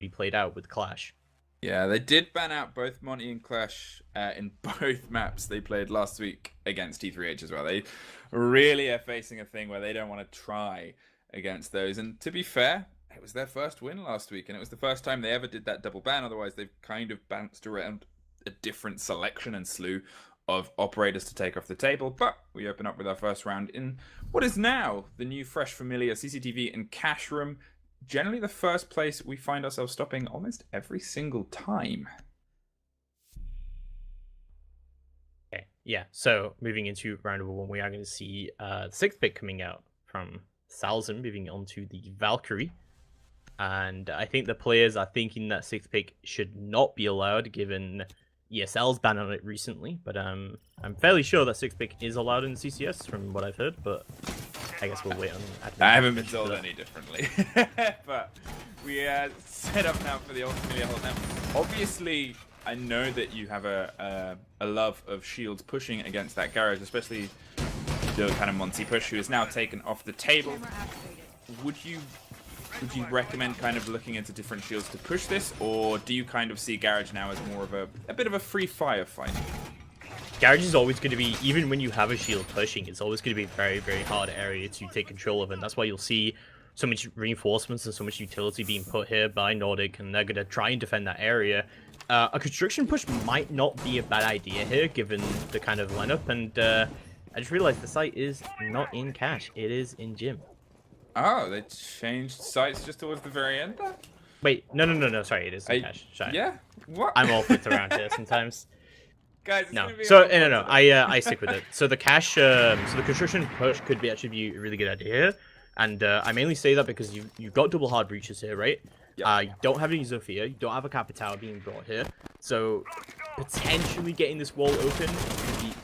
be played out with Clash. Yeah, they did ban out both Monty and Clash in both maps they played last week against T3H as well. They really are facing a thing where they don't want to try against those. And to be fair, it was their first win last week, and it was the first time they ever did that double ban. Otherwise, they've kind of bounced around a different selection and slew of operators to take off the table. But we open up with our first round in what is now the new, fresh, familiar CCTV and cash room. Generally the first place we find ourselves stopping almost every single time. Okay, yeah. So moving into round number 1, we are going to see the 6th pick coming out from Salzen, moving on to the Valkyrie. And I think the players are thinking that 6th pick should not be allowed, given ESL's ban on it recently. But I'm fairly sure that 6th pick is allowed in CCS, from what I've heard. But I guess we'll wait on. I haven't been told any differently. But we set up now for the old familiar hold. Now, obviously, I know that you have a love of shields pushing against that garage, especially the kind of Monty push, who is now taken off the table. Would you recommend kind of looking into different shields to push this, or do you kind of see garage now as more of a bit of a free fire fight? Garage is always going to be, even when you have a shield pushing, it's always going to be a very, very hard area to take control of, and that's why you'll see so much reinforcements and so much utility being put here by Nordik, and they're going to try and defend that area. A construction push might not be a bad idea here, given the kind of lineup, and I just realized the site is not in cash, it is in gym. Oh, they changed sites just towards the very end there? Wait, no, sorry, it is in cash. Yeah? What? I'm all flipped around here sometimes. Guys, no. So no. I stick with it. So the cash, so the construction push could be actually be a really good idea here, and I mainly say that because you've got double hard breaches here, right? Yeah. You don't have any Zofia, you don't have a Kappa Tower being brought here, so potentially getting this wall open,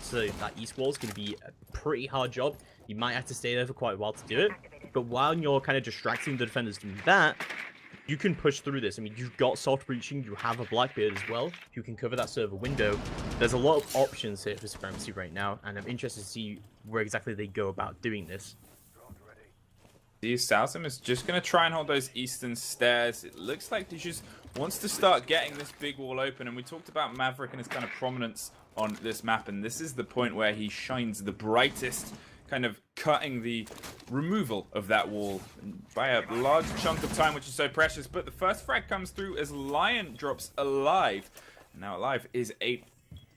so that east wall is going to be a pretty hard job. You might have to stay there for quite a while to do it, but while you're kind of distracting the defenders doing that, you can push through this. I mean, you've got soft breaching, you have a Blackbeard as well, who can cover that server window. There's a lot of options here for Supremacy right now, and I'm interested to see where exactly they go about doing this. The Salzam is just going to try and hold those eastern stairs. It looks like Dijus wants to start getting this big wall open, and we talked about Maverick and his kind of prominence on this map, and this is the point where he shines the brightest, kind of cutting the removal of that wall by a large chunk of time, which is so precious. But the first frag comes through as Lion drops Alive. Now Alive is a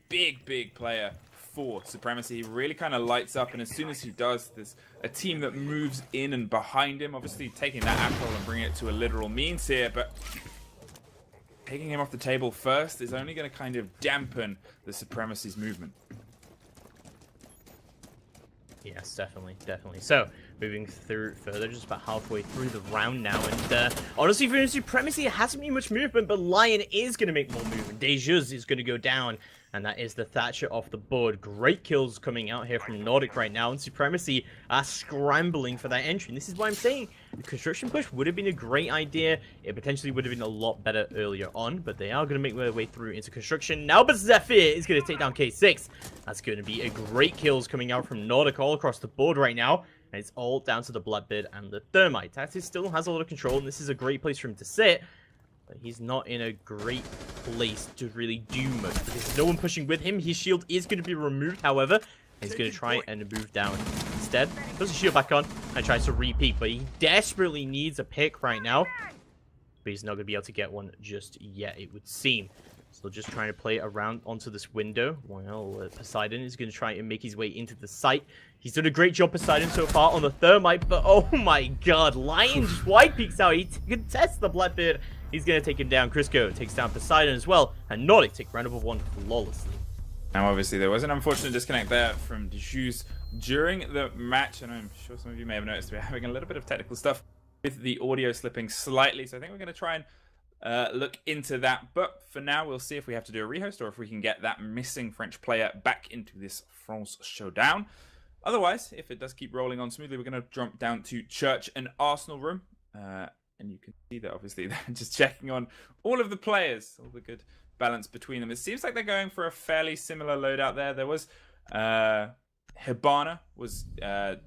big player for Supremacy. He really kind of lights up, and as soon as he does, there's a team that moves in and behind him, obviously taking that apple and bringing it to a literal means here, but taking him off the table first is only going to kind of dampen the Supremacy's movement. Yes, definitely. So, moving through further, just about halfway through the round now, and honestly, for Supremacy, it hasn't been much movement, but Lion is going to make more movement. Dejus is going to go down, and that is the Thatcher off the board. Great kills coming out here from Nordik right now, and Supremacy are scrambling for that entry. And this is why I'm saying the construction push would have been a great idea. It potentially would have been a lot better earlier on, but they are going to make their way through into construction. Now, but Zephyr is going to take down K6. That's going to be a great kills coming out from Nordik all across the board right now. And it's all down to the Blackbeard and the Thermite. Tatis still has a lot of control, and this is a great place for him to sit. But he's not in a great place to really do much, because there's no one pushing with him. His shield is going to be removed, however. He's going to try and move down instead. Puts his shield back on and tries to repeat, but he desperately needs a pick right now. But he's not going to be able to get one just yet, it would seem. So just trying to play around onto this window. Well, Poseidon is going to try and make his way into the site. He's done a great job, Poseidon, so far on the Thermite, but oh my god, Lion just wide peeks out. He contests the Blackbeard. He's going to take him down. Crisco takes down Poseidon as well, and Nordik take round number 1 flawlessly. Now, obviously, there was an unfortunate disconnect there from Dijus during the match, and I'm sure some of you may have noticed we're having a little bit of technical stuff with the audio slipping slightly, so I think we're going to try and look into that. But for now, we'll see if we have to do a rehost or if we can get that missing French player back into this France showdown. Otherwise, if it does keep rolling on smoothly, we're going to jump down to Church and Arsenal room. And you can see that, obviously, they're just checking on all of the players, all the good balance between them. It seems like they're going for a fairly similar loadout there. There was Hibana was, I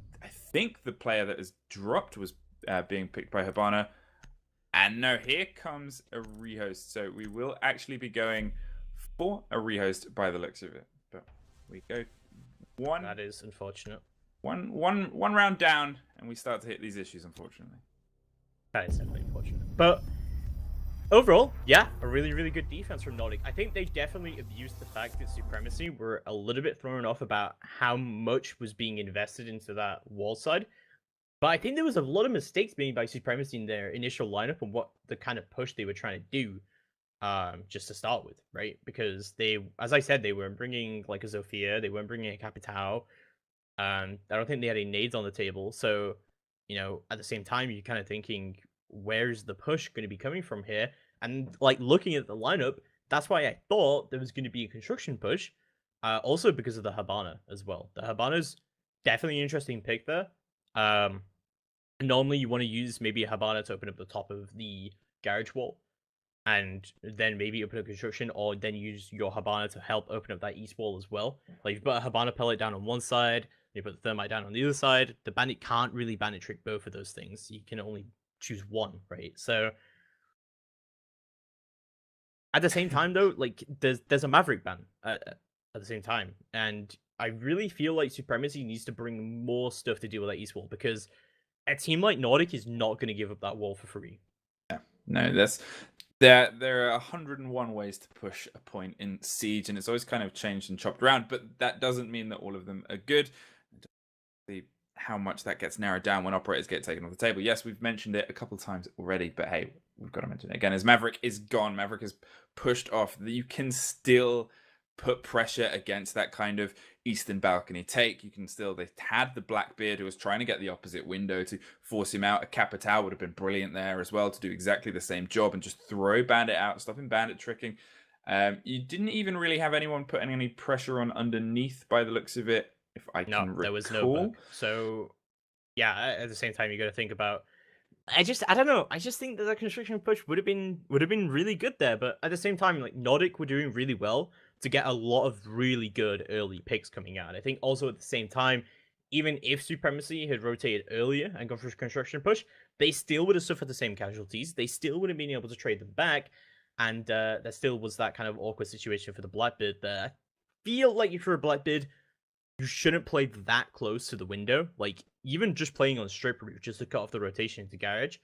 think the player that has dropped was being picked by Hibana. And no, here comes a rehost. So we will actually be going for a rehost by the looks of it. But we go one. That is unfortunate. One round down, and we start to hit these issues, unfortunately. That is definitely unfortunate. But overall, yeah, a really, really good defense from Nordik. I think they definitely abused the fact that Supremacy were a little bit thrown off about how much was being invested into that wall side. But I think there was a lot of mistakes made by Supremacy in their initial lineup and what the kind of push they were trying to do, just to start with, right? Because they, as I said, they weren't bringing like a Zofia, they weren't bringing a Capitao. I don't think they had any nades on the table. So, at the same time, you're kind of thinking, where's the push going to be coming from here? And like looking at the lineup, that's why I thought there was going to be a construction push. Also because of the Habana as well. The Habana's definitely an interesting pick there. Normally you want to use maybe a Habana to open up the top of the garage wall, and then maybe open up construction, or then use your Habana to help open up that east wall as well. Like you've got a Habana pellet down on one side, you put the thermite down on the other side. The bandit can't really bandit trick both of those things. You can only choose one, right? So at the same time though, like there's a Maverick ban at the same time, and I really feel like Supremacy needs to bring more stuff to deal with that east wall, because a team like Nordic is not going to give up that wall for free. Yeah, no, there are 101 ways to push a point in Siege, and it's always kind of changed and chopped around, but that doesn't mean that all of them are good. How much that gets narrowed down when operators get taken off the table. Yes, we've mentioned it a couple of times already, but hey, we've got to mention it again. As Maverick is gone, Maverick is pushed off. You can still put pressure against that kind of eastern balcony take. You can still, they had the Blackbeard who was trying to get the opposite window to force him out. A Capitao would have been brilliant there as well to do exactly the same job and just throw Bandit out, stop him Bandit tricking. You didn't even really have anyone putting any pressure on underneath by the looks of it, if I can recall. There was no bug. So yeah, at the same time you got to think about, I don't know. I just think that the construction push would have been really good there, but at the same time, like Nordic were doing really well to get a lot of really good early picks coming out. I think also at the same time, even if Supremacy had rotated earlier and gone for construction push, they still would have suffered the same casualties. They still would have been able to trade them back, and there still was that kind of awkward situation for the Blackbeard there. I feel like if you're a Blackbeard, you shouldn't play that close to the window. Like, even just playing on strip route, just to cut off the rotation into garage,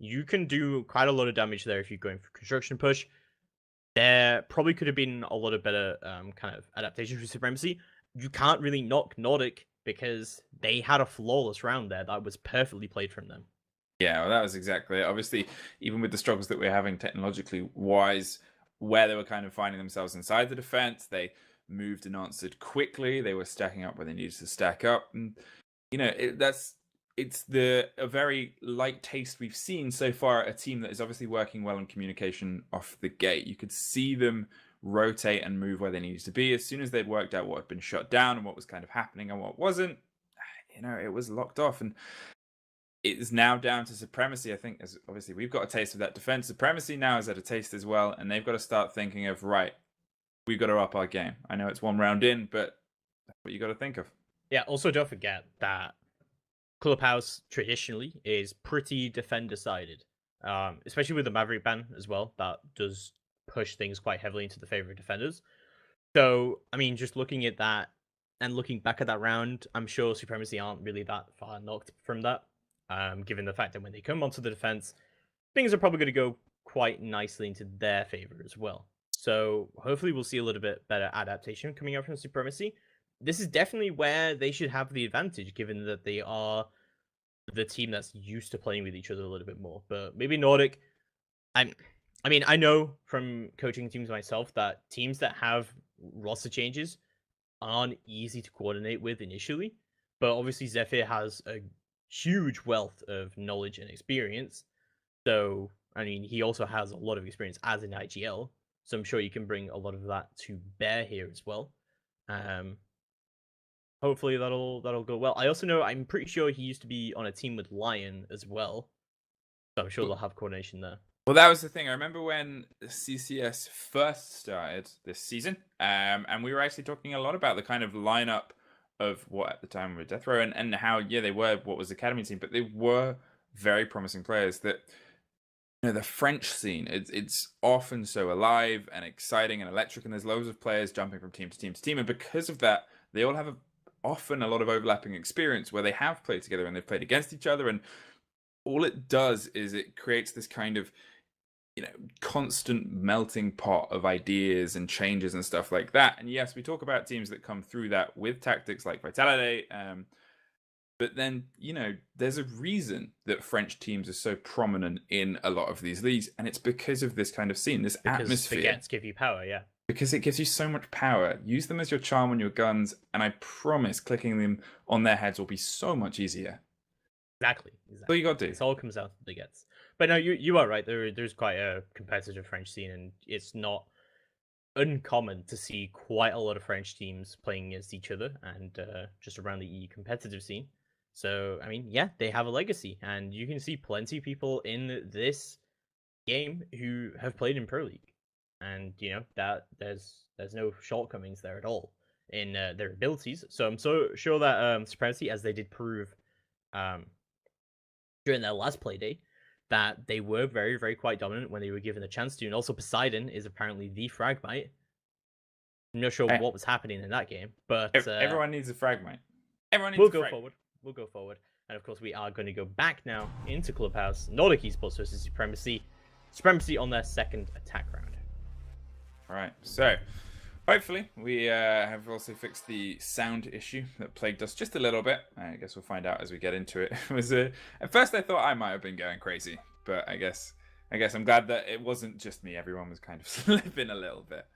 you can do quite a lot of damage there if you're going for construction push. There probably could have been a lot of better kind of adaptations for Supremacy. You can't really knock Nordic because they had a flawless round there that was perfectly played from them. Yeah, well, that was exactly it. Obviously, even with the struggles that we're having technologically wise, where they were kind of finding themselves inside the defense, they moved and answered quickly. They were stacking up where they needed to stack up, and it's a very light taste we've seen so far. A team that is obviously working well on communication off the gate. You could see them rotate and move where they needed to be as soon as they'd worked out what had been shut down and what was kind of happening and what wasn't. It was locked off, and it is now down to Supremacy. I think, as obviously we've got a taste of that defense. Supremacy now is at a taste as well, and they've got to start thinking of, right, we've got to up our game. I know it's one round in, but that's what you got to think of. Yeah, also don't forget that Clubhouse traditionally is pretty defender-sided, especially with the Maverick ban as well. That does push things quite heavily into the favor of defenders. So, I mean, just looking at that and looking back at that round, I'm sure Supremacy aren't really that far knocked from that, given the fact that when they come onto the defense, things are probably going to go quite nicely into their favor as well. So hopefully we'll see a little bit better adaptation coming out from Supremacy. This is definitely where they should have the advantage, given that they are the team that's used to playing with each other a little bit more. But maybe Nordic, I mean, I know from coaching teams myself that teams that have roster changes aren't easy to coordinate with initially. But obviously Zephyr has a huge wealth of knowledge and experience. So, I mean, he also has a lot of experience as an IGL. So I'm sure you can bring a lot of that to bear here as well. Hopefully that'll go well. I also know, I'm pretty sure he used to be on a team with Lion as well. So I'm sure they'll have coordination there. Well, that was the thing. I remember when CCS first started this season, and we were actually talking a lot about the kind of lineup of what at the time were Death Row and how, yeah, they were what was Academy team, but they were very promising players that you know, the French scene, it's often so alive and exciting and electric, and there's loads of players jumping from team to team to team, and because of that, they all have often a lot of overlapping experience where they have played together and they've played against each other, and all it does is it creates this kind of, you know, constant melting pot of ideas and changes and stuff like that. And yes, we talk about teams that come through that with tactics like Vitality, but then, you know, there's a reason that French teams are so prominent in a lot of these leagues, and it's because of this kind of scene, this atmosphere. Because give you power, yeah. Because it gives you so much power. Use them as your charm on your guns, and I promise clicking them on their heads will be so much easier. Exactly. So you got to do. It all comes down to the gets. But no, you are right. There's quite a competitive French scene, and it's not uncommon to see quite a lot of French teams playing against each other, and just around the EU competitive scene. So, I mean, yeah, they have a legacy, and you can see plenty of people in this game who have played in Pro League, and you know that there's no shortcomings there at all in their abilities. So I'm so sure that Supremacy, as they did prove during their last play day, that they were very, very quite dominant when they were given a chance to, and also Poseidon is apparently the Fragmite. I'm not sure what was happening in that game, but everyone needs a Fragmite. Everyone needs we'll go forward. We'll go forward. And of course, we are going to go back now into Clubhouse. Nordik Esports versus Supremacy. Supremacy on their second attack round. All right. So, hopefully, we have also fixed the sound issue that plagued us just a little bit. I guess we'll find out as we get into it. It was at first I thought I might have been going crazy, but I guess I'm glad that it wasn't just me. Everyone was kind of slipping a little bit.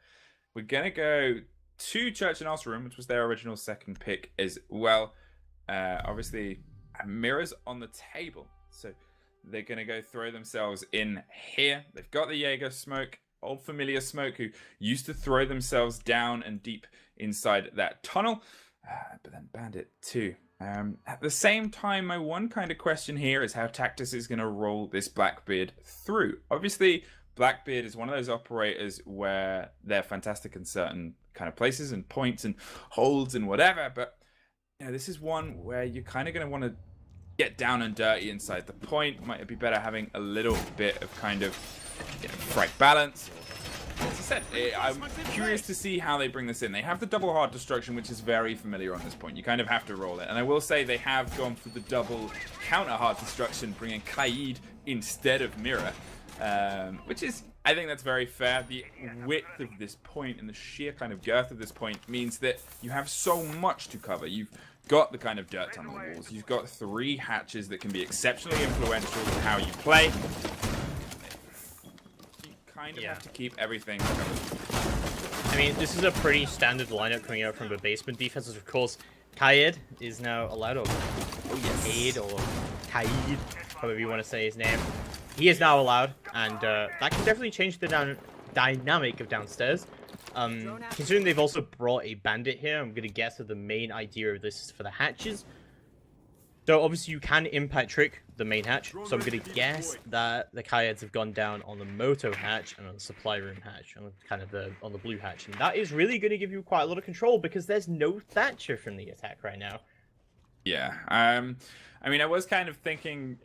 We're going to go to Church and Arsenal Room, which was their original second pick as well. Obviously, mirrors on the table, so they're going to go throw themselves in here. They've got the Jaeger smoke, old familiar smoke, who used to throw themselves down and deep inside that tunnel, but then Bandit too. At the same time, my one kind of question here is how Tactus is going to roll this Blackbeard through. Obviously, Blackbeard is one of those operators where they're fantastic in certain kind of places and points and holds and whatever, but you know, this is one where you're kind of going to want to get down and dirty inside the point. Might be better having a little bit of kind of, you know, frag balance. As I said, I'm curious to see how they bring this in. They have the double hard destruction, which is very familiar on this point. You kind of have to roll it. And I will say they have gone for the double counter hard destruction, bringing Kaid instead of Mirror, which is, I think that's very fair. The width of this point and the sheer kind of girth of this point means that you have so much to cover. You've got the kind of dirt tunnel walls. You've got 3 hatches that can be exceptionally influential in how you play. You kind of have to keep everything covered. I mean, this is a pretty standard lineup coming out from the basement defenses. Of course, Kaid is now allowed, or Kaid, or Kaid, however you want to say his name. He is now allowed, and that can definitely change the dynamic of downstairs. Considering they've also brought a bandit here, I'm going to guess that the main idea of this is for the hatches. So obviously you can impact trick the main hatch, so I'm going to guess that the Kayeds have gone down on the Moto hatch and on the supply room hatch, on kind of on the blue hatch, and that is really going to give you quite a lot of control because there's no Thatcher from the attack right now. Yeah, I mean, I was kind of thinking,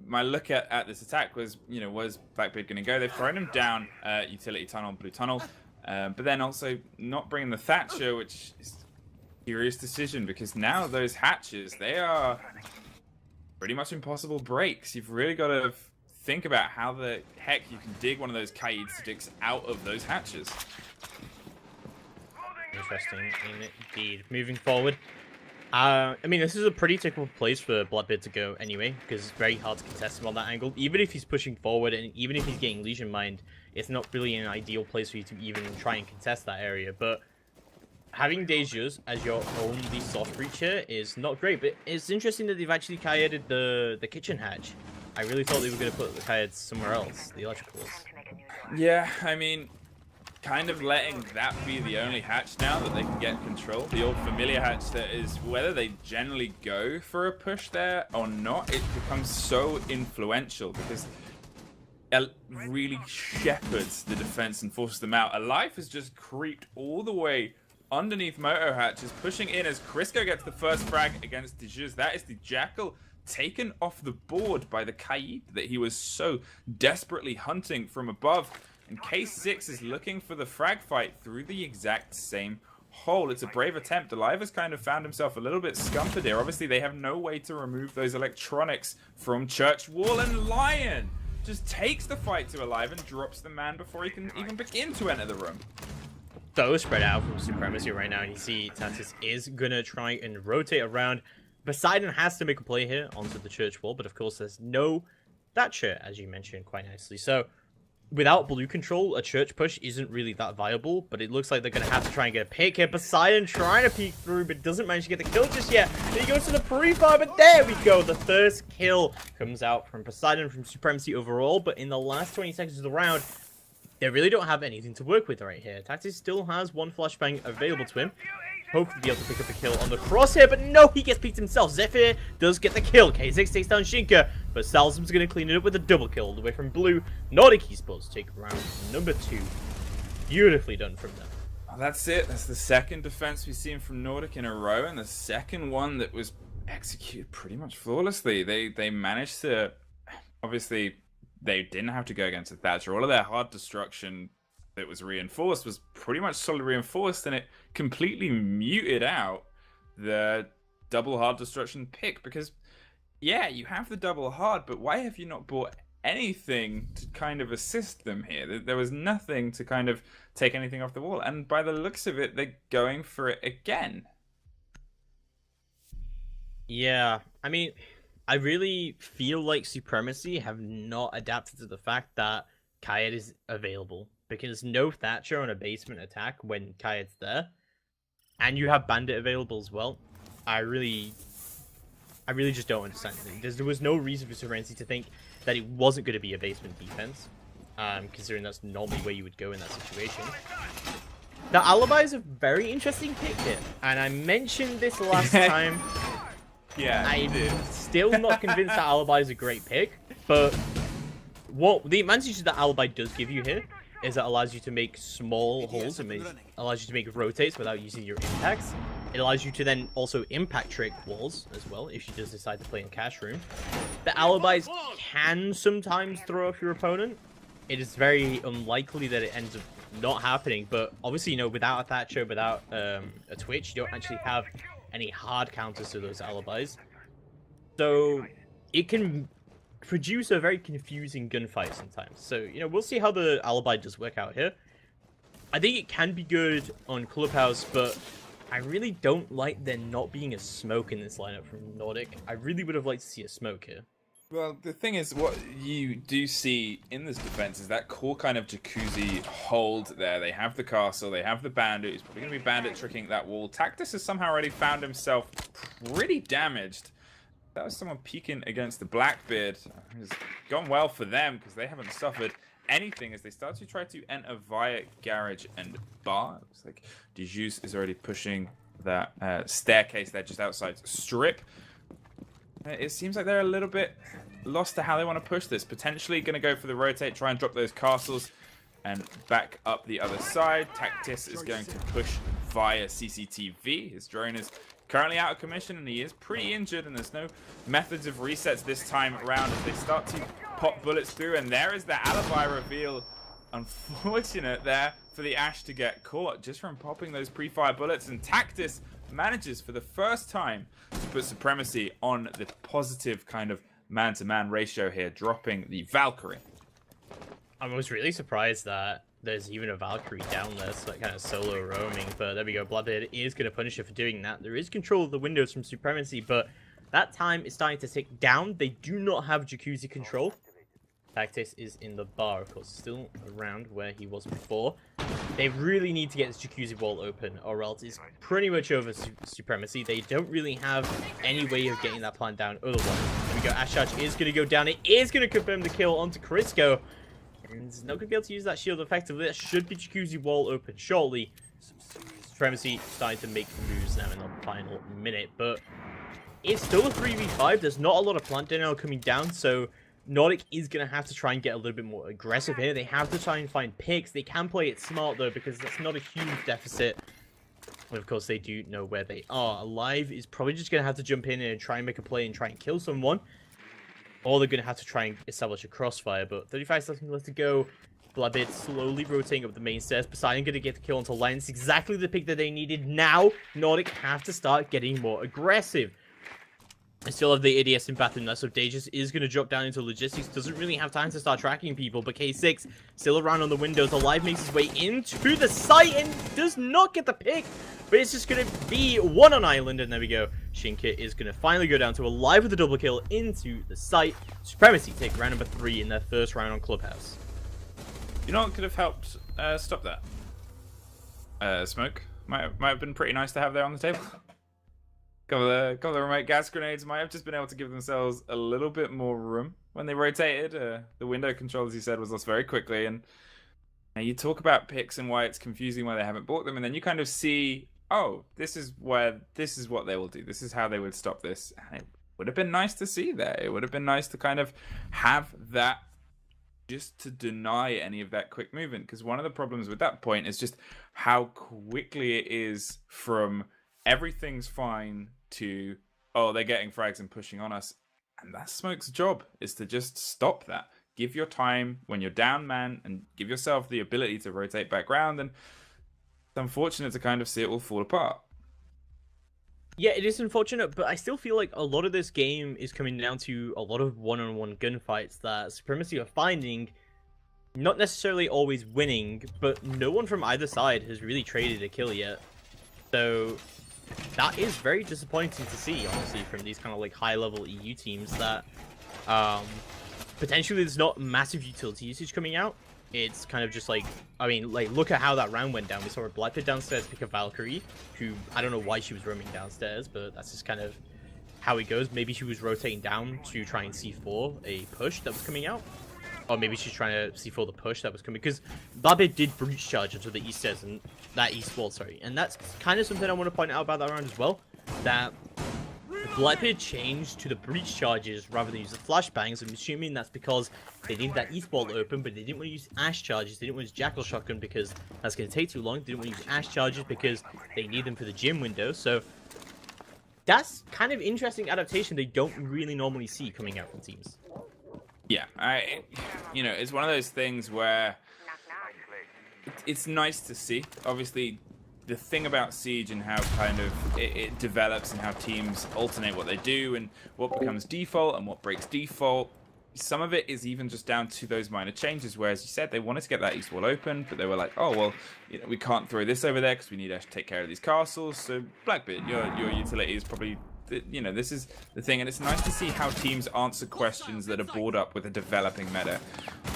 my look at this attack was, you know, was Blackbeard going to go? They've thrown him down utility tunnel, blue tunnel, but then also not bringing the Thatcher, which is a curious decision because now those hatches, they are pretty much impossible breaks. You've really got to think about how the heck you can dig one of those Kaid sticks out of those hatches. Interesting indeed. Moving forward. I mean, this is a pretty typical place for Bloodbeard to go anyway, because it's very hard to contest him on that angle. Even if he's pushing forward, and even if he's getting Legion Mind, it's not really an ideal place for you to even try and contest that area. But having Dejus as your only soft breach here is not great, but it's interesting that they've actually Kayeded the kitchen hatch. I really thought they were going to put the Kayeds somewhere else, the electricals. Yeah, I mean, kind of letting that be the only hatch now that they can get control. The old familiar hatch that is, whether they generally go for a push there or not, it becomes so influential because it really shepherds the defense and forces them out. Alive has just creeped all the way underneath Moto hatches, pushing in as Crisco gets the first frag against Dejus. That is the Jackal taken off the board by the Kaid that he was so desperately hunting from above. And K6 is looking for the frag fight through the exact same hole. It's a brave attempt. Alive has kind of found himself a little bit scumpered here. Obviously, they have no way to remove those electronics from Church Wall, and Lion just takes the fight to Alive and drops the man before he can even begin to enter the room. So spread out from Supremacy right now, and you see Tatis is gonna try and rotate around. Poseidon has to make a play here onto the Church Wall, but of course there's no Thatcher, as you mentioned quite nicely. So without blue control, a Church push isn't really that viable, but it looks like they're going to have to try and get a pick here. Poseidon trying to peek through, but doesn't manage to get the kill just yet. Then he goes to the pre-fire, but there we go. The first kill comes out from Poseidon from Supremacy overall, but in the last 20 seconds of the round, they really don't have anything to work with right here. Tatis still has one flashbang available to him. Hopefully be able to pick up a kill on the crosshair, but no, he gets peeked himself. Zephyr does get the kill. K6 takes down Shinka, but Salzman's going to clean it up with a double kill all the way from blue. Nordik Esports take round number 2. Beautifully done from them. Well, that's it. That's the second defense we've seen from Nordik in a row, and the second one that was executed pretty much flawlessly. They managed to... Obviously, they didn't have to go against a Thatcher. All of their hard destruction that was reinforced was pretty much solid reinforced, and it completely muted out the double hard destruction pick. Because yeah, you have the double hard, but why have you not bought anything to kind of assist them here? There was nothing to kind of take anything off the wall, and by the looks of it, they're going for it again. Yeah, I mean, I really feel like Supremacy have not adapted to the fact that Kayed is available. Because no Thatcher on a basement attack when Kayed's there. And you have Bandit available as well. I really just don't understand it. There was no reason for Supremacy to think that it wasn't going to be a basement defense. Considering that's normally where you would go in that situation. The Alibi is a very interesting pick here. And I mentioned this last time. Yeah, I'm still not convinced that Alibi is a great pick. But what the advantage that Alibi does give you here is that allows you to make small holes. It allows you to make rotates without using your impacts. It allows you to then also impact trick walls as well if she does decide to play in cash room. The alibis can sometimes throw off your opponent. It is very unlikely that it ends up not happening, but obviously, you know, without a Thatcher, without a Twitch, you don't actually have any hard counters to those alibis. So it can produce a very confusing gunfight sometimes. So, you know, we'll see how the Alibi does work out here. I think it can be good on Clubhouse, but I really don't like there not being a smoke in this lineup from Nordik. I really would have liked to see a smoke here. Well, the thing is, what you do see in this defense is that core kind of jacuzzi hold there. They have the castle, they have the bandit, who's probably going to be bandit tricking that wall. Tactus has somehow already found himself pretty damaged. That was someone peeking against the Blackbeard. It's gone well for them because they haven't suffered anything as they start to try to enter via garage and bar. It looks like Dijus is already pushing that staircase there just outside strip. It seems like they're a little bit lost to how they want to push this. Potentially going to go for the rotate, try and drop those castles and back up the other side. Tactis is going to push via CCTV. His drone is currently out of commission and he is pretty injured, and there's no methods of resets this time around as they start to pop bullets through, and there is the alibi reveal. Unfortunate there for the Ash to get caught just from popping those pre-fire bullets, and Tactis manages for the first time to put Supremacy on the positive kind of man-to-man ratio here, dropping the Valkyrie. I was really surprised that there's even a Valkyrie down there, so like kind of solo roaming, but there we go. Bloodbeard is going to punish her for doing that. There is control of the windows from Supremacy, but that time is starting to tick down. They do not have jacuzzi control. Tactis is in the bar, of course, still around where he was before. They really need to get this jacuzzi wall open, or else it's pretty much over Supremacy. They don't really have any way of getting that plant down otherwise. There we go. Ash Charge is going to go down. It is going to confirm the kill onto Crisco. And he's not going to be able to use that shield effectively. That should be jacuzzi wall open shortly. Supremacy starting to make moves now in the final minute, but it's still a 3v5. There's not a lot of plant denial coming down, so Nordik is going to have to try and get a little bit more aggressive here. They have to try and find picks. They can play it smart, though, because that's not a huge deficit. And of course, they do know where they are. Alive is probably just going to have to jump in and try and make a play and try and kill someone. Or they're going to have to try and establish a crossfire. But 35 seconds left to go. Blabbit slowly rotating up the main stairs. Poseidon going to get the kill onto Lion. It's exactly the pick that they needed. Now, Nordik have to start getting more aggressive. I still have the ADS in bathroom there, so Dages is going to drop down into logistics. Doesn't really have time to start tracking people, but K6 still around on the windows. Alive makes his way into the site and does not get the pick. But it's just going to be one on island, and there we go. Shinka is going to finally go down to Alive with a double kill into the site. Supremacy take round number 3 in their first round on Clubhouse. You know what could have helped stop that? Smoke. Might have been pretty nice to have there on the table. Couple of the remote gas grenades might have just been able to give themselves a little bit more room when they rotated. The window control, as you said, was lost very quickly. And you talk about picks and why it's confusing why they haven't bought them, and then you kind of see, oh, this is what they will do. This is how they would stop this. And it would have been nice to see that. It would have been nice to kind of have that just to deny any of that quick movement. Because one of the problems with that point is just how quickly it is from everything's fine to, oh, they're getting frags and pushing on us. And that's Smoke's job, is to just stop that. Give your time when you're down, man, and give yourself the ability to rotate back round. And it's unfortunate to kind of see it all fall apart. Yeah, it is unfortunate, but I still feel like a lot of this game is coming down to a lot of one-on-one gunfights that Supremacy are finding, not necessarily always winning, but no one from either side has really traded a kill yet. So that is very disappointing to see, honestly, from these kind of like high-level EU teams that potentially there's not massive utility usage coming out. It's kind of just like, I mean, like, look at how that round went down. We saw a Blackbird downstairs pick a Valkyrie, who, I don't know why she was roaming downstairs, but that's just kind of how it goes. Maybe she was rotating down to try and C4 a push that was coming out. Or maybe she's trying to C4 the push that was coming, because Blackbird did breach charge into the east stairs, and that east wall, sorry. And that's kind of something I want to point out about that round as well, that Blackbird changed to the breach charges rather than use the flashbangs. I'm assuming that's because they needed that east wall open, but they didn't want to use ash charges. They didn't want to use jackal shotgun because that's going to take too long. They didn't want to use ash charges because they need them for the gym window. So that's kind of interesting adaptation they don't really normally see coming out from teams. Yeah, you know, it's one of those things where it's nice to see. Obviously, the thing about Siege and how kind of it develops and how teams alternate what they do and what becomes default and what breaks default, some of it is even just down to those minor changes, where, as you said, they wanted to get that east wall open, but they were like, oh, well, you know, we can't throw this over there because we need to take care of these castles. So Blackbeard, your utility is probably, you know, this is the thing, and it's nice to see how teams answer questions that are brought up with a developing meta.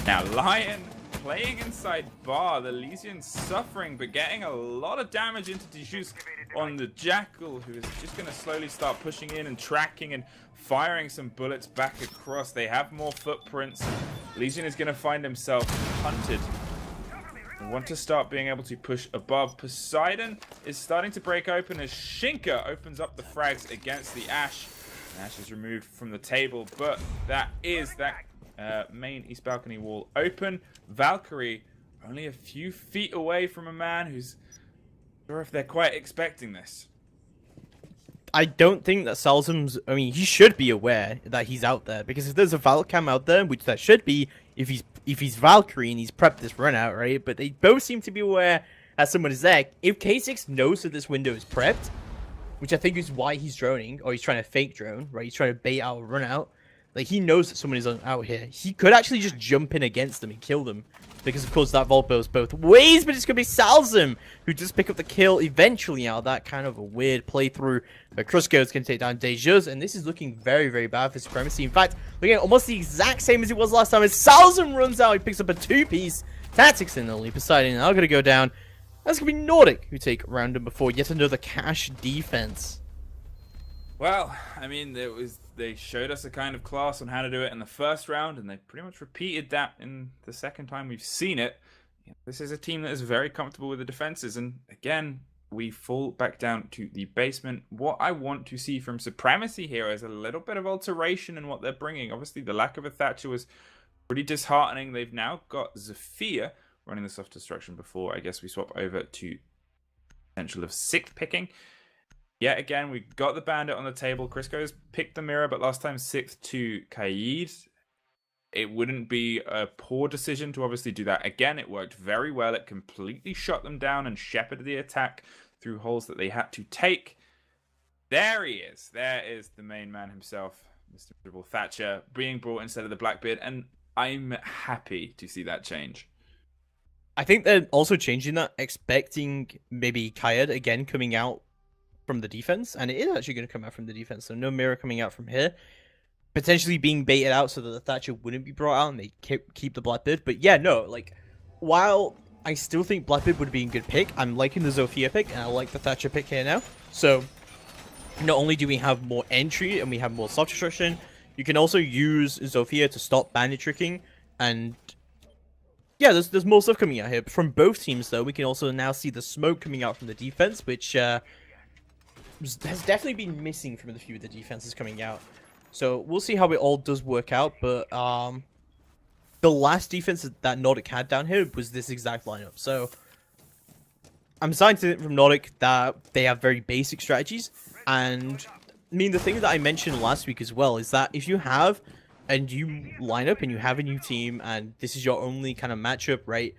Now, Lion playing inside bar, the Elysian suffering, but getting a lot of damage into Dijus on the Jackal, who is just going to slowly start pushing in and tracking and firing some bullets back across. They have more footprints. Elysian is going to find himself hunted. I want to start being able to push above. Poseidon is starting to break open as Shinka opens up the frags against the Ash. And Ash is removed from the table, but that is that main east balcony wall open. Valkyrie only a few feet away from a man who's not sure if they're quite expecting this. I don't think that Salzum's, I mean, he should be aware that he's out there, because if there's a Valcam out there, which that should be, if he's Valkyrie and he's prepped this run out, right? But they both seem to be aware that someone is there. If K6 knows that this window is prepped, which I think is why he's droning, or he's trying to fake drone, right? He's trying to bait out a run out. Like, he knows that someone is out here. He could actually just jump in against them and kill them. Because, of course, that vault goes both ways, but it's going to be Salzum who just pick up the kill eventually out of that kind of a weird playthrough. But Krusko is going to take down Dejus, and this is looking very, very bad for Supremacy. In fact, looking at almost the exact same as it was last time. As Salzum runs out, he picks up a two-piece. Tactics in the lead. Poseidon now going to go down. That's going to be Nordik who take round number 4. Yet another cash defense. Well, I mean, they showed us a kind of class on how to do it in the first round, and they pretty much repeated that in the second time we've seen it. This is a team that is very comfortable with the defenses, and again, we fall back down to the basement. What I want to see from Supremacy here is a little bit of alteration in what they're bringing. Obviously, the lack of a Thatcher was pretty disheartening. They've now got Zafir running the soft destruction before I guess we swap over to potential of 6th picking. Yet again, we got the bandit on the table. Crisco's picked the mirror, but last time 6th to Kaid. It wouldn't be a poor decision to obviously do that again. It worked very well. It completely shut them down and shepherded the attack through holes that they had to take. There he is. There is the main man himself, Mr. Miserable Thatcher, being brought instead of the Blackbeard, and I'm happy to see that change. I think they're also changing that, expecting maybe Kaid again coming out from the defense, and it is actually going to come out from the defense, so no mirror coming out from here. Potentially being baited out so that the Thatcher wouldn't be brought out and they keep the Blackbeard. But yeah, no, like, while I still think Blackbeard would be a good pick, I'm liking the Zofia pick, and I like the Thatcher pick here now. So, not only do we have more entry and we have more soft destruction, you can also use Zofia to stop bandit tricking, and yeah, there's more stuff coming out here. From both teams, though, we can also now see the smoke coming out from the defense, which has definitely been missing from the few of the defenses coming out. So we'll see how it all does work out, but the last defense that Nordik had down here was this exact lineup. So I'm starting to think from Nordik that they have very basic strategies, and I mean the thing that I mentioned last week as well is that if you have a new lineup and you have a new team and this is your only kind of matchup, right,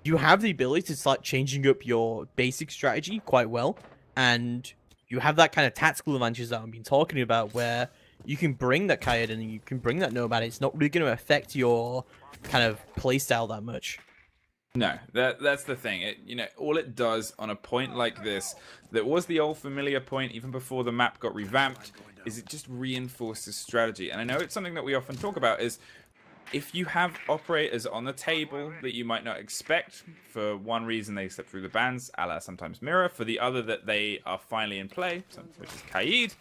you have the ability to start changing up your basic strategy quite well, and you have that kind of tactical advantages that I've been talking about where you can bring that Kaid and you can bring that Nomad. It's not really going to affect your kind of playstyle that much. No, that's the thing. All it does on a point like this, that was the old familiar point even before the map got revamped, is it just reinforces strategy. And I know it's something that we often talk about is if you have operators on the table that you might not expect, for one reason they slip through the bans, a la sometimes Mirror, for the other that they are finally in play, which is Kaid,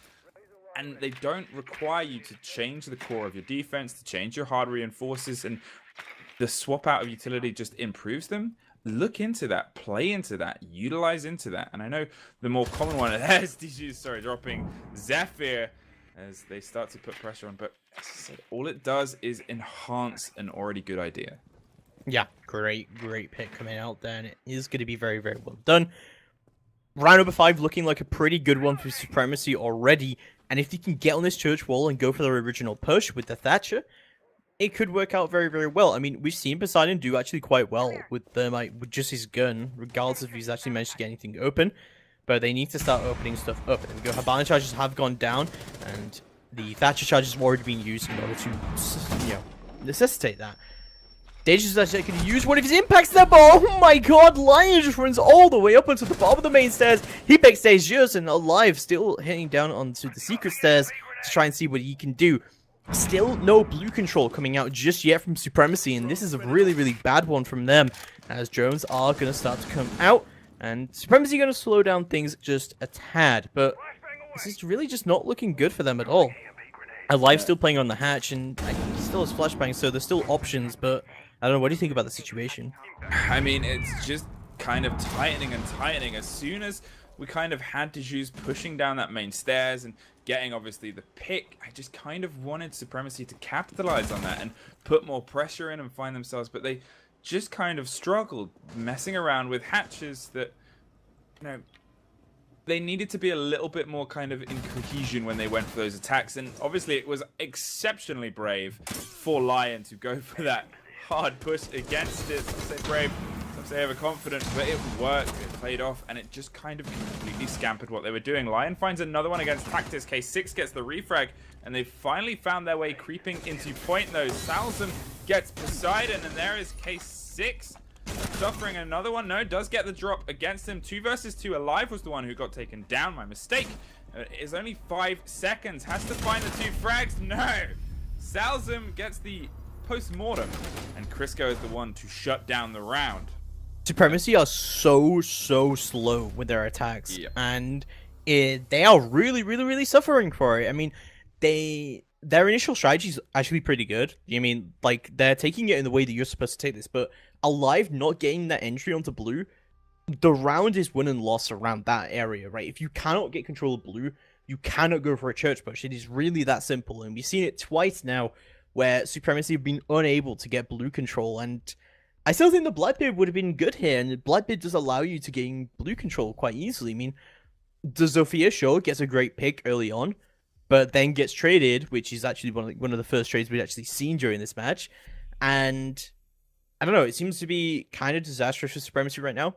and they don't require you to change the core of your defense, to change your hard reinforces, and the swap out of utility just improves them. Look into that, play into that, utilize into that. And I know the more common one is dropping Zephyr as they start to put pressure on. But as I said, all it does is enhance an already good idea. Yeah, great pick coming out there, and it is going to be very, very well done. Round number 5 looking like a pretty good one for Supremacy already. And if you can get on this church wall and go for their original push with the Thatcher, it could work out very, very well. I mean, we've seen Poseidon do actually quite well with with just his gun, regardless if he's actually managed to get anything open. But they need to start opening stuff up. There we go. Habana charges have gone down, and the Thatcher charges have already been used in order to, necessitate that. Dangerous is actually going to use one of his impacts there, but oh my god, Lion just runs all the way up onto the bottom of the main stairs. He picks Dangerous and Alive still heading down onto the secret stairs to try and see what he can do. Still no blue control coming out just yet from Supremacy, and this is a really, really bad one from them, as drones are going to start to come out, and Supremacy going to slow down things just a tad, but this is really just not looking good for them at all. Alive still playing on the hatch, and he still has flashbang, so there's still options, but I don't know, what do you think about the situation? I mean, it's just kind of tightening and tightening. As soon as we kind of had to use pushing down that main stairs and getting obviously the pick, I just kind of wanted Supremacy to capitalize on that and put more pressure in and find themselves, but they just kind of struggled messing around with hatches that, they needed to be a little bit more kind of in cohesion when they went for those attacks. And obviously it was exceptionally brave for Lion to go for that hard push against it. Some say brave, some say overconfident, but it worked, it played off, and it just kind of completely scampered what they were doing. Lion finds another one against Tactis. K6 gets the refrag, and they finally found their way creeping into point though. Salzam gets Poseidon, and there is K6 suffering another one. No, does get the drop against him. 2 versus 2. Alive was the one who got taken down. My mistake. It is only 5 seconds. Has to find the 2 frags. No. Salzam gets the post-mortem, and Crisco is the one to shut down the round. Supremacy are so slow with their attacks, and they are really suffering for it. I mean, their initial strategy is actually pretty good. I mean, like, they're taking it in the way that you're supposed to take this, but Alive not getting that entry onto blue, the round is won and lost around that area, right? If you cannot get control of blue, you cannot go for a church push. It is really that simple, and we've seen it twice now where Supremacy have been unable to get blue control, and I still think the Blackbeard would have been good here, and the Blackbeard does allow you to gain blue control quite easily. I mean, the Zofia sure gets a great pick early on, but then gets traded, which is actually one of the first trades we'd actually seen during this match. And I don't know, it seems to be kind of disastrous for Supremacy right now.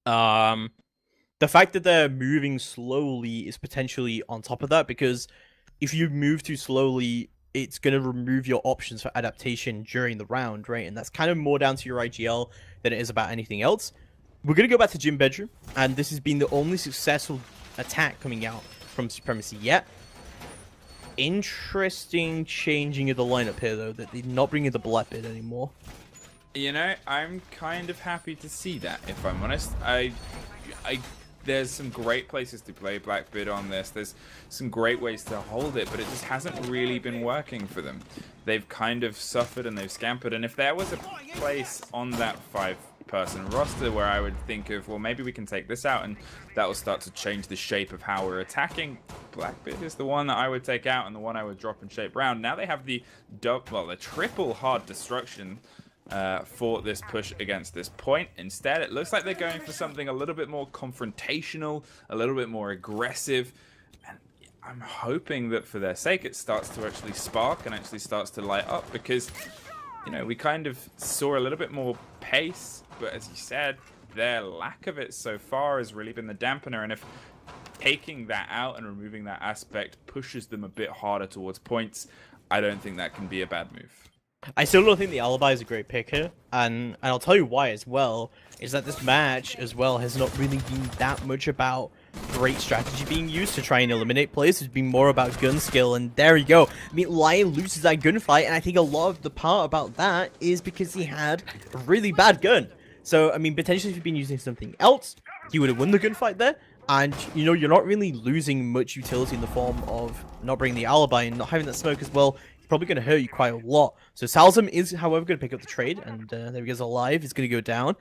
The fact that they're moving slowly is potentially on top of that, because if you move too slowly, it's going to remove your options for adaptation during the round, right? And that's kind of more down to your IGL than it is about anything else. We're going to go back to Gym Bedroom, and this has been the only successful attack coming out from Supremacy yet. Interesting changing of the lineup here, though, that they're not bringing the Blackbeard anymore. You know, I'm kind of happy to see that, if I'm honest. There's some great places to play Blackbeard on this. There's some great ways to hold it, but it just hasn't really been working for them. They've kind of suffered and they've scampered. And if there was a place on that 5-person roster where I would think of, well, maybe we can take this out and that will start to change the shape of how we're attacking, Blackbeard is the one that I would take out and the one I would drop and shape round. Now they have the triple hard destruction for this push against this point. Instead, it looks like they're going for something a little bit more confrontational, a little bit more aggressive, and I'm hoping that for their sake it starts to actually spark and actually starts to light up, because, you know, we kind of saw a little bit more pace, but as you said, their lack of it so far has really been the dampener, and if taking that out and removing that aspect pushes them a bit harder towards points, I don't think that can be a bad move. I still don't think the Alibi is a great pick here, and I'll tell you why as well, is that this match as well has not really been that much about great strategy being used to try and eliminate players. It's been more about gun skill, and there you go. I mean, Lion loses that gunfight, and I think a lot of the part about that is because he had a really bad gun. So, I mean, potentially if you've been using something else, he would have won the gunfight there. And, you know, you're not really losing much utility in the form of not bringing the Alibi and not having that smoke as well. Probably going to hurt you quite a lot. So Salzam is, however, going to pick up the trade, and there he goes alive. He's going to go down,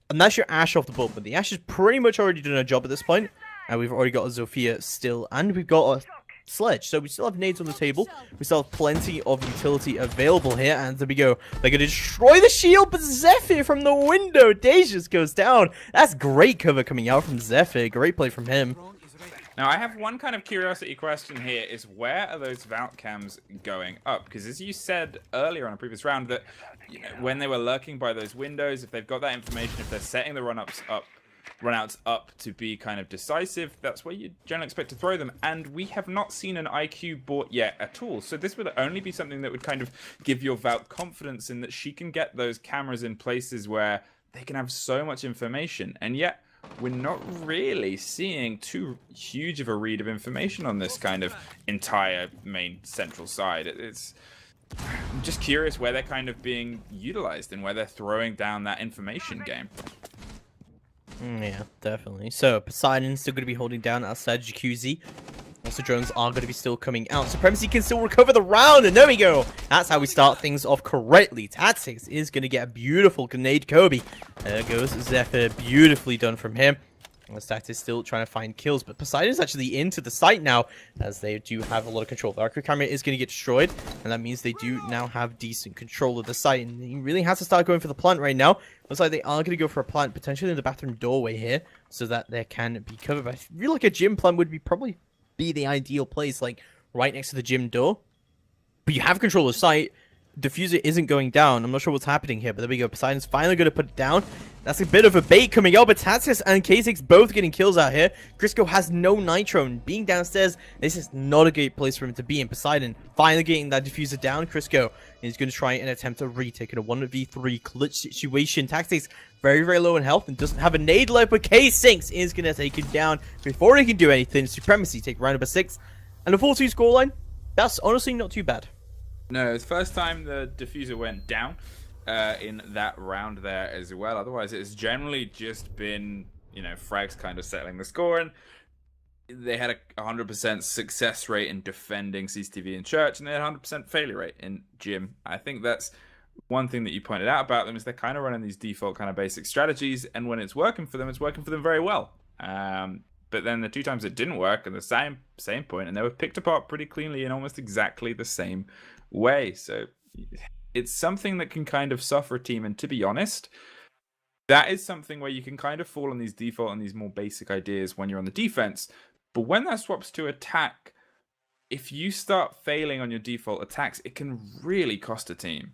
and that's your Ash off the board. But the Ash has pretty much already done a job at this point, and we've already got a Zofia still, and we've got a Sledge. So we still have nades on the table. We still have plenty of utility available here, and there we go. They're going to destroy the shield, but Zephyr from the window. Dejas goes down. That's great cover coming out from Zephyr. Great play from him. Now, I have one kind of curiosity question here, is where are those Valk cams going up? Because as you said earlier on a previous round, that, you know, when they were lurking by those windows, if they've got that information, if they're setting the runouts up to be kind of decisive, that's where you generally expect to throw them. And we have not seen an IQ bought yet at all. So this would only be something that would kind of give your Valk confidence in that she can get those cameras in places where they can have so much information. And yet, we're not really seeing too huge of a read of information on this kind of entire main central side. I'm just curious where they're kind of being utilized and where they're throwing down that information game. Yeah, definitely. So, Poseidon's still going to be holding down outside Jacuzzi. Also, drones are going to be still coming out. Supremacy can still recover the round, and there we go. That's how we start things off correctly. Tactics is going to get a beautiful grenade Kobe. There goes Zephyr. Beautifully done from him. And the Stack is still trying to find kills, but Poseidon's actually into the site now, as they do have a lot of control. The Archer camera is going to get destroyed, and that means they do now have decent control of the site, and he really has to start going for the plant right now. Looks like they are going to go for a plant, potentially in the bathroom doorway here, so that there can be cover. But I feel like a gym plant would probably be the ideal place, like right next to the gym door. But you have control of the site. Diffuser isn't going down. I'm not sure what's happening here, but there we go. Poseidon's finally going to put it down. That's a bit of a bait coming out, but Tatsius and K6 both getting kills out here. Crisco has no nitro, and being downstairs, this is not a great place for him to be. And Poseidon finally getting that diffuser down. Crisco is going to try and attempt a retake in a 1v3 clutch situation. Tactics very, very low in health and doesn't have a nade left, but K6 is going to take him down before he can do anything. Supremacy take round number 6. And a 4-2 scoreline, that's honestly not too bad. No, it's the first time the diffuser went down in that round there as well. Otherwise, it's generally just been, you know, frags kind of settling the score. And they had a 100% success rate in defending CCTV in church, and they had a 100% failure rate in gym. I think that's one thing that you pointed out about them, is they're kind of running these default kind of basic strategies, and when it's working for them very well. But then the 2 times it didn't work, at the same point, and they were picked apart pretty cleanly in almost exactly the same way. So it's something that can kind of suffer a team. And to be honest, that is something where you can kind of fall on these default and these more basic ideas when you're on the defense. But when that swaps to attack, if you start failing on your default attacks, it can really cost a team.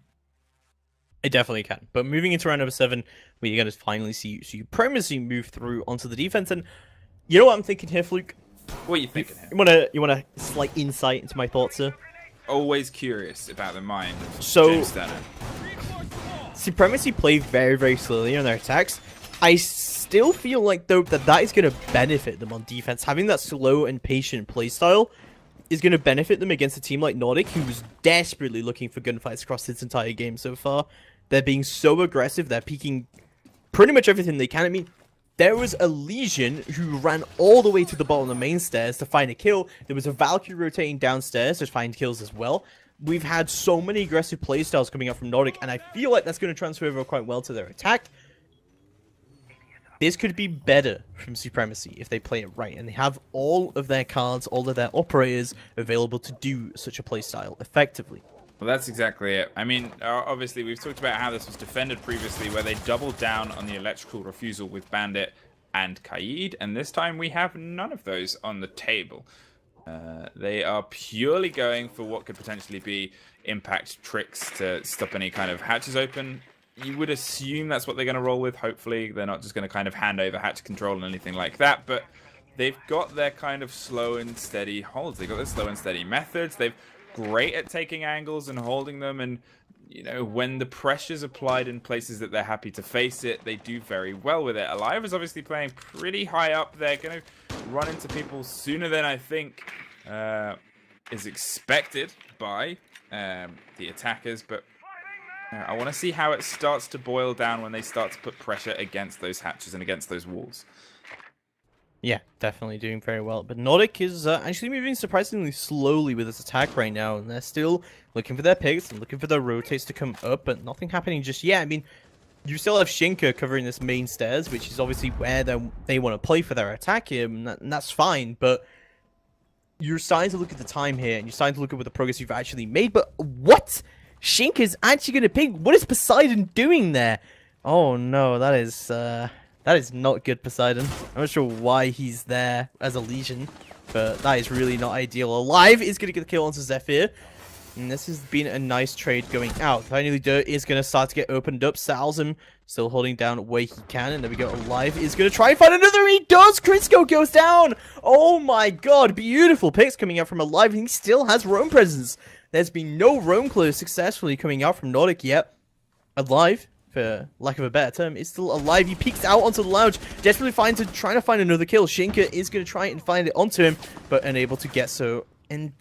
It definitely can. But moving into round number 7, we're going to finally see Supremacy move through onto the defense. And you know what I'm thinking here, Fluke? What are you thinking here? You want a slight insight into my thoughts here? Always curious about the mind of So, James Sterner. Supremacy play very, very slowly on their attacks. I still feel like, though, that is going to benefit them on defense. Having that slow and patient playstyle is going to benefit them against a team like Nordik, who's desperately looking for gunfights across its entire game so far. They're being so aggressive. They're peeking pretty much everything they can. I mean, there was a Legion who ran all the way to the bottom of the main stairs to find a kill. There was a Valkyrie rotating downstairs to find kills as well. We've had so many aggressive playstyles coming up from Nordik, and I feel like that's going to transfer over quite well to their attack. This could be better from Supremacy if they play it right, and they have all of their cards, all of their operators available to do such a playstyle effectively. Well, that's exactly it. I mean, obviously, we've talked about how this was defended previously, where they doubled down on the electrical refusal with Bandit and Kaid, and this time we have none of those on the table. They are purely going for what could potentially be impact tricks to stop any kind of hatches open. You would assume that's what they're going to roll with. Hopefully, they're not just going to kind of hand over hatch control and anything like that, but they've got their kind of slow and steady holds. They've got their slow and steady methods. They've great at taking angles and holding them, and you know, when the pressure's applied in places that they're happy to face it, they do very well with it. Alive is obviously playing pretty high up. They're going to run into people sooner than I think is expected by the attackers, but I want to see how it starts to boil down when they start to put pressure against those hatches and against those walls. Yeah, definitely doing very well. But Nordik is actually moving surprisingly slowly with its attack right now, and they're still looking for their picks and looking for their rotates to come up, but nothing happening just yet. I mean, you still have Shinka covering this main stairs, which is obviously where they want to play for their attack here, and that's fine, but you're starting to look at the time here, and you're starting to look at what the progress you've actually made, but what? Shinka's actually going to pick? What is Poseidon doing there? Oh no, that is not good, Poseidon. I'm not sure why he's there as a Legion, but that is really not ideal. Alive is going to get the kill onto Zephyr, and this has been a nice trade going out. Finally, Dirt is going to start to get opened up. Salzam still holding down where he can, and there we go. Alive is going to try and find another. He does! Crisco goes down! Oh my god, beautiful picks coming out from Alive, and he still has roam presence. There's been no roam close successfully coming out from Nordik yet. Alive, for lack of a better term, is still alive. He peeks out onto the lounge, desperately trying to find another kill. Shinka is going to try and find it onto him, but unable to get so. And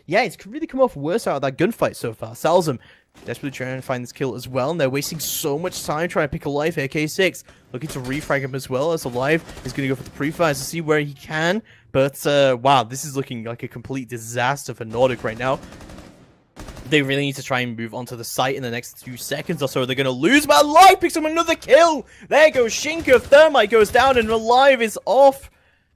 yeah, it's really come off worse out of that gunfight so far. Salzam desperately trying to find this kill as well, and they're wasting so much time trying to pick Alive here. K6 looking to refrag him as well, as Alive is going to go for the pre-fires to see where he can. But wow, this is looking like a complete disaster for Nordik right now. They really need to try and move onto the site in the next 2 seconds or so. They're going to lose, but Alive picks up another kill. There goes Shinka. Thermite goes down, and Alive is off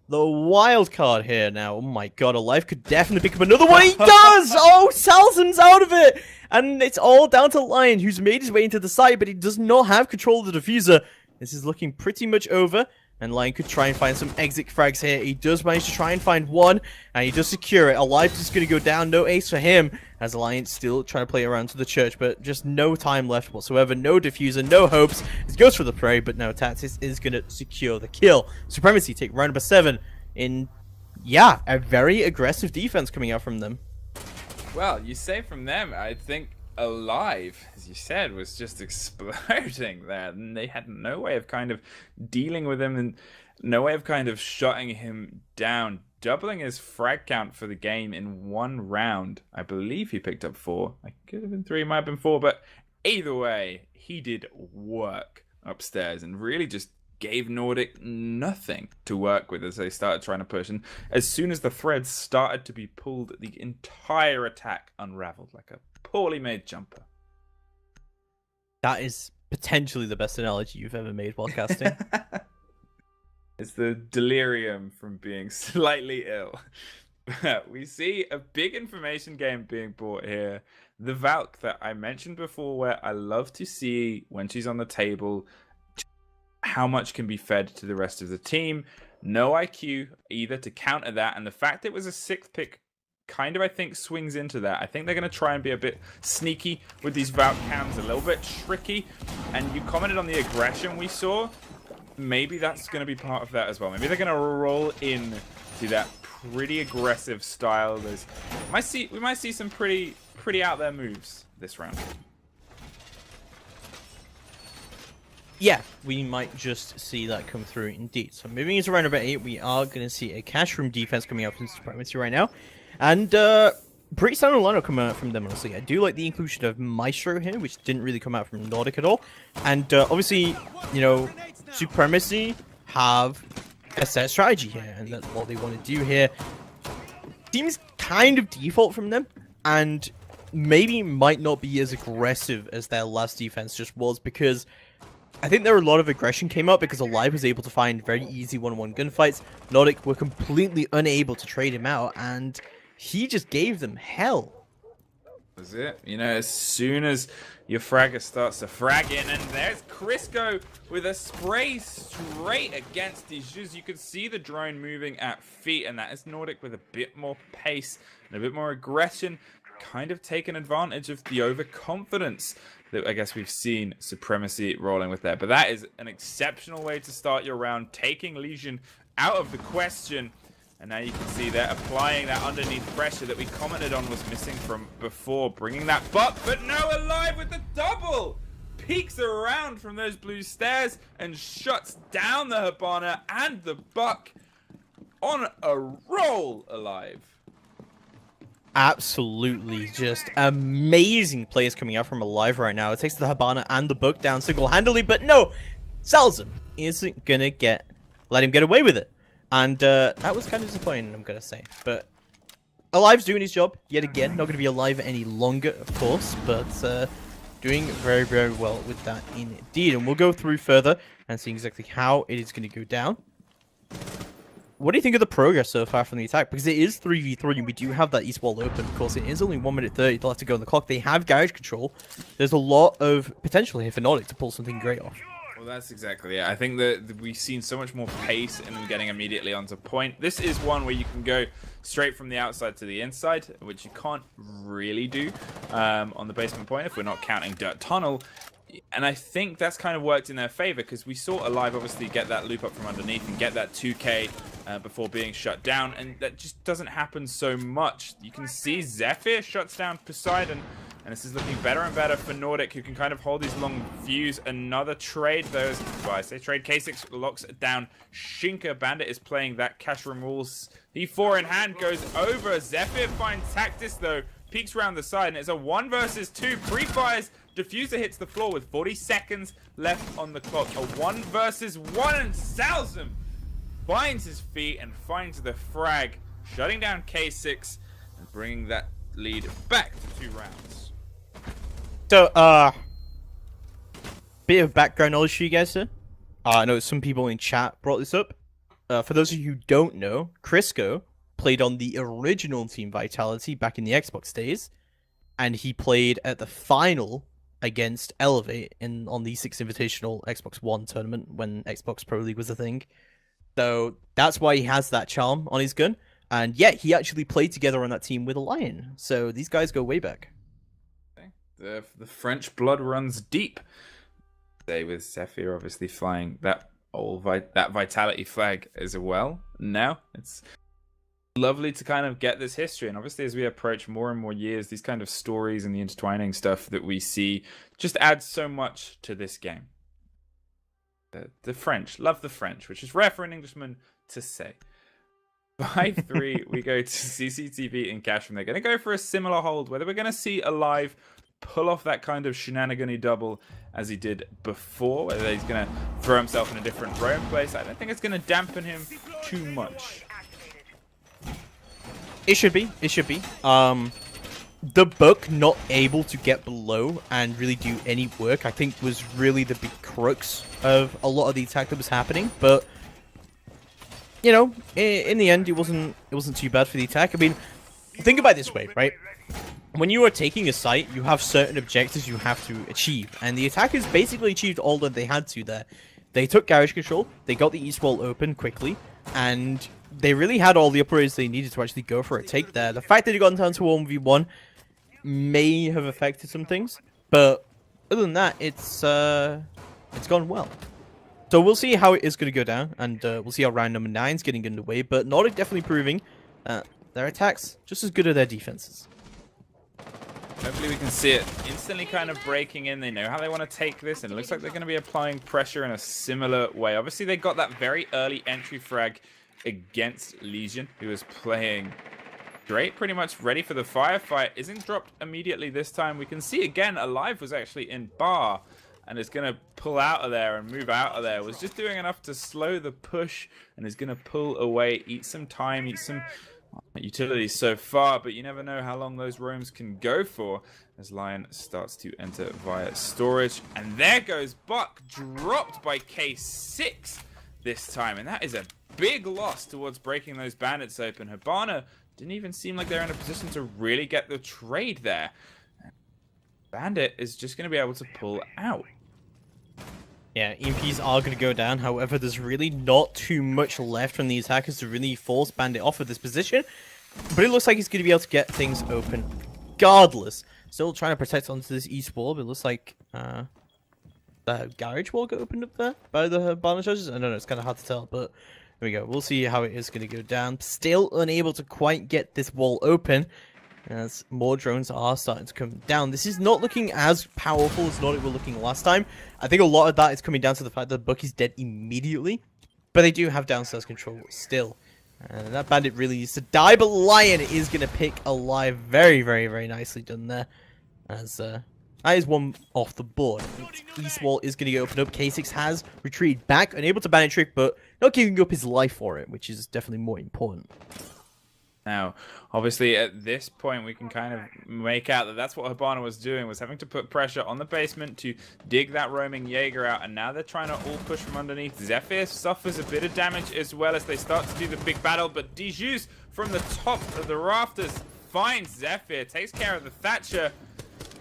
the wild card here now. Oh my god, Alive could definitely pick up another one. He does! Oh, Salzam's out of it. And it's all down to Lion, who's made his way into the site, but he does not have control of the diffuser. This is looking pretty much over. And Lion could try and find some exit frags here. He does manage to try and find one, and he does secure it. Alive is going to go down. No ace for him, as Lion still trying to play around to the church, but just no time left whatsoever. No diffuser, no hopes. He goes for the prey, but no, Tatis is going to secure the kill. Supremacy take round number 7 in, yeah, a very aggressive defense coming out from them. Well, you say from them, I think Alive, as you said, was just exploding there, and they had no way of kind of dealing with him and no way of kind of shutting him down, doubling his frag count for the game in 1 round. I believe he picked up 4. I could have been 3, might have been 4, but either way, he did work upstairs and really just gave Nordik nothing to work with as they started trying to push. And as soon as the threads started to be pulled, the entire attack unraveled like a poorly made jumper. That is potentially the best analogy you've ever made while casting. It's the delirium from being slightly ill. We see a big information game being bought here. The Valk that I mentioned before, where I love to see when she's on the table how much can be fed to the rest of the team. No IQ either to counter that, and the fact it was a 6th pick kind of, I think, swings into that. I think they're going to try and be a bit sneaky with these Valk cams, a little bit tricky. And you commented on the aggression we saw. Maybe that's going to be part of that as well. Maybe they're going to roll in to that pretty aggressive style. We might see some pretty out there moves this round. Yeah, we might just see that come through indeed. So moving into round number 8, we are going to see a cash room defense coming out from Supremacy right now. And pretty sound lineup coming out from them, honestly. I do like the inclusion of Maestro here, which didn't really come out from Nordik at all. And obviously, you know, Supremacy have a set strategy here, and that's what they want to do here. Seems kind of default from them, and maybe might not be as aggressive as their last defense just was, because I think there were a lot of aggression came up because Alive was able to find very easy 1-on-1 gunfights. Nordik were completely unable to trade him out, and he just gave them hell. That's it. You know, as soon as your fragger starts to frag in, and there's Crisco with a spray straight against Dijuz. You can see the drone moving at feet, and that is Nordik with a bit more pace and a bit more aggression, kind of taking advantage of the overconfidence that I guess we've seen Supremacy rolling with there. But that is an exceptional way to start your round, taking Legion out of the question. And now you can see they're applying that underneath pressure that we commented on was missing from before, bringing that buck, but now Alive with the double! Peeks around from those blue stairs and shuts down the Hibana and the buck on a roll, Alive. Absolutely, just amazing plays coming out from Alive right now. It takes the Hibana and the buck down single-handedly, but no! Salzam isn't gonna let him get away with it. And that was kind of disappointing, I'm going to say. But Alive's doing his job yet again. Not going to be alive any longer, of course. But doing very, very well with that indeed. And we'll go through further and see exactly how it is going to go down. What do you think of the progress so far from the attack? Because it is 3v3 and we do have that east wall open. Of course, it is only 1 minute 30 left to go on the clock. They have garage control. There's a lot of potential here for Nordik to pull something great off. Well, that's exactly it. I think that we've seen so much more pace in them getting immediately onto point. This is one where you can go straight from the outside to the inside, which you can't really do on the basement point if we're not counting Dirt Tunnel. And I think that's kind of worked in their favor because we saw Alive obviously get that loop up from underneath and get that 2K before being shut down. And that just doesn't happen so much. You can see Zephyr shuts down Poseidon. And this is looking better and better for Nordik, who can kind of hold these long views. Another trade, though. Well, I say trade. K6 locks it down. Shinka Bandit is playing that cash room rules. E4 in hand goes over. Zephyr finds Tactis, though. Peeks around the side, and it's a 1 versus 2. Pre-fires. Diffuser hits the floor with 40 seconds left on the clock. A 1 versus 1, and Salzam finds his feet and finds the frag, shutting down K6 and bringing that lead back to 2 rounds. So, bit of background knowledge for you guys here. I know some people in chat brought this up. For those of you who don't know, Crisco played on the original Team Vitality back in the Xbox days, and he played at the final against Elevate on the 6th Invitational Xbox One tournament when Xbox Pro League was a thing. So that's why he has that charm on his gun. And yeah, he actually played together on that team with a Lion. So these guys go way back. The French blood runs deep. Today with Zephyr obviously flying that that Vitality flag as well. Now it's lovely to kind of get this history, and obviously as we approach more and more years, these kind of stories and the intertwining stuff that we see just adds so much to this game. The French, love the French, which is rare for an Englishman to say. 5-3, we go to CCTV and Cash, and they're going to go for a similar hold, whether we're going to see Alive pull off that kind of shenanigan-y double as he did before, whether he's going to throw himself in a different roam place. I don't think it's going to dampen him too much. It should be. It should be. The book not able to get below and really do any work, I think, was really the big crux of a lot of the attack that was happening. But you know, in the end, it wasn't too bad for the attack. I mean, think about it this way, right? When you are taking a site, you have certain objectives you have to achieve, and the attackers basically achieved all that they had to there. They took garage control, they got the east wall open quickly, and they really had all the operators they needed to actually go for a take there. The fact that they got down to 1v1 may have affected some things, but other than that, it's gone well. So we'll see how it is going to go down, and we'll see how round number 9 is getting underway, but Nordik definitely proving that their attacks just as good as their defenses. Hopefully we can see it instantly kind of breaking in. They know how they want to take this, and it looks like they're going to be applying pressure in a similar way. Obviously, they got that very early entry frag against Legion, who was playing great, pretty much ready for the firefight. Isn't dropped immediately this time. We can see again, Alive was actually in bar, and is going to pull out of there and move out of there. Was just doing enough to slow the push, and is going to pull away, eat some time, eat some utilities so far, but you never know how long those roams can go for as Lion starts to enter via storage. And there goes Buck, dropped by K6 this time, and that is a big loss towards breaking those bandits open. Hibana didn't even seem like they're in a position to really get the trade there. Bandit is just going to be able to pull out. Yeah, EMPs are going to go down. However, there's really not too much left from the attackers to really force Bandit off of this position. But it looks like he's going to be able to get things open regardless. Still trying to protect onto this east wall, but it looks like the garage wall got opened up there by the Hibana charges. I don't know, it's kind of hard to tell, but there we go. We'll see how it is going to go down. Still unable to quite get this wall open, as more drones are starting to come down. This is not looking as powerful as Nordik were looking last time. I think a lot of that is coming down to the fact that Bucky's dead immediately, but they do have downstairs control still. And that bandit really needs to die, but Lion is going to pick Alive. Very, very, very nicely done there. As that is one off the board. East wall is going to get opened up. K6 has retreated back, unable to bandit trick, but not giving up his life for it, which is definitely more important. Now, obviously, at this point, we can kind of make out that that's what Hibana was doing, was having to put pressure on the basement to dig that roaming Jaeger out, and now they're trying to all push from underneath. Zephyr suffers a bit of damage as well as they start to do the big battle, but Dijus from the top of the rafters finds Zephyr, takes care of the Thatcher,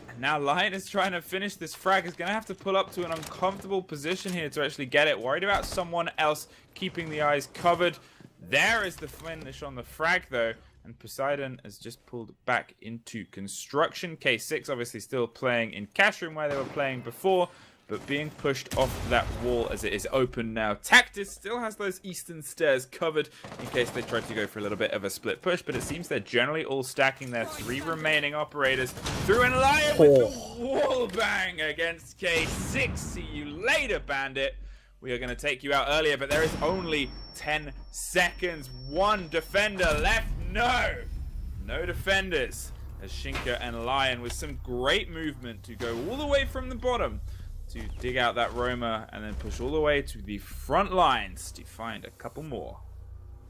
and now Lion is trying to finish this frag. He's going to have to pull up to an uncomfortable position here to actually get it. Worried about someone else keeping the eyes covered. There is the finish on the frag, though, and Poseidon has just pulled back into construction. K6 obviously still playing in cash room where they were playing before, but being pushed off that wall as it is open now. Tactis still has those eastern stairs covered in case they try to go for a little bit of a split push, but it seems they're generally all stacking their 3 remaining operators through, and Lion with the wall bang against K6. See you later, Bandit. We are going to take you out earlier, but there is only 10 seconds. One defender left. No defenders. As Shinka and Lion with some great movement to go all the way from the bottom to dig out that Roma and then push all the way to the front lines to find a couple more.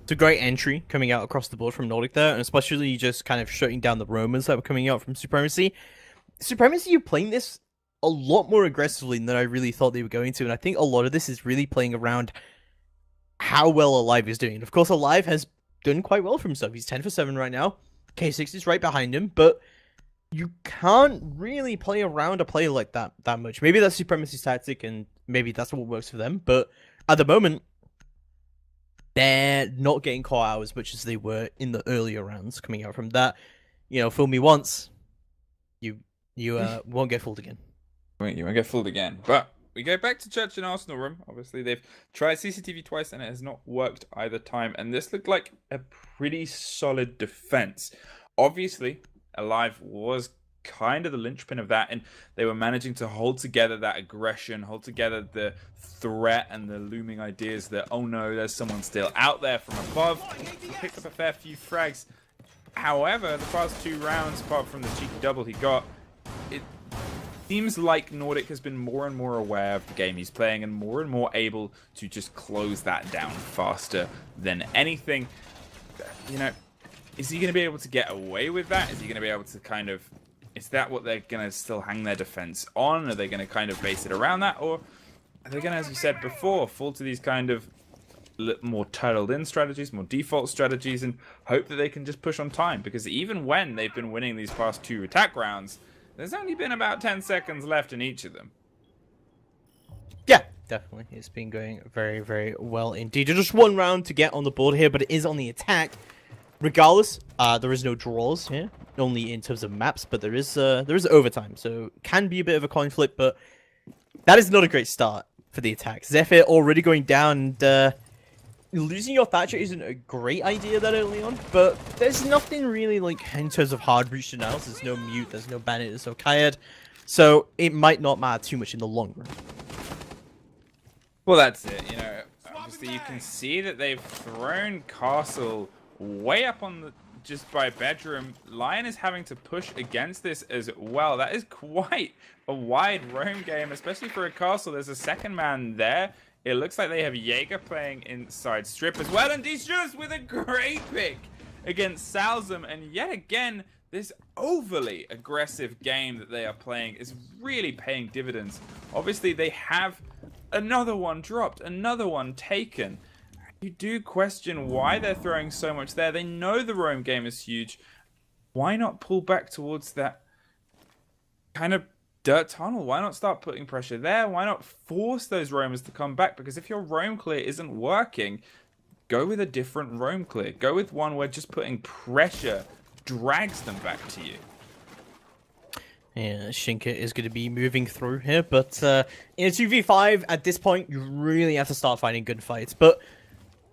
It's a great entry coming out across the board from Nordik there, and especially just kind of shutting down the Romans that were coming out from Supremacy. Supremacy, you're playing this a lot more aggressively than I really thought they were going to, and I think a lot of this is really playing around how well Alive is doing. And of course, Alive has done quite well for himself. He's 10 for 7 right now. K6 is right behind him, but you can't really play around a play like that much. Maybe that's Supremacy's tactic, and maybe that's what works for them, but at the moment, they're not getting caught out as much as they were in the earlier rounds coming out from that. You know, fool me once, you won't get fooled again. You won't get fooled again. But we go back to Church and Arsenal room. Obviously, they've tried CCTV twice, and it has not worked either time. And this looked like a pretty solid defense. Obviously, Alive was kind of the linchpin of that, and they were managing to hold together that aggression, hold together the threat and the looming ideas that, oh no, there's someone still out there from above. He picked up a fair few frags. However, the past 2 rounds, apart from the cheeky double he got, it seems like Nordik has been more and more aware of the game he's playing and more able to just close that down faster than anything. You know, is he going to be able to get away with that? Is he going to be able to kind of... Is that what they're going to still hang their defense on? Are they going to kind of base it around that? Or are they going to, as we said before, fall to these kind of more turtled in strategies, more default strategies, and hope that they can just push on time. Because even when they've been winning these past 2 attack rounds, there's only been about 10 seconds left in each of them. Yeah, definitely. It's been going very, very well indeed. Just 1 round to get on the board here, but it is on the attack. Regardless, there is no draws here, only in terms of maps, but there is overtime, so can be a bit of a coin flip, but that is not a great start for the attack. Zephyr already going down, and losing your Thatcher isn't a great idea that early on, but there's nothing really, like, in terms of hard breach analysis. There's no Mute, there's no Bandit, there's no Kayad, so it might not matter too much in the long run. Well, that's it, you know, obviously you can see that they've thrown Castle way up on the just by bedroom. Lion is having to push against this as well. That is quite a wide roam game, especially for a Castle. There's a second man there. It looks like they have Jaeger playing inside strip as well, and Dijus with a great pick against Salzam. And yet again, this overly aggressive game that they are playing is really paying dividends. Obviously, they have another one dropped, another one taken. You do question why they're throwing so much there. They know the roam game is huge. Why not pull back towards that kind of dirt tunnel? Why not start putting pressure there? Why not force those roamers to come back? Because if your roam clear isn't working, go with a different roam clear. Go with one where just putting pressure drags them back to you. Yeah, Shinka is going to be moving through here, but in a 2v5, at this point, you really have to start finding good fights. But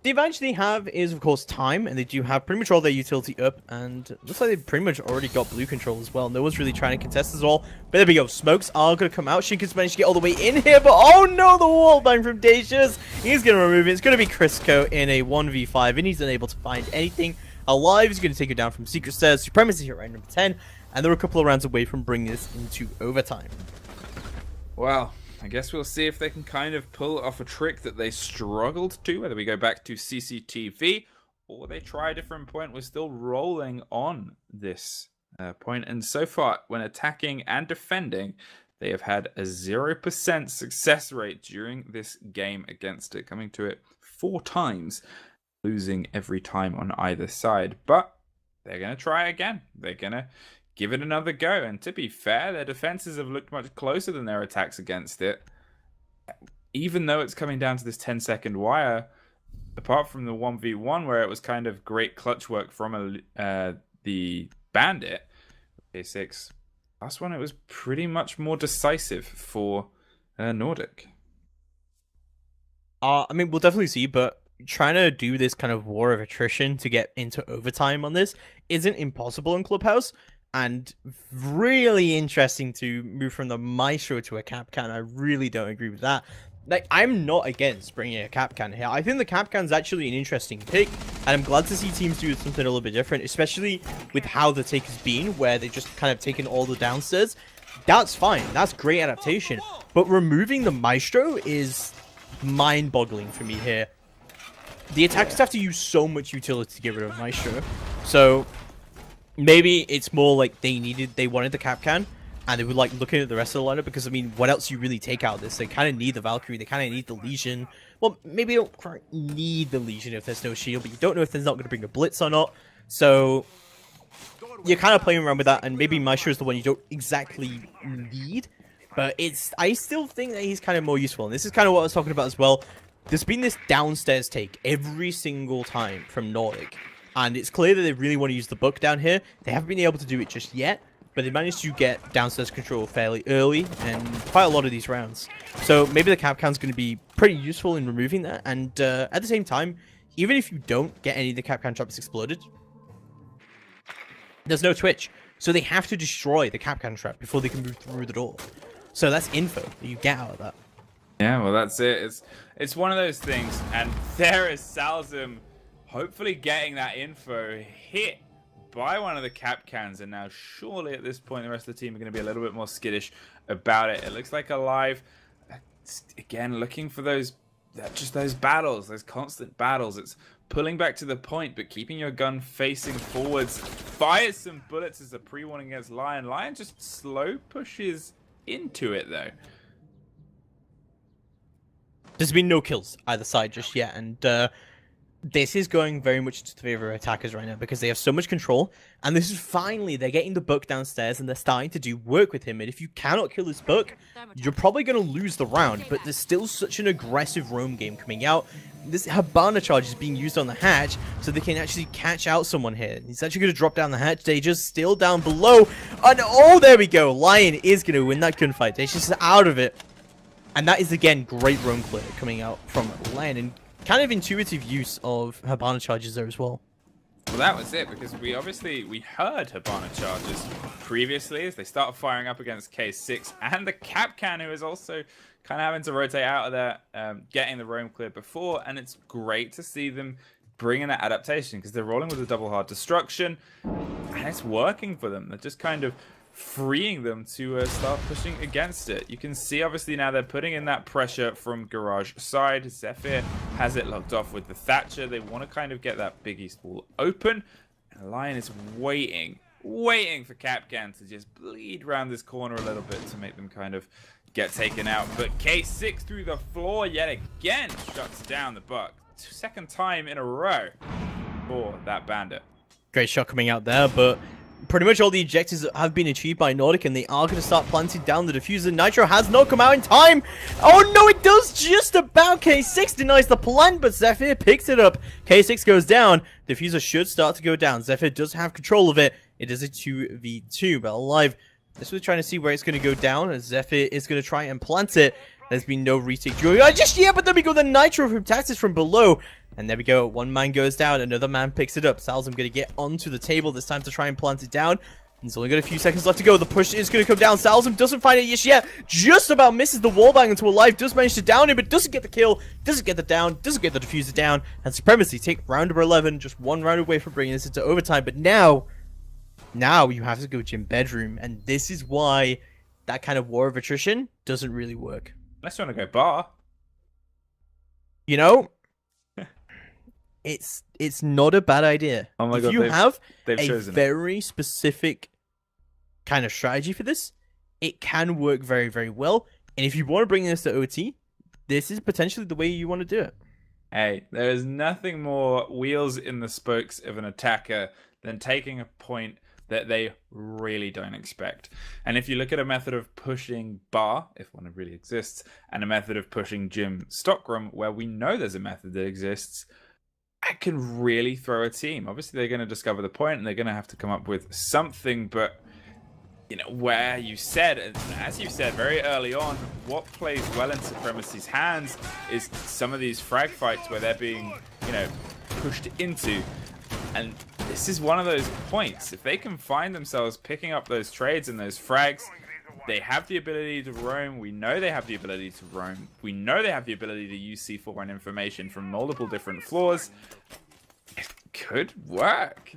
the advantage they have is, of course, time, and they do have pretty much all their utility up, and it looks like they've pretty much already got blue control as well. No one's really trying to contest as well, but there we go. Smokes are going to come out. Shinka's managed to get all the way in here, but oh no, the wall bang from Dashers. He's going to remove it. It's going to be Crisco in a 1v5, and he's unable to find anything alive. He's going to take it down from Secret Stairs. Supremacy here at number 10, and they're a couple of rounds away from bringing this into overtime. Well, I guess we'll see if they can kind of pull off a trick that they struggled to, whether we go back to CCTV or they try a different point. We're still rolling on this point, and so far, when attacking and defending, they have had a 0% success rate during this game against it, coming to it 4 times, losing every time on either side. But they're going to try again. They're going to give it another go. And to be fair, their defenses have looked much closer than their attacks against it. Even though it's coming down to this 10-second wire, apart from the 1v1 where it was kind of great clutch work from the Bandit, A6, last one it was pretty much more decisive for Nordik. I mean, we'll definitely see, but trying to do this kind of war of attrition to get into overtime on this isn't impossible in Clubhouse. And really interesting to move from the Maestro to a Capcan. I really don't agree with that. Like, I'm not against bringing a Capcan here. I think the Capcan's actually an interesting pick, and I'm glad to see teams do something a little bit different, especially with how the take has been, where they've just kind of taken all the downstairs. That's fine. That's great adaptation. But removing the Maestro is mind-boggling for me here. The attackers have to use so much utility to get rid of Maestro. So maybe it's more like they wanted the Capcan, and they were like looking at the rest of the lineup, because I mean, what else do you really take out of this? They kind of need the Valkyrie, they kind of need the Legion. Well, maybe they don't quite need the Legion if there's no shield, but you don't know if there's not going to bring a Blitz or not. So you're kind of playing around with that, and maybe Maestro is the one you don't exactly need, but I still think that he's kind of more useful. And this is kind of what I was talking about as well. There's been this downstairs take every single time from Nordik, and it's clear that they really want to use the book down here. They haven't been able to do it just yet, but they managed to get downstairs control fairly early and quite a lot of these rounds. So maybe the Capcan's going to be pretty useful in removing that. And at the same time, even if you don't get any of the Capcan traps exploded, there's no Twitch. So they have to destroy the Capcan trap before they can move through the door. So that's info that you get out of that. Yeah, well, that's it. It's one of those things. And there is Salzam hopefully getting that info hit by one of the Capcans, and now surely at this point the rest of the team are going to be a little bit more skittish about it. It looks like Alive, again, looking for those battles, those constant battles. It's pulling back to the point, but keeping your gun facing forwards. Fires some bullets as a pre-warning against Lion. Lion just slow pushes into it, though. There's been no kills either side just yet, and this is going very much to the favor of attackers right now because they have so much control, and this is finally, they're getting the Buck downstairs and they're starting to do work with him, and if you cannot kill this Buck, you're probably going to lose the round, but there's still such an aggressive roam game coming out. This Habana charge is being used on the hatch, so they can actually catch out someone here. He's actually going to drop down the hatch. They just still down below, and oh, there we go. Lion is going to win that gunfight. They're just out of it. And that is, again, great roam clear coming out from Lion, and kind of intuitive use of Habana charges there as well. Well, that was it, because we heard Habana charges previously as they started firing up against K6 and the Capcan, who is also kind of having to rotate out of there, getting the roam clear before, and it's great to see them bringing that adaptation because they're rolling with a double hard destruction, and it's working for them. They're just kind of freeing them to start pushing against it. You can see obviously now they're putting in that pressure from garage side. Zephyr has it locked off with the Thatcher. They want to kind of get that Big East wall open, and Lion is waiting for Capcan to just bleed around this corner a little bit to make them kind of get taken out. But K6 through the floor yet again shuts down the Buck. Second time in a row for that Bandit. Great shot coming out there, but pretty much all the objectives have been achieved by Nordik, and they are going to start planting down the diffuser. Nitro has not come out in time. Oh no, it does just about. K6 denies the plant, but Zephyr picks it up. K6 goes down. Diffuser should start to go down. Zephyr does have control of it. It is a 2v2, but alive. This was trying to see where it's going to go down, as Zephyr is going to try and plant it. There's been no retake during just yet, but then we go the Nitro from Taxis from below. And there we go. One man goes down. Another man picks it up. Salzam going to get onto the table this time to try and plant it down. He's only got a few seconds left to go. The push is going to come down. Salzam doesn't find it just yet. Just about misses the wallbang into Alive. Does manage to down him, but doesn't get the kill. Doesn't get the down. Doesn't get the diffuser down. And Supremacy take round number 11. Just one round away from bringing this into overtime. But now you have to go gym bedroom. And this is why that kind of war of attrition doesn't really work. Unless you want to go bar. You know, it's not a bad idea. Oh my if God, you have a chosen very specific kind of strategy for this, it can work very, very well. And if you want to bring this to OT, this is potentially the way you want to do it. Hey, there is nothing more wheels in the spokes of an attacker than taking a point that they really don't expect. And if you look at a method of pushing bar, if one really exists, and a method of pushing gym stockroom, where we know there's a method that exists, that can really throw a team. Obviously, they're going to discover the point, and they're going to have to come up with something, but you know, where you said, as you said very early on, what plays well in Supremacy's hands is some of these frag fights where they're being, you know, pushed into. And this is one of those points. If they can find themselves picking up those trades and those frags, they have the ability to roam. We know they have the ability to roam. We know they have the ability to use C4 and information from multiple different floors. It could work.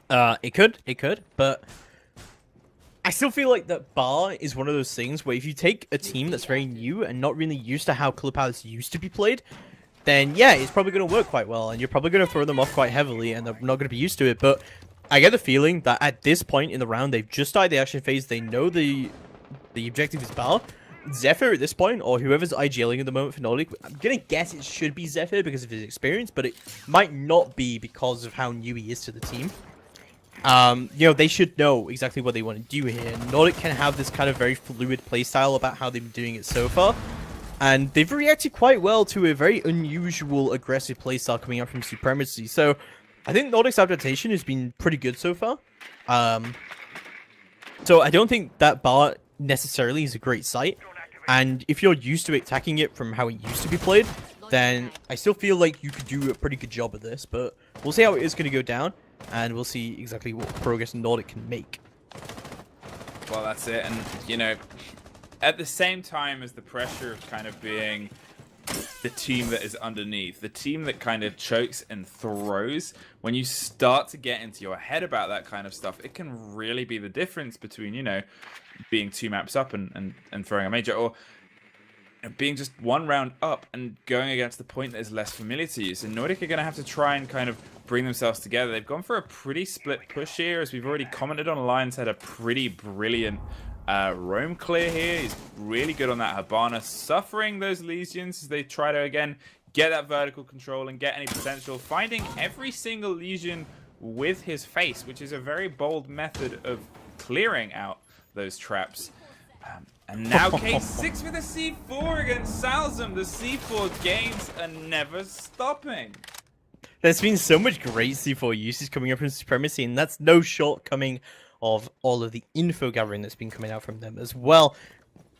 It could, but I still feel like that bar is one of those things where if you take a team that's very new and not really used to how Clubhouse used to be played, then yeah, it's probably going to work quite well, and you're probably going to throw them off quite heavily, and they're not going to be used to it. But I get the feeling that at this point in the round, they've just started the action phase. They know the objective is bar. Zephyr at this point, or whoever's IGLing at the moment for Nordik, I'm going to guess it should be Zephyr because of his experience, but it might not be because of how new he is to the team. You know, they should know exactly what they want to do here. Nordik can have this kind of very fluid playstyle about how they've been doing it so far. And they've reacted quite well to a very unusual aggressive playstyle coming out from Supremacy. So I think Nordik's adaptation has been pretty good so far. So I don't think that bar necessarily is a great sight. And if you're used to attacking it from how it used to be played, then I still feel like you could do a pretty good job of this. But we'll see how it is going to go down. And we'll see exactly what progress Nordik can make. Well, that's it. And, you know, at the same time as the pressure of kind of being the team that is underneath, the team that kind of chokes and throws, when you start to get into your head about that kind of stuff, it can really be the difference between, you know, being 2 maps up and throwing a major, or being just 1 round up and going against the point that is less familiar to you. So Nordik are going to have to try and kind of bring themselves together. They've gone for a pretty split push here, as we've already commented on. Lions had a pretty brilliant Roam clear here. He's really good on that Hibana, suffering those lesions as they try to, again, get that vertical control and get any potential. Finding every single lesion with his face, which is a very bold method of clearing out those traps. And now K6 with a C4 against Salzam. The C4 gains are never stopping. There's been so much great C4 usage coming up from Supremacy, and that's no shortcoming of all of the info gathering that's been coming out from them as well.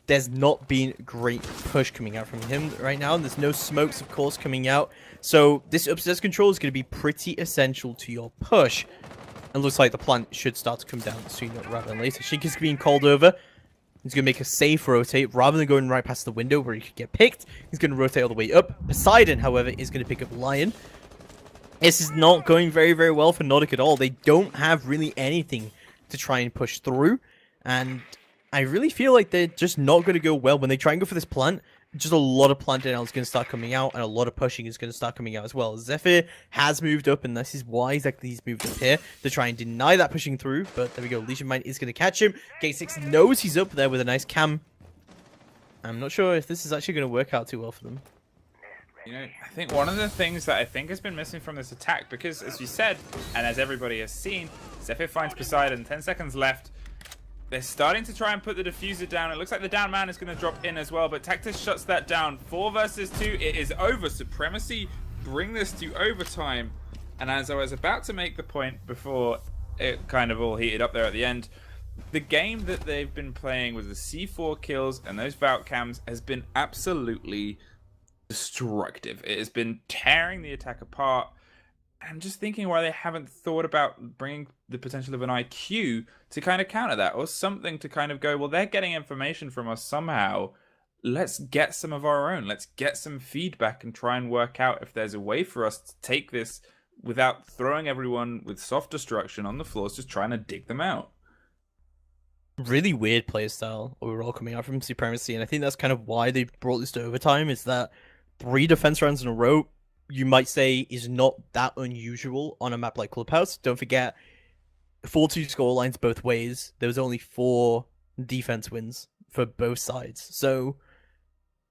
There's not been great push coming out from him right now, and there's no smokes, of course, coming out. So this upstairs control is going to be pretty essential to your push. It looks like the plant should start to come down sooner rather than later. Sheik is being called over. He's going to make a safe rotate rather than going right past the window where he could get picked. He's going to rotate all the way up. Poseidon, however, is going to pick up Lion. This is not going very, very well for Nordik at all. They don't have really anything to try and push through. And I really feel like they're just not going to go well. When they try and go for this plant, just a lot of plant denial is going to start coming out, and a lot of pushing is going to start coming out as well. Zephyr has moved up, and this is why exactly he's moved up here, to try and deny that pushing through. But there we go, Legion Mine is going to catch him. K6 knows he's up there with a nice cam. I'm not sure if this is actually going to work out too well for them. You know, I think one of the things that I think has been missing from this attack, because as you said, and as everybody has seen, Zephyr finds Poseidon, 10 seconds left. They're starting to try and put the diffuser down. It looks like the down man is going to drop in as well, but Tactus shuts that down. 4 versus 2, it is over. Supremacy bring this to overtime. And as I was about to make the point before it kind of all heated up there at the end, the game that they've been playing with the C4 kills and those Vault cams has been absolutely destructive. It has been tearing the attack apart. I'm just thinking why they haven't thought about bringing the potential of an IQ to kind of counter that, or something to kind of go, well, they're getting information from us somehow. Let's get some of our own. Let's get some feedback and try and work out if there's a way for us to take this without throwing everyone with soft destruction on the floors, just trying to dig them out. Really weird playstyle overall coming out from Supremacy, and I think that's kind of why they brought this to overtime, is that 3 defense rounds in a row, you might say, is not that unusual on a map like Clubhouse. Don't forget, 4-2 scorelines both ways. There was only 4 defense wins for both sides. So,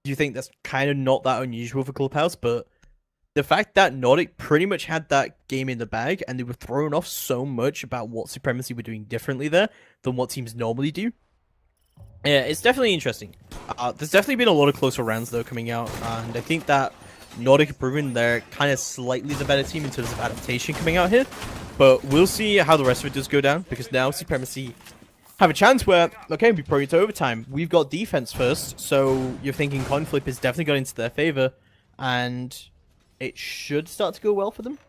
you think that's kind of not that unusual for Clubhouse, but the fact that Nordik pretty much had that game in the bag, and they were thrown off so much about what Supremacy were doing differently there than what teams normally do. Yeah, it's definitely interesting. There's definitely been a lot of closer rounds, though, coming out, and I think that Nordik have proven they're kind of slightly the better team in terms of adaptation coming out here. But we'll see how the rest of it does go down, because now Supremacy have a chance where, okay, we probably to overtime. We've got defense first, so you're thinking coin flip is definitely going into their favor, and it should start to go well for them.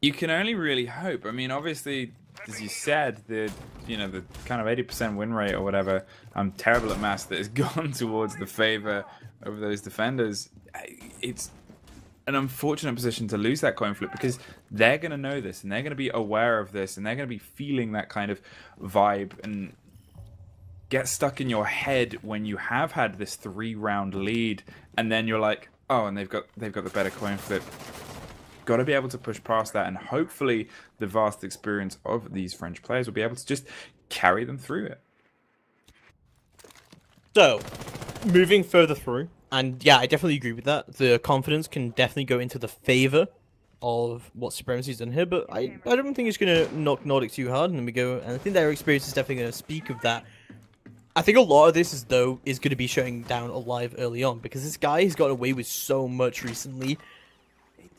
You can only really hope. I mean, obviously, as you said, the kind of 80% win rate or whatever, I'm terrible at maths, that has gone towards the favor of those defenders. It's an unfortunate position to lose that coin flip, because they're going to know this, and they're going to be aware of this, and they're going to be feeling that kind of vibe, and get stuck in your head when you have had this 3-round lead, and then you're like, oh, and they've got the better coin flip. Got to be able to push past that, and hopefully the vast experience of these French players will be able to just carry them through it. So, moving further through, and yeah, I definitely agree with that. The confidence can definitely go into the favor of what Supremacy's done here, but I don't think it's going to knock Nordik too hard, and then we go, and I think their experience is definitely going to speak of that. I think a lot of this is going to be shutting down Alive early on, because this guy has gotten away with so much recently.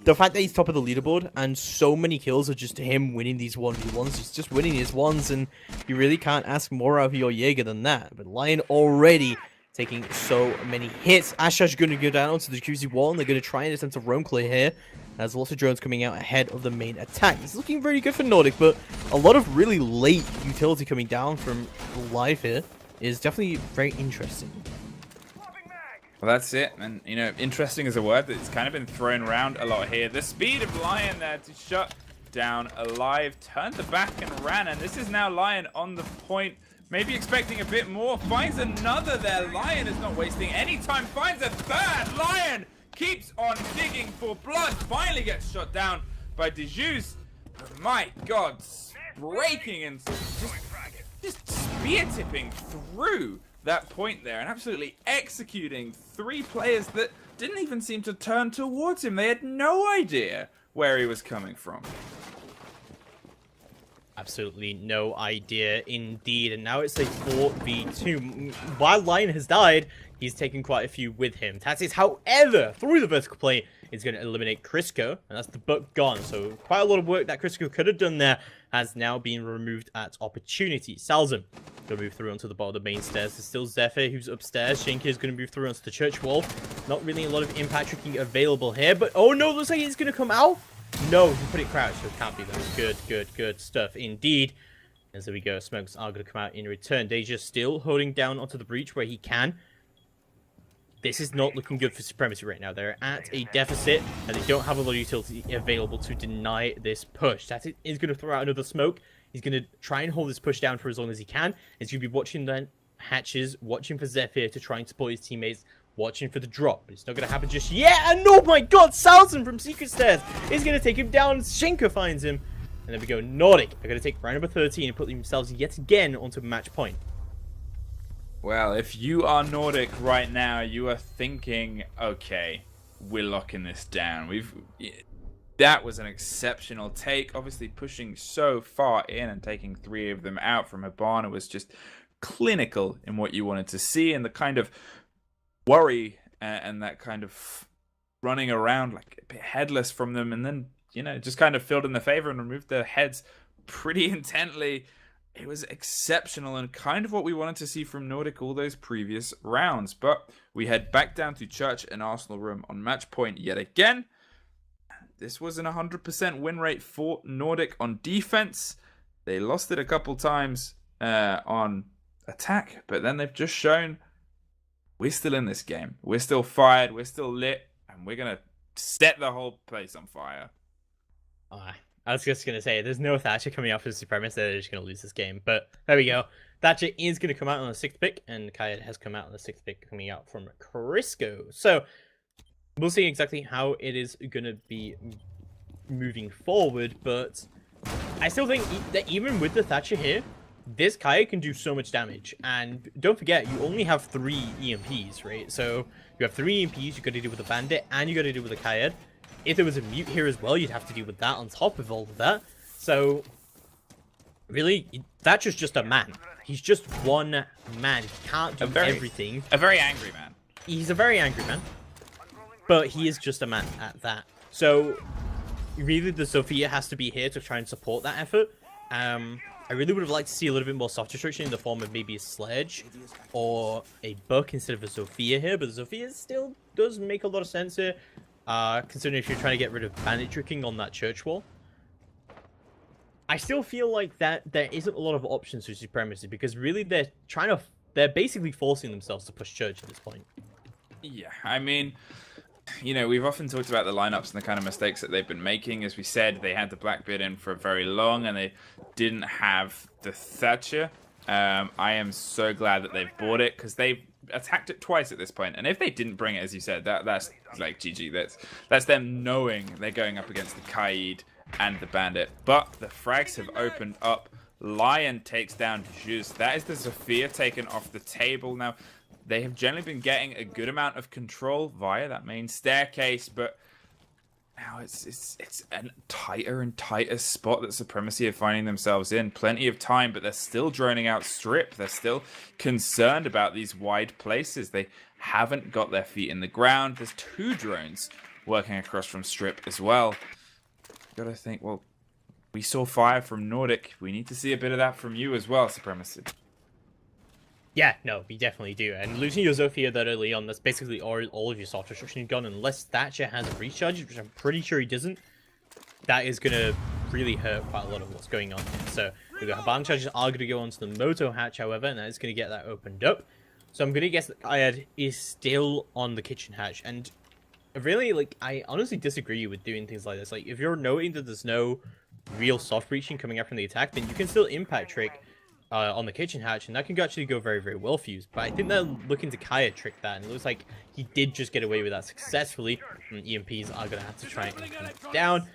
The fact that he's top of the leaderboard and so many kills are just him winning these 1v1s. He's just winning his ones, and you really can't ask more out of your Jaeger than that. But Lion already taking so many hits. Asha's going to go down onto the QZ wall, and they're going to try and attempt to roam clear here. There's lots of drones coming out ahead of the main attack. It's looking very good for Nordik, but a lot of really late utility coming down from Live here is definitely very interesting. Well, that's it, and you know, interesting is a word that's kind of been thrown around a lot here. The speed of Lion there to shut down Alive, turned the back and ran, and this is now Lion on the point, maybe expecting a bit more, finds another there. Lion is not wasting any time, finds a third. Lion keeps on digging for blood, finally gets shot down by DeJuice. My God, breaking and just just spear tipping through that point there and absolutely executing 3 players that didn't even seem to turn towards him. They had no idea where he was coming from. Absolutely no idea indeed. And now it's a 4v2. While Lion has died, he's taken quite a few with him. Tatis, however, through the vertical play, is going to eliminate Crisco. And that's the buck gone. So quite a lot of work that Crisco could have done there has now been removed at opportunity. Salzam going to move through onto the bottom of the main stairs. There's still Zephyr, who's upstairs. Shinka is going to move through onto the church wall. Not really a lot of impact tricking available here. But, oh no, looks like he's going to come out. No, he put it crouched, so it can't be that. Good stuff indeed. As there we go, smokes are going to come out in return. Deja still holding down onto the breach where he can. This is not looking good for Supremacy right now. They're at a deficit, and they don't have a lot of utility available to deny this push. That is going to throw out another smoke. He's going to try and hold this push down for as long as he can. He's going to be watching the hatches, watching for Zephyr to try and support his teammates, watching for the drop, but it's not going to happen just yet. And oh my god, Salzam from Secret Stairs is going to take him down. Shinka finds him. And there we go. Nordik are going to take round number 13 and put themselves yet again onto match point. Well, if you are Nordik right now, you are thinking, okay, we're locking this down. That was an exceptional take. Obviously pushing so far in and taking 3 of them out from Hibana was just clinical in what you wanted to see, and the kind of worry and that kind of running around like a bit headless from them, and then, you know, just kind of filled in the favor and removed their heads pretty intently. It was exceptional and kind of what we wanted to see from Nordik all those previous rounds. But we head back down to Church and Arsenal Room on match point yet again. This was an 100% win rate for Nordik on defense. They lost it a couple times on attack, but then they've just shown we're still in this game. We're still fired. We're still lit. And we're going to set the whole place on fire. I was just going to say, there's no Thatcher coming out for the Supremacy. They're just going to lose this game. But there we go. Thatcher is going to come out on the 6th pick. And Kayed has come out on the 6th pick, coming out from Crisco. So we'll see exactly how it is going to be moving forward. But I still think that even with the Thatcher here, this Kayed can do so much damage. And don't forget, you only have 3 EMPs, right? So you have 3 EMPs, you got to deal with a Bandit, and you got to deal with a Kayed. If there was a Mute here as well, you'd have to deal with that on top of all of that. So, really, Thatcher's just a man. He's just one man. He can't do everything. A very angry man. He's a very angry man. But he is just a man at that. So, really, the Sophia has to be here to try and support that effort. I really would have liked to see a little bit more soft destruction in the form of maybe a Sledge or a Buck instead of a Sophia here, but the Sophia still does make a lot of sense here, considering if you're trying to get rid of bandit tricking on that church wall. I still feel like that there isn't a lot of options for Supremacy, because really they're basically forcing themselves to push church at this point. Yeah, I mean, you know, we've often talked about the lineups and the kind of mistakes that they've been making. As we said, they had the Blackbeard in for very long and they didn't have the Thatcher. I am so glad that they've bought it, because they've attacked it twice at this point. And if they didn't bring it, as you said, that's like GG. That's them knowing they're going up against the Kayed and the Bandit. But the frags have opened up. Lion takes down Juz. That is the Sophia taken off the table. Now, they have generally been getting a good amount of control via that main staircase, but now it's a tighter and tighter spot that Supremacy are finding themselves in. Plenty of time, but they're still droning out Strip. They're still concerned about these wide places. They haven't got their feet in the ground. There's 2 drones working across from Strip as well. Gotta think, well, we saw fire from Nordik. We need to see a bit of that from you as well, Supremacy. Yeah, no, we definitely do. And losing your Sophia that early on, that's basically all of your soft destruction gone, unless Thatcher has a recharge, which I'm pretty sure he doesn't. That is going to really hurt quite a lot of what's going on here. So, the Hibana charges are going to go onto the Moto hatch, however, and that is going to get that opened up. So, I'm going to guess that Kayed is still on the kitchen hatch. And really, like, I honestly disagree with doing things like this. Like, if you're noting that there's no real soft breaching coming up from the attack, then you can still impact trick on the kitchen hatch, and that can actually go very, very well for you. But I think they're looking to Kayed trick that, and it looks like he did just get away with that successfully. And EMPs are going to have to try and come down.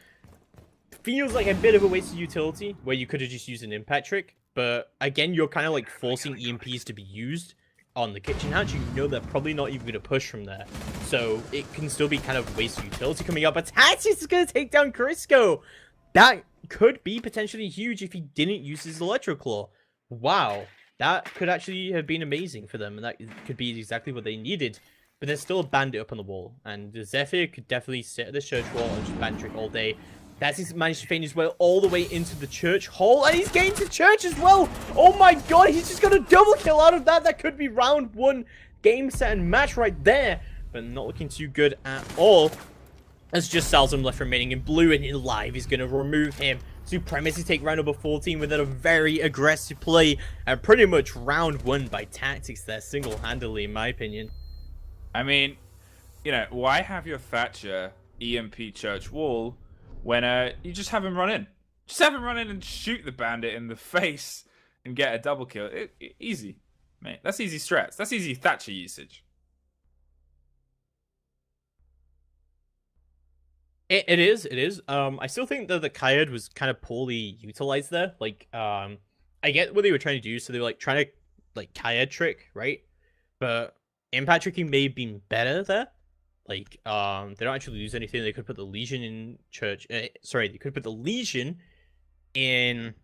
Feels like a bit of a wasted utility, where you could have just used an impact trick. But again, you're kind of like forcing EMPs to be used on the kitchen hatch. You know they're probably not even going to push from there. So it can still be kind of waste of utility coming up. But Tactics is going to take down Crisco. That could be potentially huge if he didn't use his Electro Claw. Wow. That could actually have been amazing for them. And that could be exactly what they needed. But there's still a bandit up on the wall. And Zephyr could definitely sit at the church wall and just bandit trick all day. That's managed to feign his way all the way into the church hall. And he's getting to church as well. Oh my god, he's just got a double kill out of that. That could be round 1 game, set, and match right there. But not looking too good at all. There's just Salzam left remaining in blue, and in live is going to remove him. Supremacy take round number 14 with a very aggressive play. And pretty much round 1 by Tactics there, single-handedly, in my opinion. I mean, you know, why have your Thatcher EMP church wall when you just have him run in? Just have him run in and shoot the bandit in the face and get a double kill. Easy, mate. That's easy strats. That's easy Thatcher usage. It is. I still think that the Kayad was kind of poorly utilized there. Like, I get what they were trying to do, so they were like trying to like Kayad trick, right? But impact tricking may have been better there. Like, they don't actually lose anything. They could put the Legion in church. Sorry, they could put the Legion in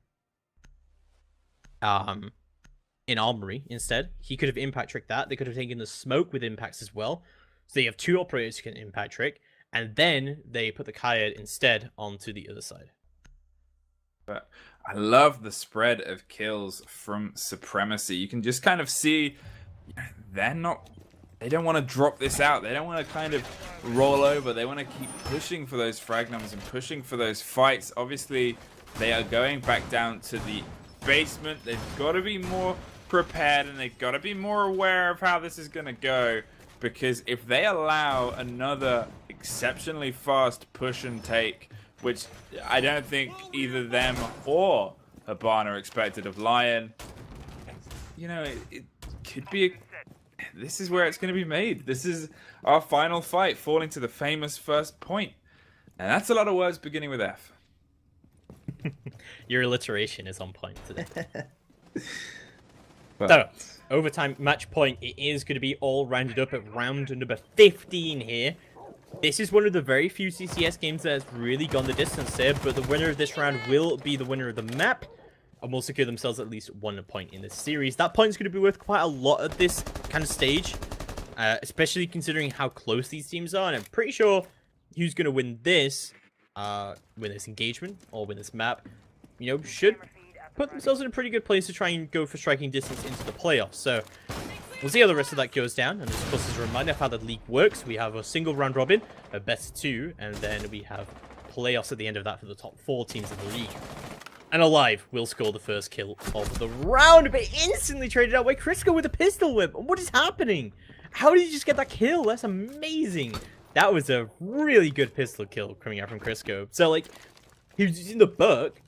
Armory instead. He could have impact tricked that. They could have taken the smoke with impacts as well. So they have 2 operators who can impact trick. And then they put the Kayad instead onto the other side. But I love the spread of kills from Supremacy. You can just kind of see they don't want to drop this out. They don't want to kind of roll over. They want to keep pushing for those frag numbers and pushing for those fights. Obviously, they are going back down to the basement. They've got to be more prepared, and they've got to be more aware of how this is going to go. Because if they allow another exceptionally fast push and take, which I don't think either them or Habana expected of Lion, you know, it could be this is where it's going to be made. This is our final fight, falling to the famous first point. And that's a lot of words beginning with F. Your alliteration is on point today. So, overtime match point, it is going to be all rounded up at round number 15 here. This is one of the very few CCS games that has really gone the distance here, but the winner of this round will be the winner of the map, and will secure themselves at least 1 point in this series. That point is going to be worth quite a lot at this kind of stage, especially considering how close these teams are, and I'm pretty sure who's going to win this engagement, or win this map, you know, should put themselves in a pretty good place to try and go for striking distance into the playoffs. So we'll see how the rest of that goes down. And of course, as a reminder of how the league works, we have a single round robin, a best 2, and then we have playoffs at the end of that for the top 4 teams in the league. And Alive will score the first kill of the round, but instantly traded out by Crisco with a pistol whip. What is happening? How did he just get that kill? That's amazing. That was a really good pistol kill coming out from Crisco. So, like, he was using the book,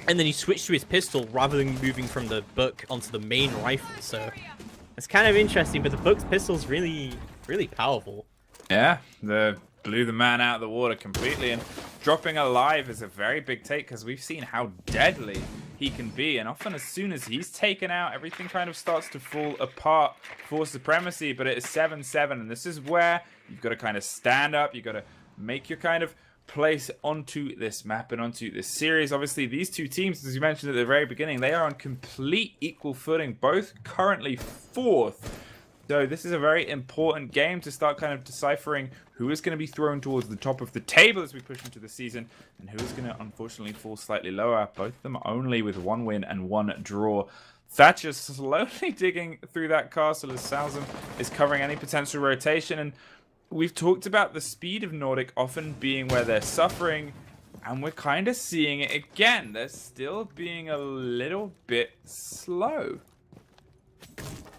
and then he switched to his pistol rather than moving from the book onto the main rifle. So it's kind of interesting, but the book's pistol's really, really powerful. Yeah, blew the man out of the water completely, and dropping Alive is a very big take because we've seen how deadly he can be, and often as soon as he's taken out, everything kind of starts to fall apart for Supremacy. But it is 7-7, and this is where you've got to kind of stand up, you've got to make your kind of place onto this map and onto this series. Obviously, these 2 teams, as you mentioned at the very beginning, they are on complete equal footing, both currently 4th. So this is a very important game to start kind of deciphering who is going to be thrown towards the top of the table as we push into the season, and who is going to unfortunately fall slightly lower. Both of them only with 1 win and 1 draw. Thatcher slowly digging through that castle as Salzam is covering any potential rotation, and we've talked about the speed of Nordik often being where they're suffering, and we're kind of seeing it again. They're still being a little bit slow.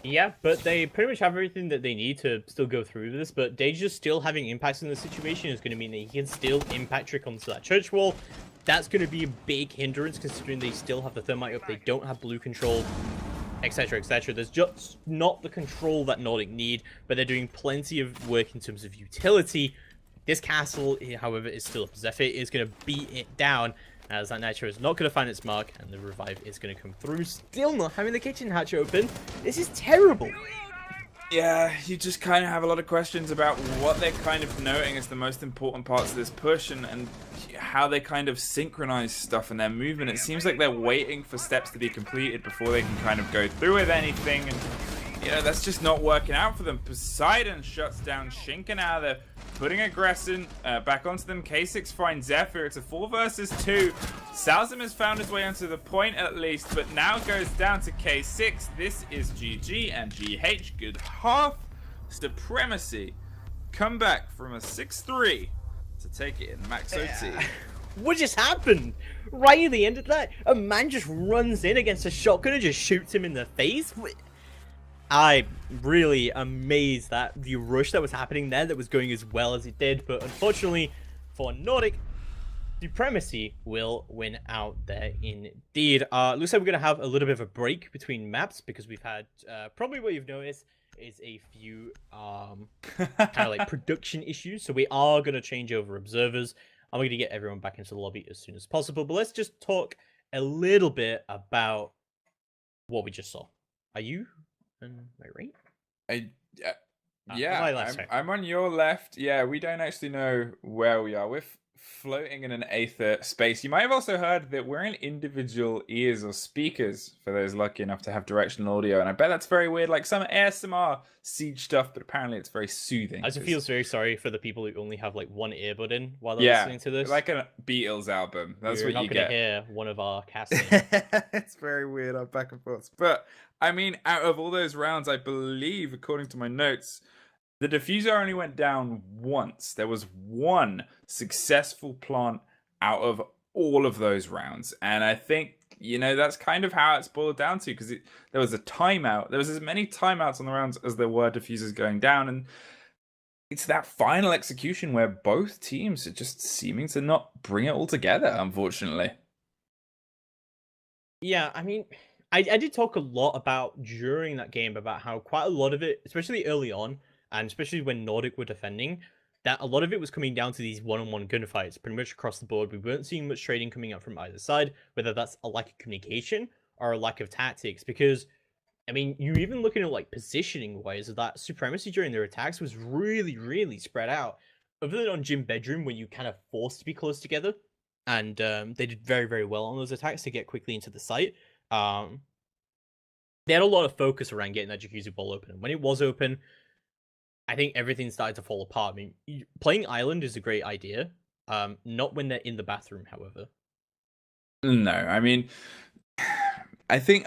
Yeah, but they pretty much have everything that they need to still go through this, but Deja still having impacts in the situation is going to mean that he can still impact trick onto that church wall. That's going to be a big hindrance considering they still have the thermite up, they don't have blue control, etc, etc. There's just not the control that Nordik need, but they're doing plenty of work in terms of utility. This castle, however, is still up. Zephyr is going to beat it down, as that Nitro is not going to find its mark, and the revive is going to come through. Still not having the kitchen hatch open. This is terrible. Yeah, you just kind of have a lot of questions about what they're kind of noting as the most important parts of this push and how they kind of synchronize stuff in their movement. It seems like they're waiting for steps to be completed before they can kind of go through with anything, and you know, that's just not working out for them. Poseidon shuts down Shinka now. They're putting Aggression back onto them. K6 finds Zephyr. It's a 4 versus 2. Salzam has found his way onto the point at least, but now goes down to K6. This is GG and GH. Good half. Supremacy come back from a 6-3 to take it in max OT. What just happened? Right at the end of that, a man just runs in against a shotgun and just shoots him in the face. I'm really amazed that the rush that was happening there that was going as well as it did, but unfortunately for Nordik, Supremacy will win out there indeed. Looks like we're going to have a little bit of a break between maps because we've had, probably what you've noticed is a few kind of like production issues, so we are going to change over observers. I'm going to get everyone back into the lobby as soon as possible, but let's just talk a little bit about what we just saw. Are you... Am I right? Yeah, I'm on your left. Yeah, we don't actually know where we are. We're floating in an aether space. You might have also heard that we're in individual ears or speakers for those lucky enough to have directional audio, and I bet that's very weird, like some ASMR Siege stuff, but apparently it's very soothing. I just feel very sorry for the people who only have like one earbud in while they're listening to this. Like a Beatles album. That's what you get. You're not going to hear one of our casting. It's very weird, our back and forth. But, I mean, out of all those rounds, I believe, according to my notes, the diffuser only went down once. There was one successful plant out of all of those rounds. And I think, you know, that's kind of how it's boiled down to, because there was a timeout. There was as many timeouts on the rounds as there were diffusers going down. And it's that final execution where both teams are just seeming to not bring it all together, unfortunately. Yeah, I mean, I did talk a lot about during that game about how quite a lot of it, especially early on, and especially when Nordik were defending, that a lot of it was coming down to these one-on-one gunfights pretty much across the board. We weren't seeing much trading coming out from either side, whether that's a lack of communication or a lack of tactics, because, I mean, you even looking at, like, positioning-wise, that Supremacy during their attacks was really, really spread out. Other than on Gym Bedroom, where you kind of forced to be close together, and they did very, very well on those attacks to get quickly into the site. They had a lot of focus around getting that Jacuzzi ball open, and when it was open, I think everything started to fall apart. I mean, playing Island is a great idea. Not when they're in the bathroom, however. No, I mean, I think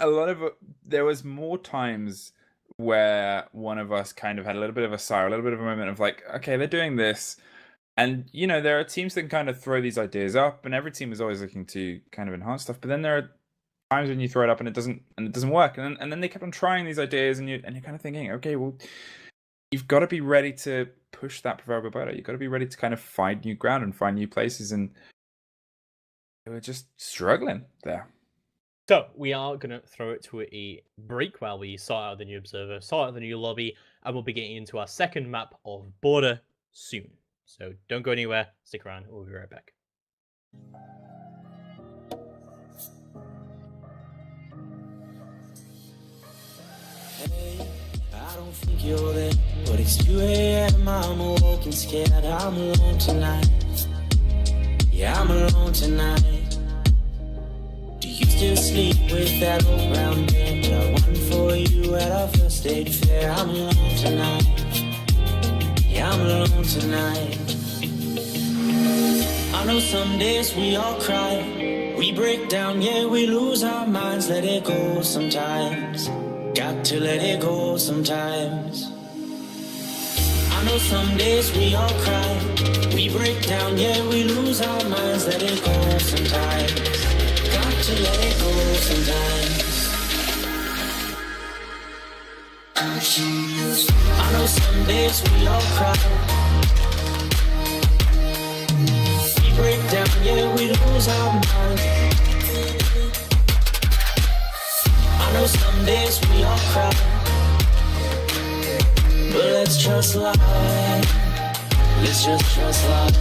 there was more times where one of us kind of had a little bit of a sigh, a little bit of a moment of like, okay, they're doing this. And, you know, there are teams that can kind of throw these ideas up, and every team is always looking to kind of enhance stuff. But then there are times when you throw it up and it doesn't work. And then they kept on trying these ideas, and you're kind of thinking, okay, well, you've got to be ready to push that proverbial boat. You've got to be ready to kind of find new ground and find new places, and they were just struggling there. So we are going to throw it to a break while we sort out the new observer, sort out the new lobby, and we'll be getting into our second map of Border soon. So don't go anywhere, stick around, we'll be right back. Hey, I don't think you're there, but it's 2 a.m. I'm awoke and scared. I'm alone tonight. Yeah, I'm alone tonight. Do you still sleep with that old brown bed that I won for you at our first date fair? I'm alone tonight. Yeah, I'm alone tonight. I know some days we all cry, we break down, yeah, we lose our minds. Let it go sometimes. Got to let it go sometimes. I know some days we all cry, we break down, yeah, we lose our minds. Let it go sometimes. Got to let it go sometimes. I know some days we all cry, we break down, yeah, we lose our minds. I know some days we all cry, but let's trust life. Let's just trust life.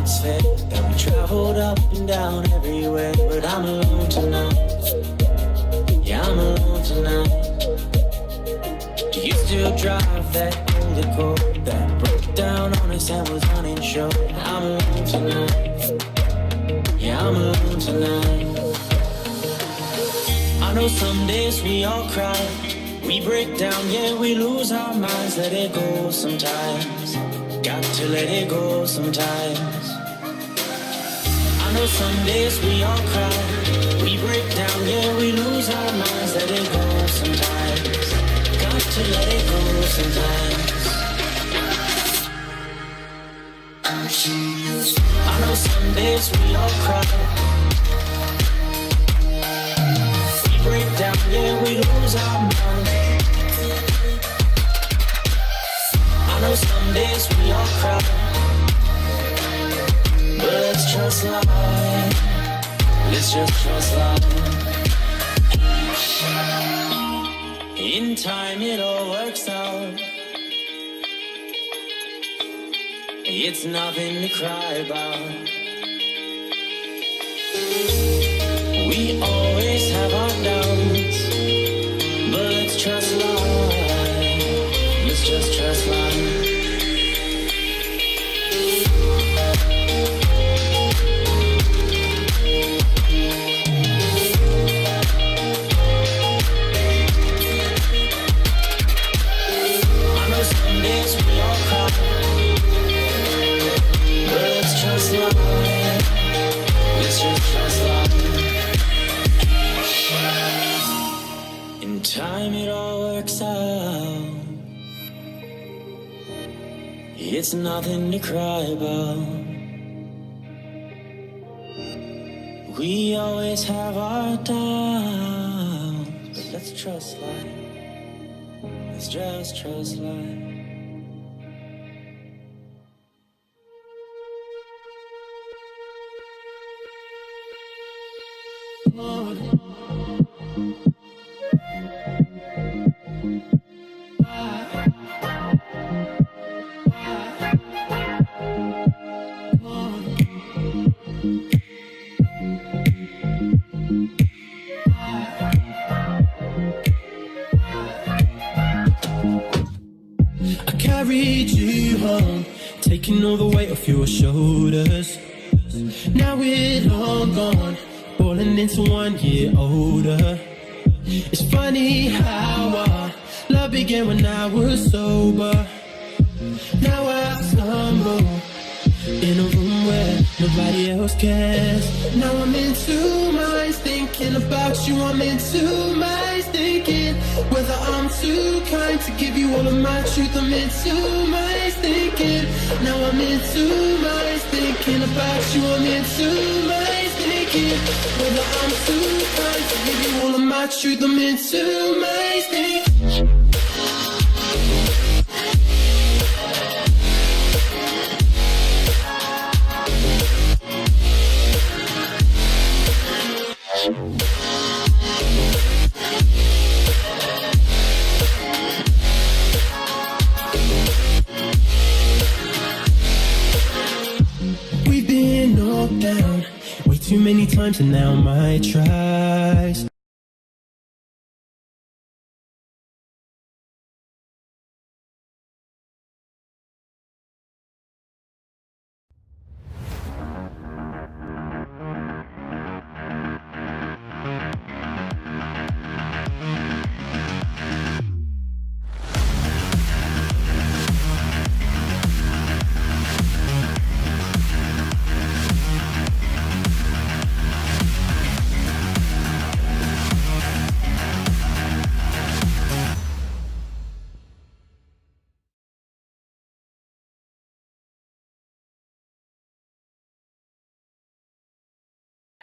it's fate that we traveled up and down everywhere, but I'm alone tonight. Yeah, I'm alone tonight. Do you still drive that old Accord that broke down on us and was uninsured? I'm alone tonight. Yeah, I'm alone tonight. I know some days we all cry, we break down, yeah, we lose our minds. Let it go sometimes, got to let it go sometimes. I know some days we all cry, we break down, yeah, we lose our minds. Let it go sometimes, got to let it go sometimes. I know some days we all cry, we break down, yeah, we lose our minds. I know some days we all cry, but let's trust life. Let's just trust life. In time it all works out. It's nothing to cry about. We always have our doubts, but let's trust life. Let's just trust life. I know some days we all cry, but let's trust life. Let's just trust life. In time it all works out. It's nothing to cry about. We always have our doubts, but let's trust life. Let's just trust life. I carried you home, taking all the weight off your shoulders. Now we're all gone, falling into 1 year older. It's funny how our love began when I was sober. Now I stumble in a room where nobody else cares. Now I'm in two minds thinking about you. I'm in two minds thinking whether I'm too kind to give you all of my truth. I'm in two minds thinking. Now I'm in two minds thinking about you. I'm in two minds thinking whether I'm too kind to give you all of my truth. I'm in two minds thinking. We've been knocked down way too many times, and now my tries.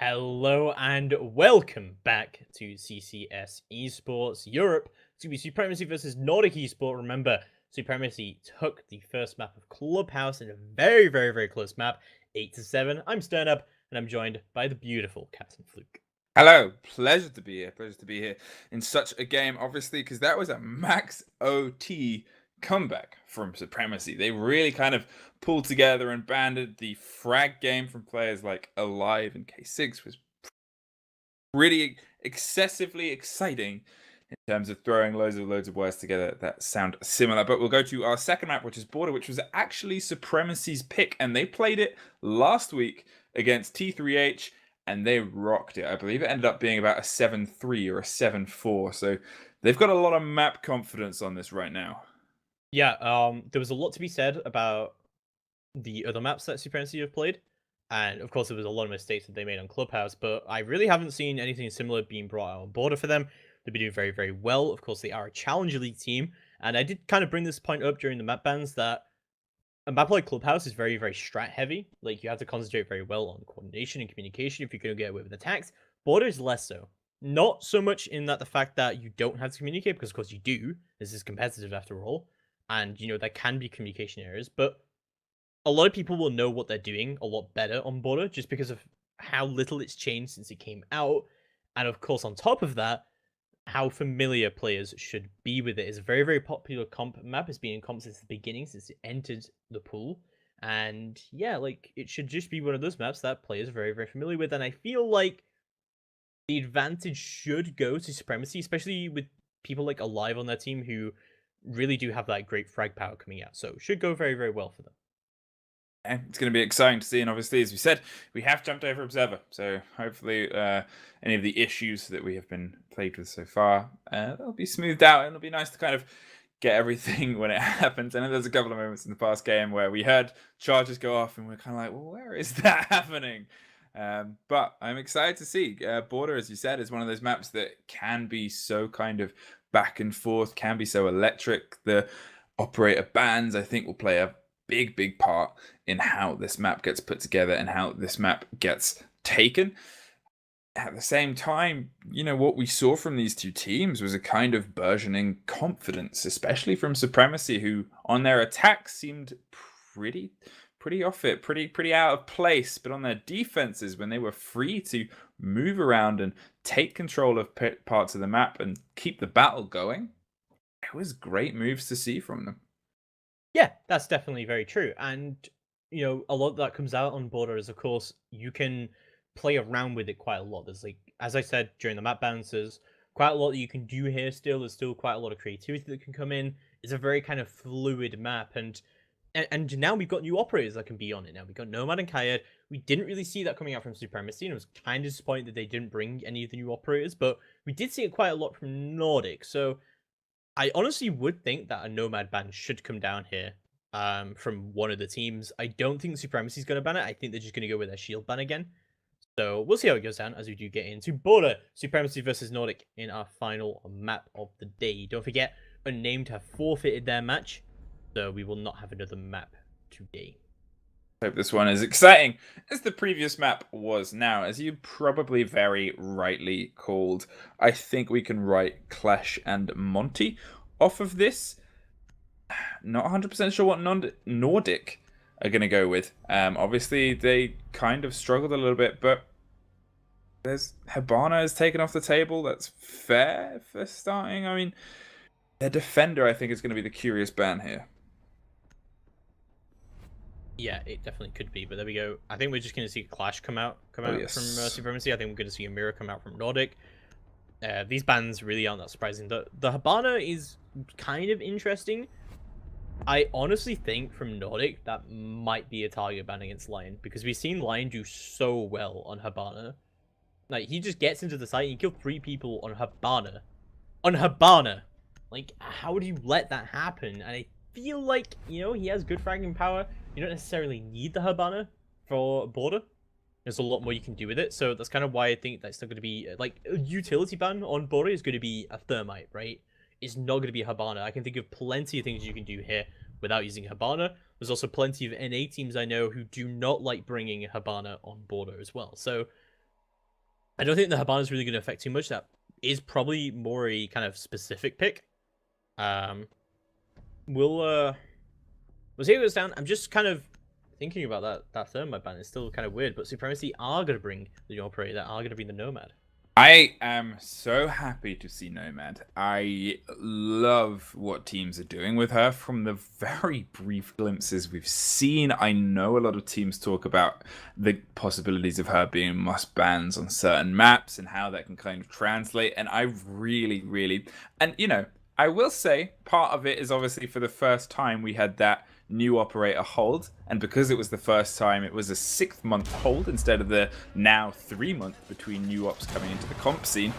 Hello and welcome back to CCS Esports Europe. It's going to be Supremacy versus Nordik Esport. Remember, Supremacy took the first map of Clubhouse in a very, very, very close map, 8-7. I'm Sternup, and I'm joined by the beautiful Captain Fluke. Hello, pleasure to be here. Pleasure to be here in such a game, obviously, because that was a max OT comeback from Supremacy. They really kind of pulled together and banded. The frag game from players like Alive and K6 was really excessively exciting in terms of throwing loads of words together that sound similar. But we'll go to our second map, which is Border, which was actually Supremacy's pick, and they played it last week against T3H, and they rocked it. I believe it ended up being about a 7-3 or a 7-4, so they've got a lot of map confidence on this right now. Yeah, there was a lot to be said about the other maps that Supremacy have played. And of course, there was a lot of mistakes that they made on Clubhouse, but I really haven't seen anything similar being brought out on Border for them. They've been doing very, very well. Of course, they are a Challenger League team. And I did kind of bring this point up during the map bans that a map like Clubhouse is very, very strat heavy. Like, you have to concentrate very well on coordination and communication if you're going to get away with attacks. Border is less so. Not so much in that the fact that you don't have to communicate, because of course you do. This is competitive after all. And, you know, there can be communication errors, but a lot of people will know what they're doing a lot better on Border just because of how little it's changed since it came out. And of course, on top of that, how familiar players should be with it. It's a very, very popular comp map. It's been in comp since the beginning, since it entered the pool. And yeah, like, it should just be one of those maps that players are very, very familiar with. And I feel like the advantage should go to Supremacy, especially with people like Alive on their team who really do have that great frag power coming out. So it should go very, very well for them. And it's going to be exciting to see, and obviously, as we said, we have jumped over Observer, so hopefully any of the issues that we have been plagued with so far, they'll be smoothed out, and it'll be nice to kind of get everything when it happens. I know there's a couple of moments in the past game where we heard charges go off, and we're kind of like, well, where is that happening? But I'm excited to see. Border, as you said, is one of those maps that can be so kind of back and forth, can be so electric. The operator bans, I think, will play a big part in how this map gets put together and how this map gets taken. At the same time, you know, what we saw from these two teams was a kind of burgeoning confidence, especially from Supremacy, who on their attacks seemed pretty off it, pretty out of place, but on their defenses, when they were free to move around and take control of parts of the map and keep the battle going, it was great moves to see from them. Yeah, that's definitely very true. And, you know, a lot that comes out on Border is, of course, you can play around with it quite a lot. There's, like, as I said during the map bounces, quite a lot that you can do here still. There's still quite a lot of creativity that can come in. It's a very kind of fluid map. And now we've got new operators that can be on it now. We've got Nomad and Kayed. We didn't really see that coming out from Supremacy, and I was kind of disappointed that they didn't bring any of the new operators, but we did see it quite a lot from Nordik. So I honestly would think that a Nomad ban should come down here from one of the teams. I don't think Supremacy is going to ban it. I think they're just going to go with their shield ban again. So we'll see how it goes down as we do get into Border, Supremacy versus Nordik in our final map of the day. Don't forget, Unnamed have forfeited their match, so we will not have another map today. Hope this one is exciting as the previous map was. Now, as you probably very rightly called, I think we can write Clash and Monty off of this. Not 100% sure what Nordik are going to go with. Obviously, they kind of struggled a little bit, but there's Hibana is taken off the table. That's fair for starting. I mean, their defender, I think, is going to be the curious ban here. Yeah, it definitely could be, but there we go. I think we're just going to see Clash come out Yes. from Supremacy. I think we're going to see a Mirror come out from Nordik. These bans really aren't that surprising. The Hibana is kind of interesting. I honestly think from Nordik that might be a target ban against Lion, because we've seen Lion do so well on Hibana. Like, he just gets into the site and he killed 3 people on Hibana. On Hibana! Like, how do you let that happen? And I feel like, you know, he has good fragging power. You don't necessarily need the Hibana for Border. There's a lot more you can do with it, so that's kind of why I think that's still going to be, like, a utility ban on Border is going to be a Thermite, right? It's not going to be a Hibana. I can think of plenty of things you can do here without using Hibana. There's also plenty of NA teams I know who do not like bringing Hibana on Border as well. So I don't think the Hibana is really going to affect too much. That is probably more a kind of specific pick. We'll see how it goes down. I'm just kind of thinking about that Thermite ban. It's still kind of weird, but Supremacy are going to bring the operator. That are going to bring the Nomad. I am so happy to see Nomad. I love what teams are doing with her from the very brief glimpses we've seen. I know a lot of teams talk about the possibilities of her being must bans on certain maps and how that can kind of translate. And I really, and you know, I will say part of it is obviously for the first time we had that new operator hold, and because it was the first time, it was a 6-month hold instead of the now 3-month between new ops coming into the comp scene.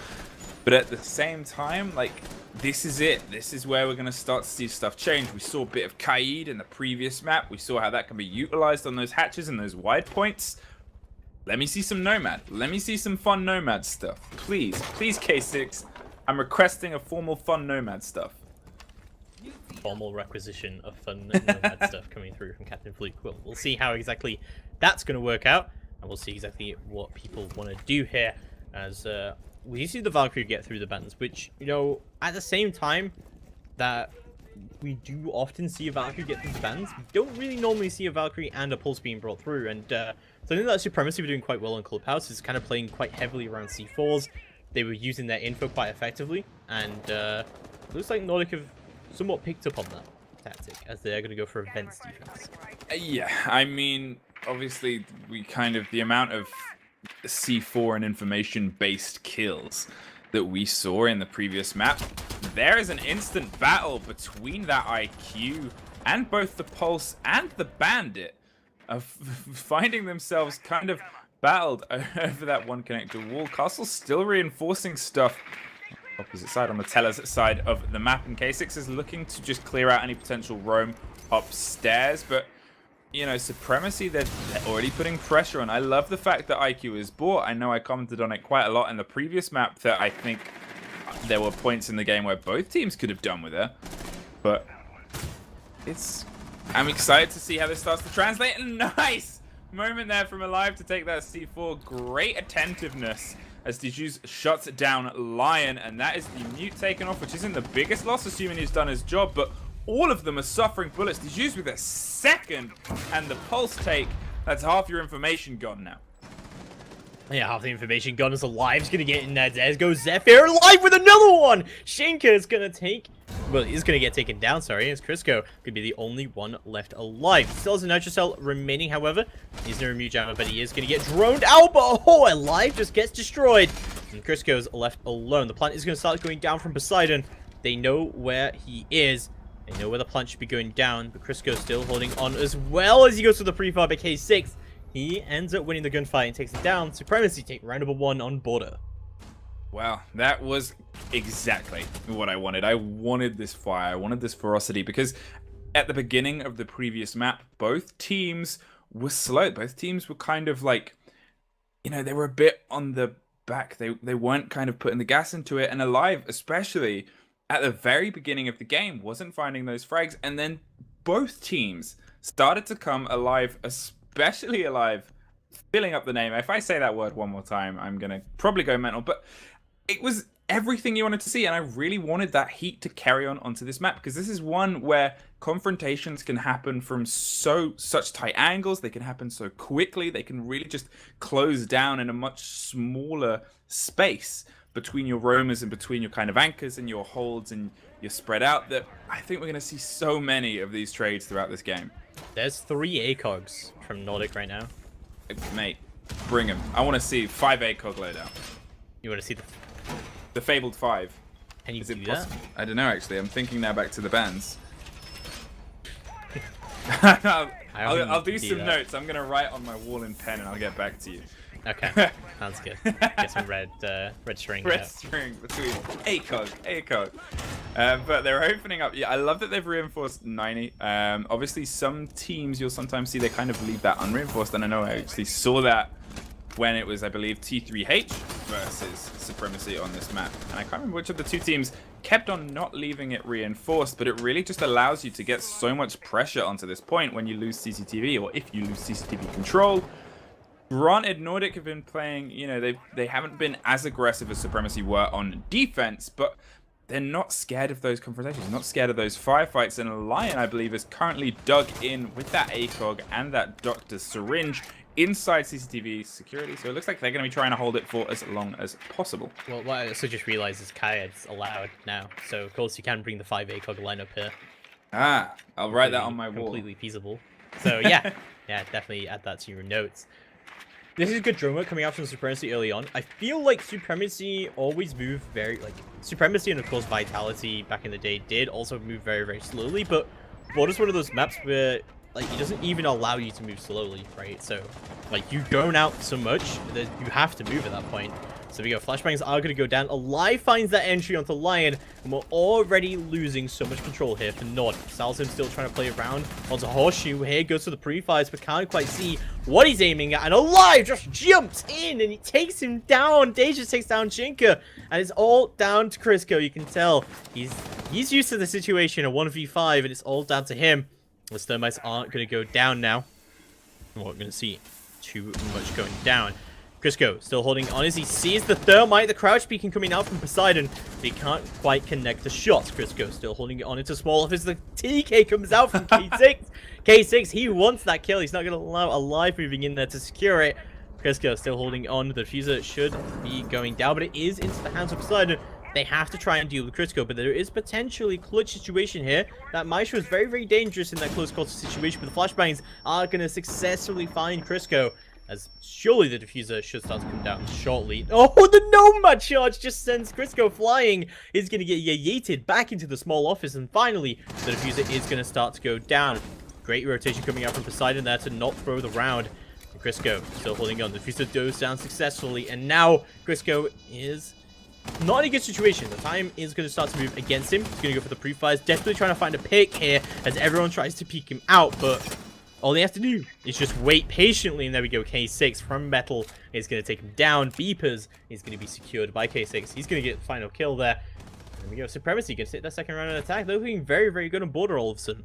But at the same time, like, this is it. This is where we're going to start to see stuff change. We saw a bit of Kaid in the previous map. We saw how that can be utilized on those hatches and those wide points. Let me see some Nomad. Let me see some fun Nomad stuff. Please K6. I'm requesting a formal fun Nomad stuff. Formal requisition of fun Nomad stuff coming through from Captain Fleet Quill. We'll see how exactly that's going to work out, and we'll see exactly what people want to do here as we see the Valkyrie get through the bans, which, you know, at the same time that we do often see a Valkyrie get through the bans, we don't really normally see a Valkyrie and a Pulse being brought through, and something that Supremacy were doing quite well in Clubhouse is kind of playing quite heavily around C4s. They were using their info quite effectively, and looks like Nordik have somewhat picked up on that tactic, as they're going to go for events defense. Yeah, I mean, obviously, the amount of C4 and information-based kills that we saw in the previous map, there is an instant battle between that IQ and both the Pulse and the Bandit of finding themselves kind of battled over that one connector wall. Castle's still reinforcing stuff opposite side on the Teller's side of the map, and K6 is looking to just clear out any potential roam upstairs, but you know, Supremacy, they're already putting pressure on. I love the fact that IQ is bought. I know I commented on it quite a lot in the previous map that I think there were points in the game where both teams could have done with her, but I'm excited to see how this starts to translate. And nice moment there from Alive to take that C4. Great attentiveness as Dijus shuts down Lion, and that is the mute taken off, which isn't the biggest loss, assuming he's done his job, but all of them are suffering bullets. Dijus with a second, and the Pulse take. That's half your information gone now. Yeah, half the information gone as Alive's gonna get in there. There goes Zephyr Alive with another one! Shinka is gonna take... Well, he's gonna get taken down, sorry, as Crisco could be the only one left alive. Still has a Nitro Cell remaining, however. He's no mute jammer, but he is gonna get droned out, but Alive just gets destroyed. And Crisco's left alone. The plant is gonna start going down from Poseidon. They know where he is. They know where the plant should be going down, but Crisco's still holding on as well as he goes for the prefab at K6. He ends up winning the gunfight and takes it down. Supremacy take round number 1 on border. Wow, that was exactly what I wanted. I wanted this fire. I wanted this ferocity, because at the beginning of the previous map, both teams were slow. Both teams were kind of like, you know, they were a bit on the back. They weren't kind of putting the gas into it. And Alive, especially at the very beginning of the game, wasn't finding those frags. And then both teams started to come alive, especially Alive, filling up the name. If I say that word one more time, I'm going to probably go mental. But it was everything you wanted to see, and I really wanted that heat to carry on onto this map, because this is one where confrontations can happen from such tight angles. They can happen so quickly. They can really just close down in a much smaller space between your roamers and between your kind of anchors and your holds and your spread out, that I think we're going to see so many of these trades throughout this game. There's 3 ACOGs from Nordik right now. Mate, bring them. I want to see 5 ACOG loadout. You want to see the Fabled 5. Can you Is it do possible? that? I don't know, actually. I'm thinking now back to the bands. I'll do some notes. I'm going to write on my wall in pen and I'll get back to you. Okay, sounds good. Get some red string. Red string between ACOG. But they're opening up. Yeah, I love that they've reinforced 90. Obviously, some teams you'll sometimes see they kind of leave that unreinforced. And I know I actually saw that when it was, I believe, T3H versus Supremacy on this map. And I can't remember which of the two teams kept on not leaving it reinforced, but it really just allows you to get so much pressure onto this point when you lose CCTV, or if you lose CCTV control. Granted, Nordik have been playing, you know, they haven't been as aggressive as Supremacy were on defense, but they're not scared of those confrontations, not scared of those firefights. And Lion, I believe, is currently dug in with that ACOG and that doctor's syringe inside CCTV security. So it looks like they're going to be trying to hold it for as long as possible. Well, what I also just realized is Kayad's allowed now. So, of course, you can bring the 5 ACOG lineup here. Ah, I'll write that on my wall. Completely feasible. So, yeah. Yeah, definitely add that to your notes. This is good drone work coming out from Supremacy early on. I feel like Supremacy always moved very, like, Supremacy and, of course, Vitality back in the day did also move very, very slowly. But World is one of those maps where, like, it doesn't even allow you to move slowly, right? So, like, you drone out so much that you have to move at that point. So we go. Flashbangs are going to go down. Alive finds that entry onto Lion, and we're already losing so much control here for Nod. Salzim still trying to play around onto Horseshoe. Here goes to the pre-fires, but can't quite see what he's aiming at. And Alive just jumps in, and he takes him down. Deja takes down Shinka, and it's all down to Crisco. You can tell he's used to the situation, a 1v5, and it's all down to him. The Thermites aren't going to go down now. We're not going to see too much going down. Crisco still holding on as he sees the Thermite, the crouch beacon coming out from Poseidon, but he can't quite connect the shots. Crisco still holding it on into small office. The TK comes out from K6. K6, he wants that kill. He's not going to allow Alive moving in there to secure it. Crisco still holding on. The diffuser should be going down, but it is into the hands of Poseidon. They have to try and deal with Crisco, but there is potentially clutch situation here. That Maestro is very, very dangerous in that close quarter situation, but the flashbangs are going to successfully find Crisco. As surely the diffuser should start to come down shortly. Oh, the Nomad charge just sends Crisco flying. He's going to get yeeted back into the small office. And finally, the diffuser is going to start to go down. Great rotation coming out from Poseidon there to not throw the round. And Crisco still holding on. The diffuser goes down successfully. And now Crisco is not in a good situation. The time is going to start to move against him. He's going to go for the pre-fires. Desperately trying to find a pick here as everyone tries to peek him out. But all he has to do is just wait patiently, and there we go. K6 from Metal is going to take him down. Beepers is going to be secured by K6. He's going to get the final kill there. There we go. Supremacy going to take that second round of attack. They're looking very, very good on border all of a sudden.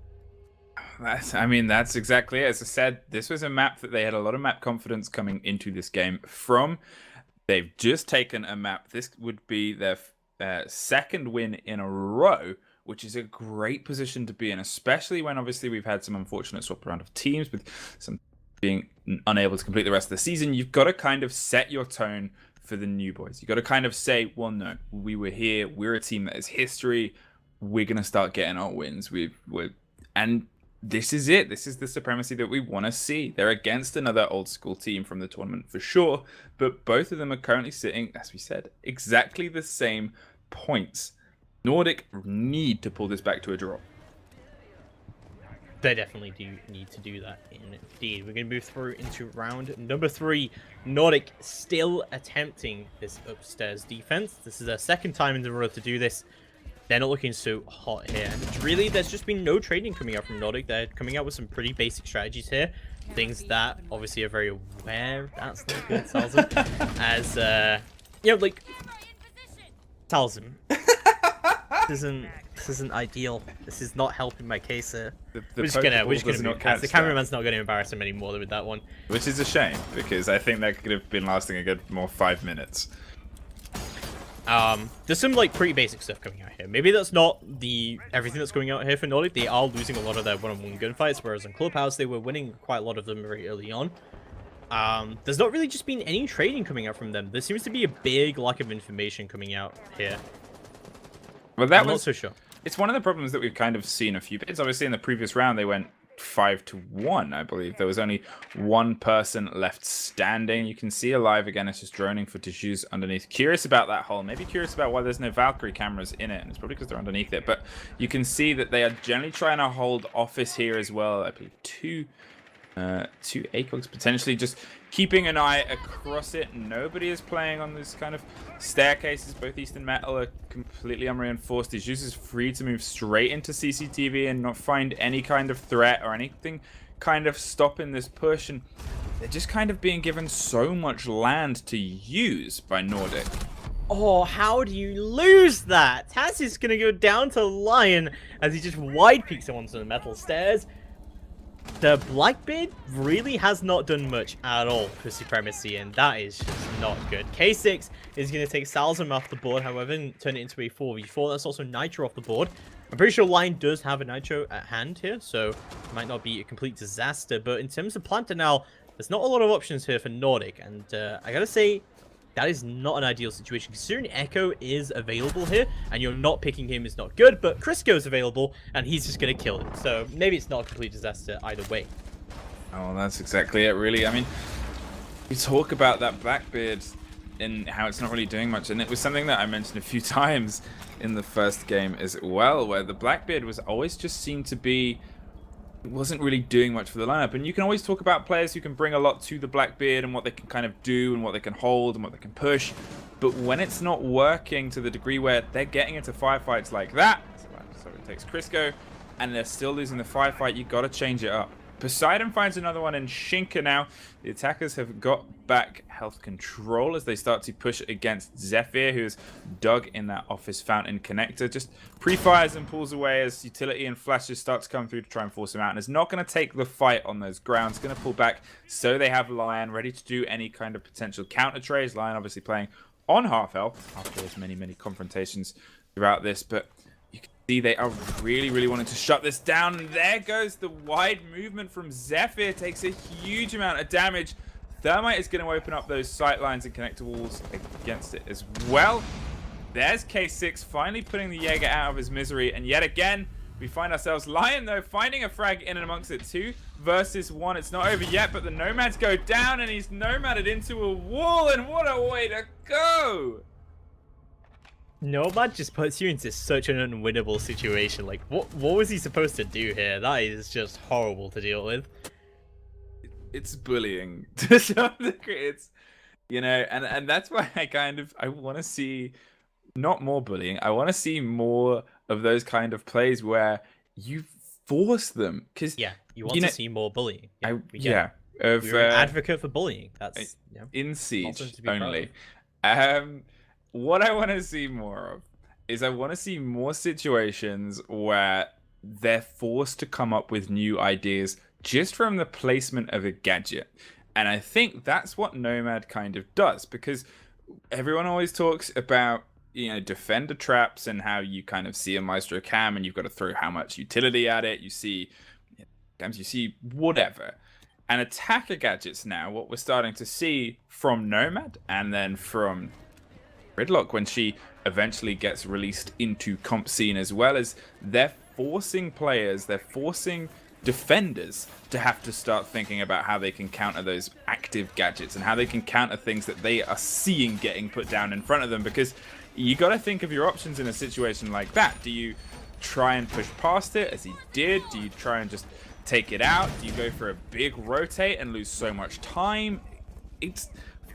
That's exactly it. As I said, this was a map that they had a lot of map confidence coming into this game from. They've just taken a map. This would be their second win in a row, which is a great position to be in, especially when obviously we've had some unfortunate swap around of teams with some being unable to complete the rest of the season. You've got to kind of set your tone for the new boys. You've got to kind of say, well, no, we were here. We're a team that has history. We're going to start getting our wins. And this is it. This is the Supremacy that we want to see. They're against another old school team from the tournament for sure, but both of them are currently sitting, as we said, exactly the same points. Nordik need to pull this back to a draw. They definitely do need to do that, indeed. We're going to move through into round number 3. Nordik still attempting this upstairs defense. This is their second time in the row to do this. They're not looking so hot here. And really, there's just been no trading coming out from Nordik. They're coming out with some pretty basic strategies here. Things that obviously are very aware. That's not good, Salzim. As, you know, like, Salzim. This isn't ideal. This is not helping my case here. We're just gonna move past. The cameraman's not gonna embarrass him anymore with that one. Which is a shame, because I think that could have been lasting a good more 5 minutes. There's some like pretty basic stuff coming out here. Maybe that's not everything that's going out here for Nordik. They are losing a lot of their one-on-one gunfights, whereas in Clubhouse they were winning quite a lot of them very early on. There's not really just been any trading coming out from them. There seems to be a big lack of information coming out here. Well, I'm not so sure. It's one of the problems that we've kind of seen a few bits. Obviously, in the previous round, they went 5-1, I believe. There was only one person left standing. You can see Alive again. It's just droning for tissues underneath. Curious about that hole. Maybe curious about why there's no Valkyrie cameras in it. And it's probably because they're underneath it. But you can see that they are generally trying to hold office here as well. I believe two ACOGs potentially just keeping an eye across it. Nobody is playing on this kind of staircases. Both Eastern Metal are completely unreinforced. His use is free to move straight into CCTV and not find any kind of threat or anything kind of stopping this push. And they're just kind of being given so much land to use by Nordik. Oh, how do you lose that? Taz is going to go down to Lion as he just wide peeks him onto the metal stairs. The Blackbeard really has not done much at all for Supremacy, and that is just not good. K6 is going to take Salzam off the board, however, and turn it into a 4v4. That's also Nitro off the board. I'm pretty sure Lion does have a Nitro at hand here, so it might not be a complete disaster. But in terms of Plantanal, there's not a lot of options here for Nordik, and I gotta say, that is not an ideal situation. Considering Echo is available here, and you're not picking him is not good, but Crisco's available, and he's just going to kill him. So maybe it's not a complete disaster either way. Oh, that's exactly it, really. I mean, we talk about that Blackbeard and how it's not really doing much, and it was something that I mentioned a few times in the first game as well, where the Blackbeard was always just seemed to be... wasn't really doing much for the lineup. And you can always talk about players who can bring a lot to the Blackbeard and what they can kind of do and what they can hold and what they can push, but when it's not working to the degree where they're getting into firefights like that, so it takes Crisco and they're still losing the firefight, you got to change it up. Poseidon finds another one in Shinka now. The attackers have got back health control as they start to push against Zephyr, who is dug in that office fountain connector. Just pre-fires and pulls away as utility and flashes start to come through to try and force him out. And is not going to take the fight on those grounds. Going to pull back so they have Lion ready to do any kind of potential counter trades. Lion obviously playing on half health after his many confrontations throughout this, but you can see they are really wanting to shut this down. And there goes the wide movement from Zephyr. Takes a huge amount of damage. Thermite is going to open up those sight lines and connector walls against it as well. There's K6 finally putting the Jaeger out of his misery. And yet again, we find ourselves Lion, though, finding a frag in and amongst it. 2 versus 1. It's not over yet, but the Nomads go down and he's Nomaded into a wall. And what a way to go! Nomad just puts you into such an unwinnable situation. Like, what was he supposed to do here? That is just horrible to deal with. It's bullying to some degree. It's, you know, and that's why I want to see not more bullying. I want to see more of those kind of plays where you force them. Because you want to see more bullying. We're an advocate for bullying. That's in Siege only. What I want to see more of is I want to see more situations where they're forced to come up with new ideas just from the placement of a gadget. And I think that's what Nomad kind of does, because everyone always talks about, you know, defender traps and how you kind of see a Maestro cam and you've got to throw how much utility at it. You see whatever. And attacker gadgets now, what we're starting to see from Nomad and then from Gridlock when she eventually gets released into comp scene, as well as they're forcing defenders to have to start thinking about how they can counter those active gadgets and how they can counter things that they are seeing getting put down in front of them, because you got to think of your options in a situation like that. Do you try and push past it as he did? Do you try and just take it out? Do you go for a big rotate and lose so much time? It's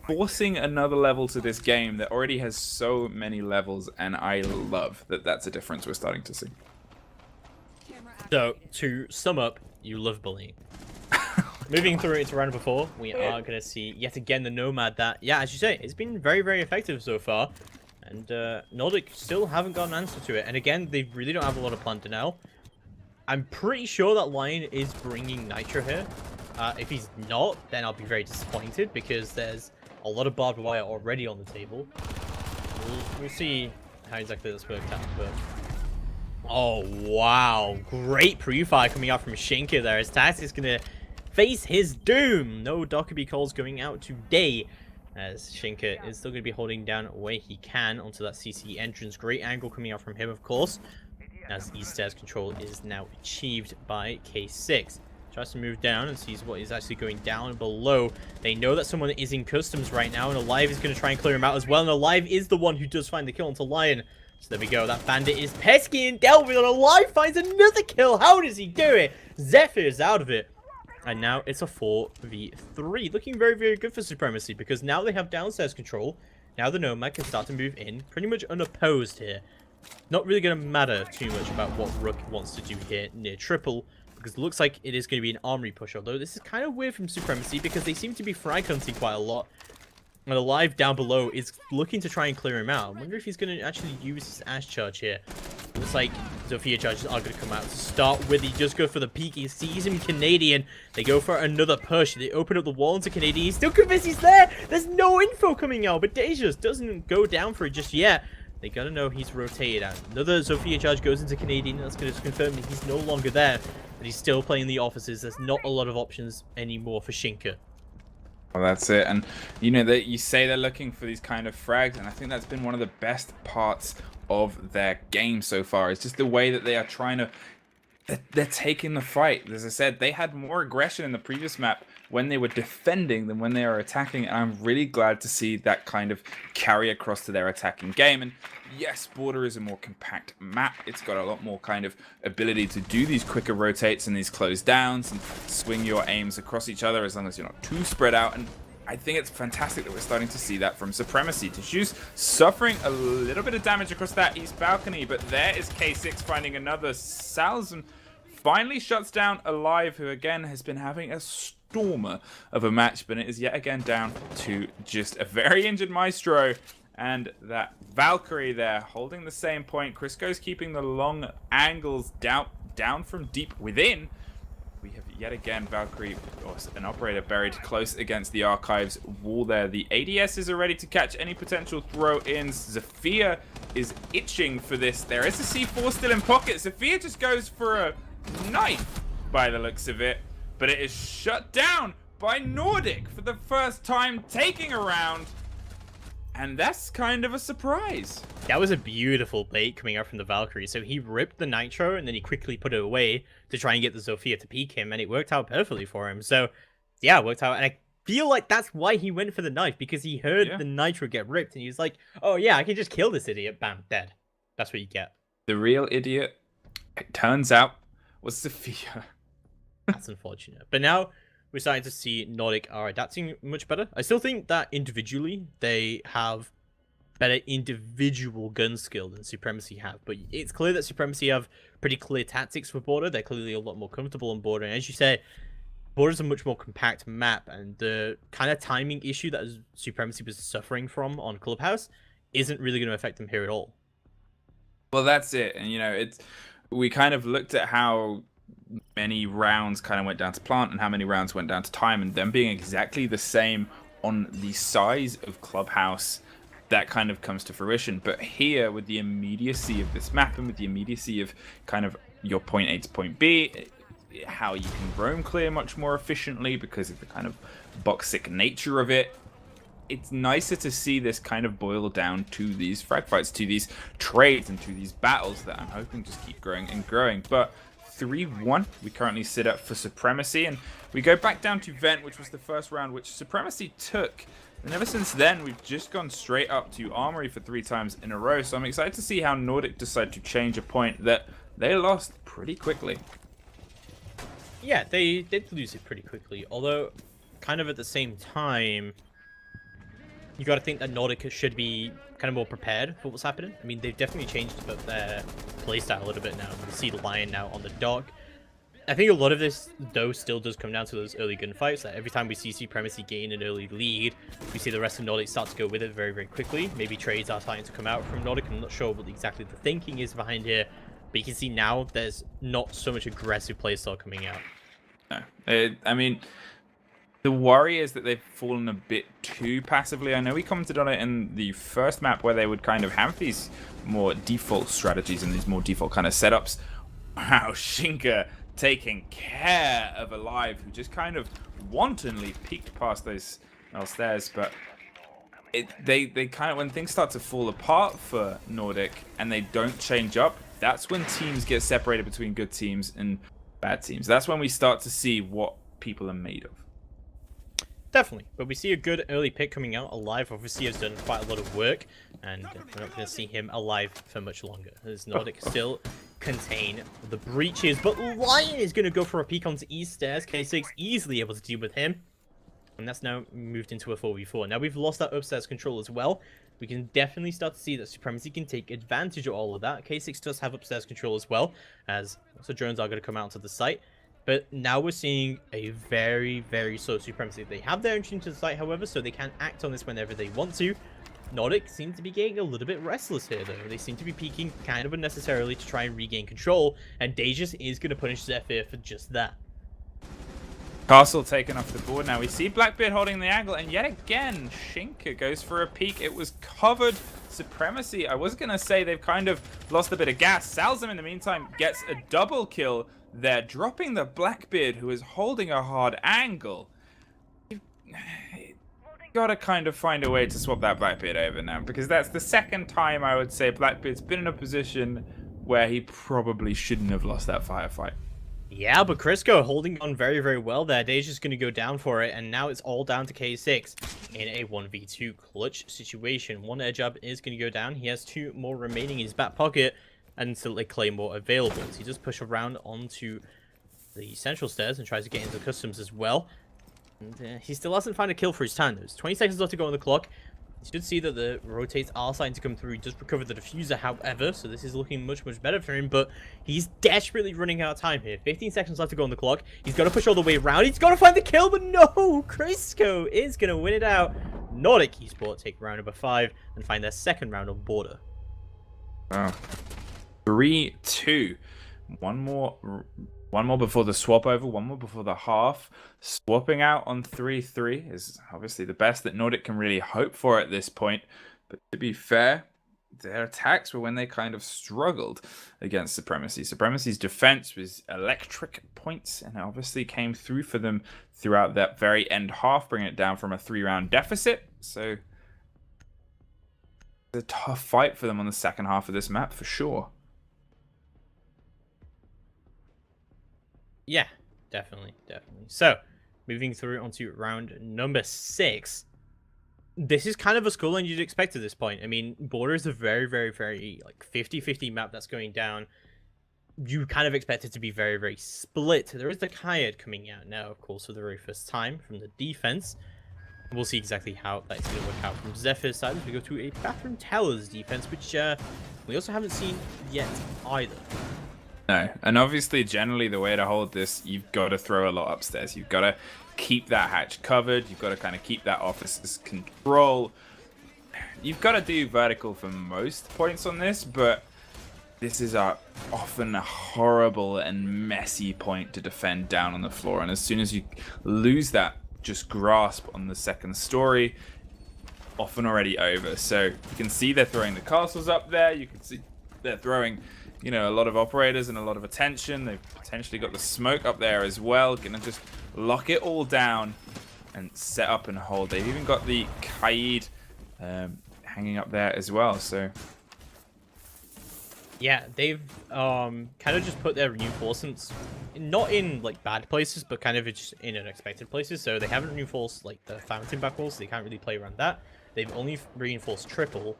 forcing another level to this game that already has so many levels, and I love that that's a difference we're starting to see. So, to sum up, you love bullying. Moving through into round number 4, we are going to see yet again the Nomad that, as you say, it's been very effective so far. And Nordik still haven't got an answer to it. And again, they really don't have a lot of plan to now. I'm pretty sure that Lion is bringing Nitro here. If he's not, then I'll be very disappointed, because there's a lot of barbed wire already on the table. We'll see how exactly this worked out, but... Oh, wow. Great pre-fire coming out from Shinka there. As Tax is going to face his doom. No Dockerby calls going out today, as Shinka is still going to be holding down where he can onto that CC entrance. Great angle coming out from him, of course, as East stairs control is now achieved by K6. Tries to move down and sees what is actually going down below. They know that someone is in customs right now, and Alive is going to try and clear him out as well. And Alive is the one who does find the kill onto Lion. So there we go. That bandit is pesky and dealt with, and Alive finds another kill. How does he do it? Zephyr is out of it. And now it's a 4v3. Looking very good for Supremacy, because now they have downstairs control. Now the Nomad can start to move in pretty much unopposed here. Not really going to matter too much about what Rook wants to do here near triple, because it looks like it is going to be an armory push. Although this is kind of weird from Supremacy, because they seem to be frag hunting quite a lot. And Alive down below is looking to try and clear him out. I wonder if he's going to actually use his Ash Charge here. Looks like Zofia charges are going to come out to start with. He just go for the peek. He sees him Canadian. They go for another push. They open up the wall into Canadian. He's still convinced he's there. There's no info coming out, but Dejas doesn't go down for it just yet. They gotta know he's rotated out. Another Zofia charge goes into Canadian. That's gonna confirm that he's no longer there, but he's still playing the officers. There's not a lot of options anymore for Shinka. Well, that's it. And you know that you say they're looking for these kind of frags, and I think that's been one of the best parts of their game so far. It's just the way that they are trying to. They're taking the fight. As I said, they had more aggression in the previous map when they were defending than when they are attacking, and I'm really glad to see that kind of carry across to their attacking game. And yes, Border is a more compact map. It's got a lot more kind of ability to do these quicker rotates and these close downs and swing your aims across each other as long as you're not too spread out. And I think it's fantastic that we're starting to see that from Supremacy. Tissue's suffering a little bit of damage across that east balcony, but there is K6 finding another. Salzman finally shuts down Alive, who again has been having a stormer of a match, but it is yet again down to just a very injured Maestro. And that Valkyrie there holding the same point. Crisco's keeping the long angles down from deep within. We have yet again Valkyrie, or an operator, buried close against the Archives wall there. The ADSs are ready to catch any potential throw-ins. Zofia is itching for this. There is a C4 still in pocket. Zofia just goes for a knife by the looks of it, but it is shut down by Nordik for the first time, taking a round. And that's kind of a surprise. That was a beautiful bait coming out from the Valkyrie. So he ripped the Nitro and then he quickly put it away to try and get the Zofia to peek him, and it worked out perfectly for him. So yeah, it worked out. And I feel like that's why he went for the knife, because he heard the Nitro get ripped and he was like, oh yeah, I can just kill this idiot. Bam, dead. That's what you get. The real idiot, it turns out, was Zofia. That's unfortunate. But now we're starting to see Nordik are adapting much better. I still think that individually they have better individual gun skill than Supremacy have, but it's clear that Supremacy have pretty clear tactics for Border. They're clearly a lot more comfortable on Border, and as you say, Border is a much more compact map, and the kind of timing issue that Supremacy was suffering from on Clubhouse isn't really going to affect them here at all. Well, that's it. And you know, we kind of looked at how many rounds kind of went down to plant and how many rounds went down to time, and them being exactly the same on the size of Clubhouse, that kind of comes to fruition. But here, with the immediacy of this map and with the immediacy of kind of your point A to point B, how you can roam clear much more efficiently because of the kind of boxic nature of it, it's nicer to see this kind of boil down to these frag fights, to these trades, and to these battles that I'm hoping just keep growing and growing. But 3-1 we currently sit up for Supremacy, and we go back down to Vent, which was the first round which Supremacy took, and ever since then we've just gone straight up to Armory for 3 times in a row. So I'm excited to see how Nordik decide to change a point that they lost pretty quickly. Yeah, they did lose it pretty quickly, although kind of at the same time you got to think that Nordik should be kind of more prepared for what's happening. I mean, they've definitely changed their playstyle a little bit now. You see the Lion now on the dock. I think a lot of this, though, still does come down to those early gunfights. That every time we see Supremacy gain an early lead, we see the rest of Nordik start to go with it very, very quickly. Maybe trades are starting to come out from Nordik. I'm not sure what exactly the thinking is behind here, but you can see now there's not so much aggressive playstyle coming out. No, I mean, the worry is that they've fallen a bit too passively. I know we commented on it in the first map where they would kind of have these more default strategies and these more default kind of setups. Wow, Shinka taking care of Alive, who just kind of wantonly peeked past those stairs. But they kind of, when things start to fall apart for Nordik and they don't change up, that's when teams get separated between good teams and bad teams. That's when we start to see what people are made of. Definitely, but we see a good early pick coming out. Alive obviously has done quite a lot of work, and we're not going to see him alive for much longer, as Nordik still contain the breaches. But Lion is going to go for a peek onto East Stairs. K6 easily able to deal with him, and that's now moved into a 4v4. Now we've lost that upstairs control as well. We can definitely start to see that Supremacy can take advantage of all of that. K6 does have upstairs control as well, as also drones are going to come out to the site. But now we're seeing a very, very slow Supremacy. They have their entry into the site, however, so they can act on this whenever they want to. Nordik seem to be getting a little bit restless here, though. They seem to be peeking kind of unnecessarily to try and regain control, and Dejus is going to punish Zephyr for just that. Castle taken off the board now. We see Blackbeard holding the angle, and yet again, Shinka goes for a peek. It was covered. Supremacy. I was going to say they've kind of lost a bit of gas. Salzam, in the meantime, gets a double kill there, dropping the Blackbeard, who is holding a hard angle. You've got to kind of find a way to swap that Blackbeard over now, because that's the second time I would say Blackbeard's been in a position where he probably shouldn't have lost that firefight. Yeah, but Crisco holding on very, very well there. Deja's going to go down for it, and now it's all down to K6 in a 1v2 clutch situation. One edge up is going to go down. He has 2 more remaining in his back pocket, and still a Claymore available. So he just push around onto the central stairs and tries to get into the customs as well. And he still hasn't found a kill for his time. There's 20 seconds left to go on the clock. You should see that the rotates are starting to come through. He does recover the diffuser, however, so this is looking much, much better for him, but he's desperately running out of time here. 15 seconds left to go on the clock. He's got to push all the way around. He's got to find the kill, but no! Crisco is going to win it out. Nordik Esport take round number 5 and find their second round on border. Wow. 3-2. One more before the swap over, one more before the half. Swapping out on 3-3 is obviously the best that Nordik can really hope for at this point. But to be fair, their attacks were when they kind of struggled against Supremacy. Supremacy's defense was electric points, and obviously came through for them throughout that very end half, bringing it down from a 3-round deficit. So it's a tough fight for them on the second half of this map, for sure. Yeah, definitely. So, moving through onto round number 6. This is kind of a scoreline you'd expect at this point. I mean, Border is a very, very, very, like, 50-50 map that's going down. You kind of expect it to be very, very split. There is the Kayad coming out now, of course, for the very first time from the defense. We'll see exactly how that's going to work out from Zephyr's side as we go to a Bathroom Towers defense, which we also haven't seen yet either. No, and obviously, generally, the way to hold this, you've got to throw a lot upstairs. You've got to keep that hatch covered. You've got to kind of keep that officer's control. You've got to do vertical for most points on this, but this is often a horrible and messy point to defend down on the floor. And as soon as you lose that just grasp on the second story, often already over. So you can see they're throwing the castles up there. You can see they're throwing, you know, a lot of operators and a lot of attention. They've potentially got the smoke up there as well. Gonna just lock it all down and set up and hold. They've even got the Kaid hanging up there as well. So yeah, they've kind of just put their reinforcements not in like bad places, but kind of just in unexpected places. So they haven't reinforced like the fountain back walls. So they can't really play around that. They've only reinforced triple.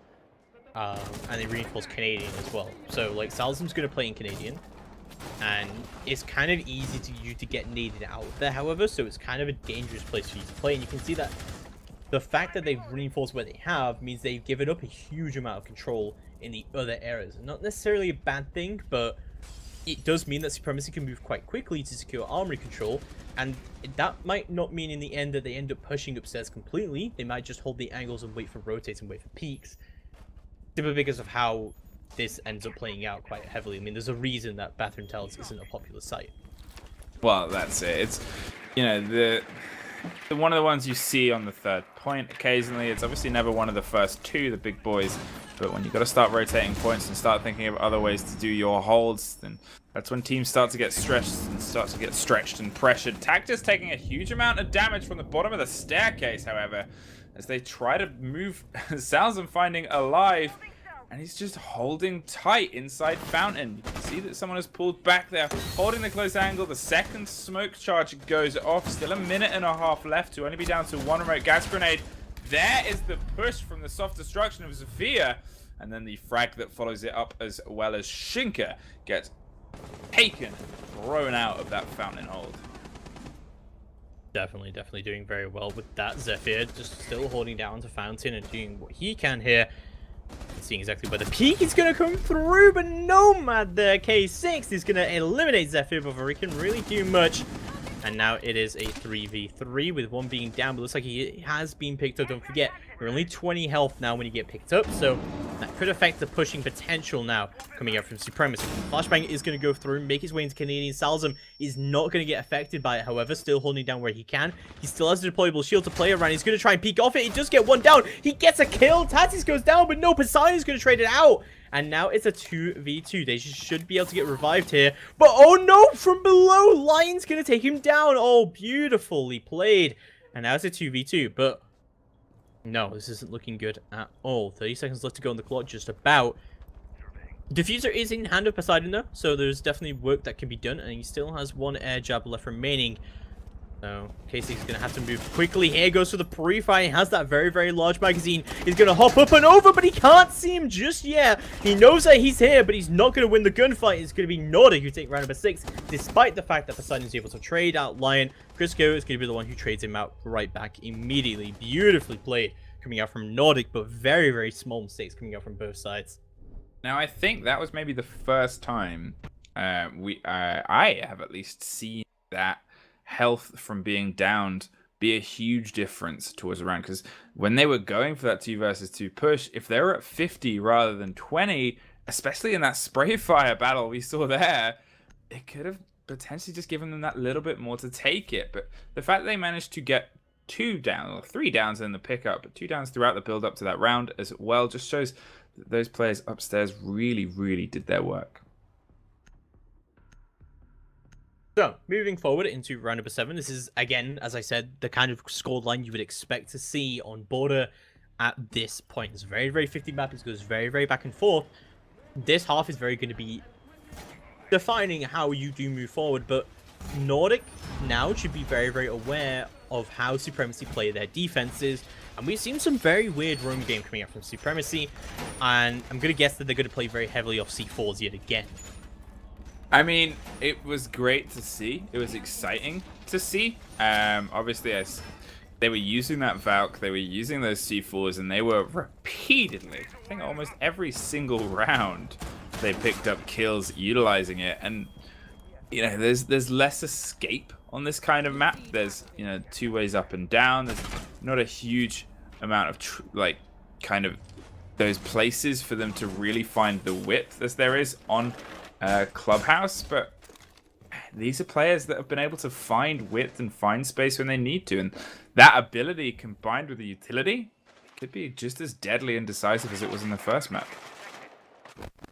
And they reinforce Canadian as well. So, like, Salzam's going to play in Canadian. And it's kind of easy to you to get needed out there, however. So it's kind of a dangerous place for you to play. And you can see that the fact that they've reinforced where they have means they've given up a huge amount of control in the other areas. Not necessarily a bad thing, but it does mean that Supremacy can move quite quickly to secure armory control. And that might not mean in the end that they end up pushing upstairs completely. They might just hold the angles and wait for rotates and wait for peaks. Simply because of how this ends up playing out quite heavily. I mean, there's a reason that Bathroom Towers isn't a popular site. well, that's it. It's, you know, the one of the ones you see on the third point occasionally. It's obviously never one of the first two, the big boys. But when you've got to start rotating points and start thinking of other ways to do your holds, then that's when teams start to get stretched and pressured. Tactus taking a huge amount of damage from the bottom of the staircase, however, as they try to move Salzam finding alive, and he's just holding tight inside Fountain. You can see that someone has pulled back there, holding the close angle. The second smoke charge goes off. Still a minute and a half left to only be down to one remote gas grenade. There is the push from the soft destruction of Zephyr, and then the frag that follows it up, as well as Shinka gets taken, thrown out of that Fountain hold. Definitely doing very well with that. Zephyr just still holding down to Fountain and doing what he can here. Seeing exactly where the peak is going to come through, but Nomad there, K6 is going to eliminate Zephyr before he can really do much. And now it is a 3v3 with one being down, but looks like he has been picked up. Don't forget, you're only 20 health now when you get picked up, so that could affect the pushing potential now coming out from Supremacy. Flashbang is going to go through, make his way into Canadian. Salzam is not going to get affected by it, however, still holding down where he can. He still has a deployable shield to play around. He's going to try and peek off it. He does get one down. He gets a kill. Tatis goes down, but no, Poseidon's going to trade it out. And now it's a 2v2. They should be able to get revived here. But oh no, from below, Lion's going to take him down. Oh, beautifully played. And now it's a 2v2. But no, this isn't looking good at all. 30 seconds left to go on the clock, just about. Diffuser is in hand of Poseidon though, so there's definitely work that can be done. And he still has one air jab left remaining. So, Casey's going to have to move quickly here. Goes for the pre-fire. He has that very, very large magazine. He's going to hop up and over, but he can't see him just yet. He knows that he's here, but he's not going to win the gunfight. It's going to be Nordik who take round number 6, despite the fact that Poseidon is able to trade out Lion. Crisco is going to be the one who trades him out right back immediately. Beautifully played coming out from Nordik, but very, very small mistakes coming out from both sides. Now, I think that was maybe the first time I have at least seen that health from being downed be a huge difference towards a round, because when they were going for that 2 versus 2 push, if they were at 50 rather than 20, especially in that spray fire battle we saw there, it could have potentially just given them that little bit more to take it. But the fact that they managed to get 2 down, or 3 downs in the pickup, but 2 downs throughout the build up to that round as well, just shows that those players upstairs really, really did their work. So, moving forward into round number 7, this is, again, as I said, the kind of scoreline you would expect to see on Border at this point. It's very, very 50 map. It goes very, very back and forth. This half is very going to be defining how you do move forward, but Nordik now should be very, very aware of how Supremacy play their defenses. And we've seen some very weird roam game coming out from Supremacy, and I'm going to guess that they're going to play very heavily off C4s yet again. I mean, it was great to see. It was exciting to see. Obviously, as they were using that Valk, they were using those C4s, and they were repeatedly, I think almost every single round, they picked up kills utilizing it. And, you know, there's less escape on this kind of map. There's, you know, 2 ways up and down. There's not a huge amount of, kind of those places for them to really find the width as there is on Clubhouse, but these are players that have been able to find width and find space when they need to, and that ability combined with the utility could be just as deadly and decisive as it was in the first map.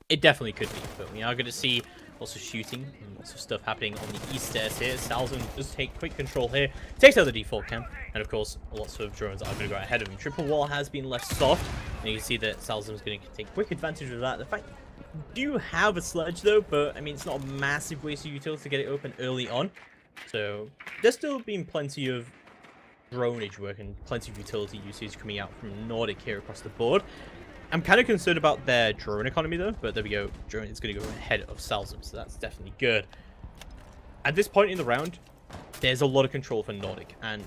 It definitely could be, but we are going to see lots of shooting and lots of stuff happening on the east stairs here. Salzam does take quick control here, takes out the default cam, and of course lots of drones are going to go ahead of him. Triple wall has been left soft, and you can see that Salzam is going to take quick advantage of that. The fact do have a sledge though, but I mean it's not a massive waste of utility to get it open early on, so there's still been plenty of droneage work and plenty of utility usage coming out from Nordik here across the board. I'm kind of concerned about their drone economy though, but there we go. Drone is going to go ahead of Salzam, so that's definitely good. At this point in the round, there's a lot of control for Nordik, and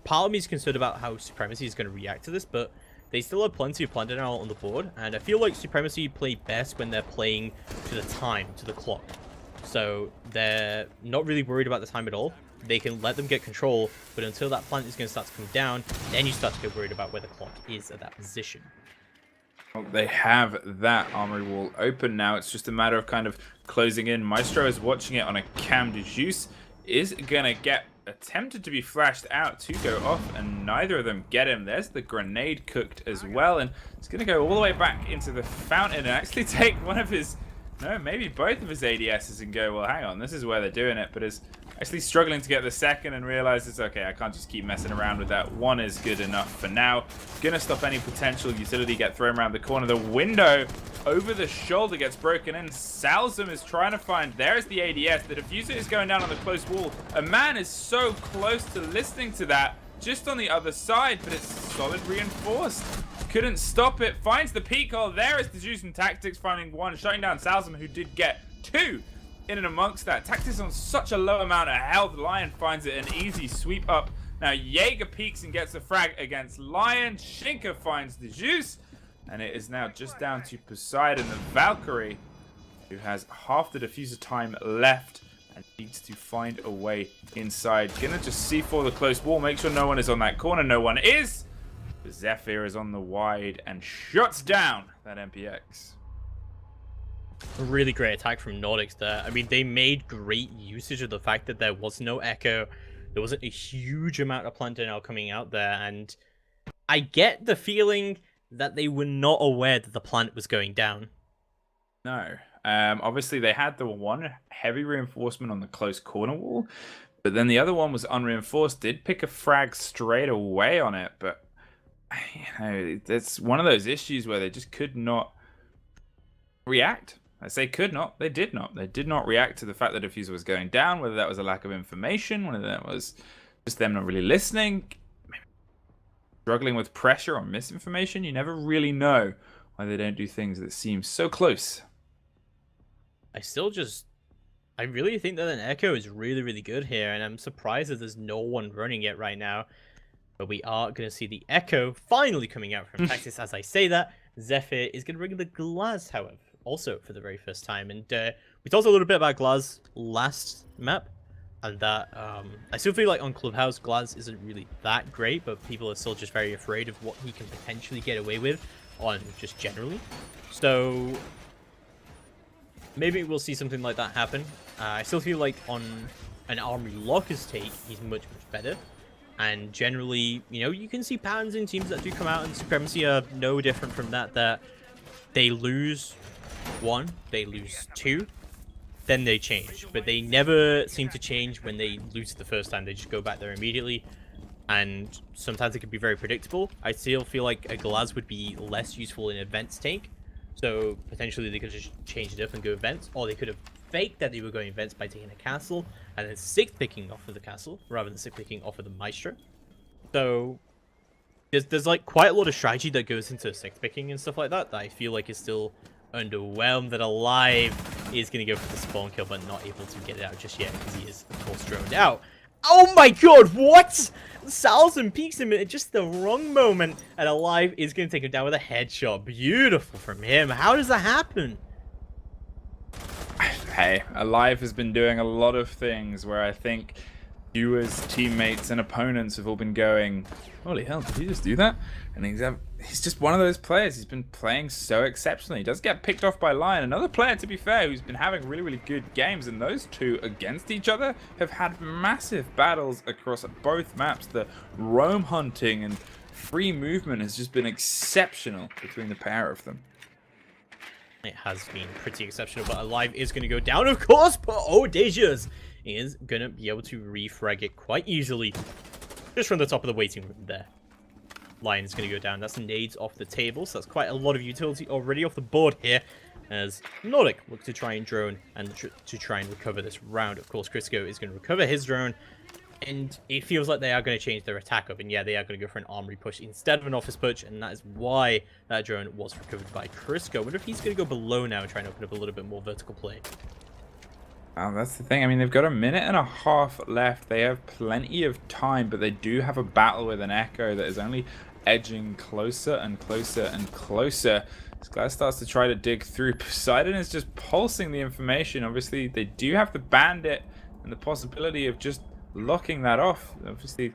part of me is concerned about how Supremacy is going to react to this, but they still have plenty of planted out on the board, and I feel like Supremacy play best when they're playing to the time, to the clock. So they're not really worried about the time at all. They can let them get control, but until that plant is going to start to come down, then you start to get worried about where the clock is at that position. Well, they have that armory wall open now. It's just a matter of kind of closing in. Maestro is watching it on a cam de juice. Is going to get attempted to be flashed out to go off, and neither of them get him. There's the grenade cooked as well, and it's going to go all the way back into the fountain and actually take one of his, no, maybe both of his ADSs and go, well, hang on, this is where they're doing it, but is actually struggling to get the second and realizes, okay, I can't just keep messing around with that. One is good enough for now. Gonna stop any potential utility get thrown around the corner. The window over the shoulder gets broken in. Salzam is trying to find, there's the ADS. The diffuser is going down on the close wall. A man is so close to listening to that, just on the other side, but it's solid reinforced. Couldn't stop it. Finds the peak hole. There is the juice and Tactics finding one, shutting down Salzam, who did get 2 in and amongst that. Tactics on such a low amount of health. Lion finds it an easy sweep up. Now Jaeger peeks and gets a frag against Lion. Shinka finds the juice, and it is now just down to Poseidon, the Valkyrie, who has half the diffuser time left and needs to find a way inside. Gonna just C4 the close wall, make sure no one is on that corner. No one is. Zephyr is on the wide and shuts down that MPX. A really great attack from Nordik there. I mean, they made great usage of the fact that there was no echo. There wasn't a huge amount of plant now coming out there, and I get the feeling that they were not aware that the plant was going down. No. Obviously, they had the one heavy reinforcement on the close corner wall, but then the other one was unreinforced. Did pick a frag straight away on it, but you know, it's one of those issues where they just could not react. I say could not, they did not. They did not react to the fact that the diffuser was going down, whether that was a lack of information, whether that was just them not really listening, maybe struggling with pressure or misinformation. You never really know why they don't do things that seem so close. I really think that an echo is really, really good here, and I'm surprised that there's no one running it right now. But we are going to see the echo finally coming out from Texas. As I say that, Zephyr is going to bring the Glaz, however, also for the very first time. And we talked a little bit about Glaz last map, and that I still feel like on Clubhouse, Glaz isn't really that great, but people are still just very afraid of what he can potentially get away with on just generally. So maybe we'll see something like that happen. I still feel like on an Armory Locker's take, he's much, much better. And generally, you know, you can see patterns in teams that do come out, and Supremacy are no different from that, that they lose one, they lose two, then they change. But they never seem to change when they lose the first time. They just go back there immediately. And sometimes it can be very predictable. I still feel like a Glaz would be less useful in events tank. So potentially they could just change it up and go events, or they could have faked that they were going events by taking a castle and then sixth picking off of the castle rather than sixth picking off of the Maestro. So there's like quite a lot of strategy that goes into sixth picking and stuff like that I feel like is still underwhelmed. That Alive is going to go for the spawn kill but not able to get it out just yet because he is of course droned out. Oh my god, what? Salzman peeks him at just the wrong moment, and Alive is going to take him down with a headshot. Beautiful from him. How does that happen? Hey, Alive has been doing a lot of things where I think viewers, teammates, and opponents have all been going, holy hell, did he just do that? And he's just one of those players. He's been playing so exceptionally. He does get picked off by Lion. Another player, to be fair, who's been having really, really good games. And those two against each other have had massive battles across both maps. The roam hunting and free movement has just been exceptional between the pair of them. It has been pretty exceptional, but Alive is going to go down, of course, but Audacious is going to be able to refrag it quite easily. Just from the top of the waiting room there. Lion is going to go down. That's nades off the table, so that's quite a lot of utility already off the board here, as Nordik looks to try and drone and to try and recover this round. Of course, Crisco is going to recover his drone, and it feels like they are going to change their attack up, and yeah, they are going to go for an armory push instead of an office push, and that is why that drone was recovered by Crisco. I wonder if he's going to go below now and try and open up a little bit more vertical play. That's the thing. I mean, they've got a minute and a half left. They have plenty of time, but they do have a battle with an Echo that is only edging closer and closer and closer. This guy starts to try to dig through. Poseidon is just pulsing the information. Obviously, they do have the bandit and the possibility of just locking that off. Obviously,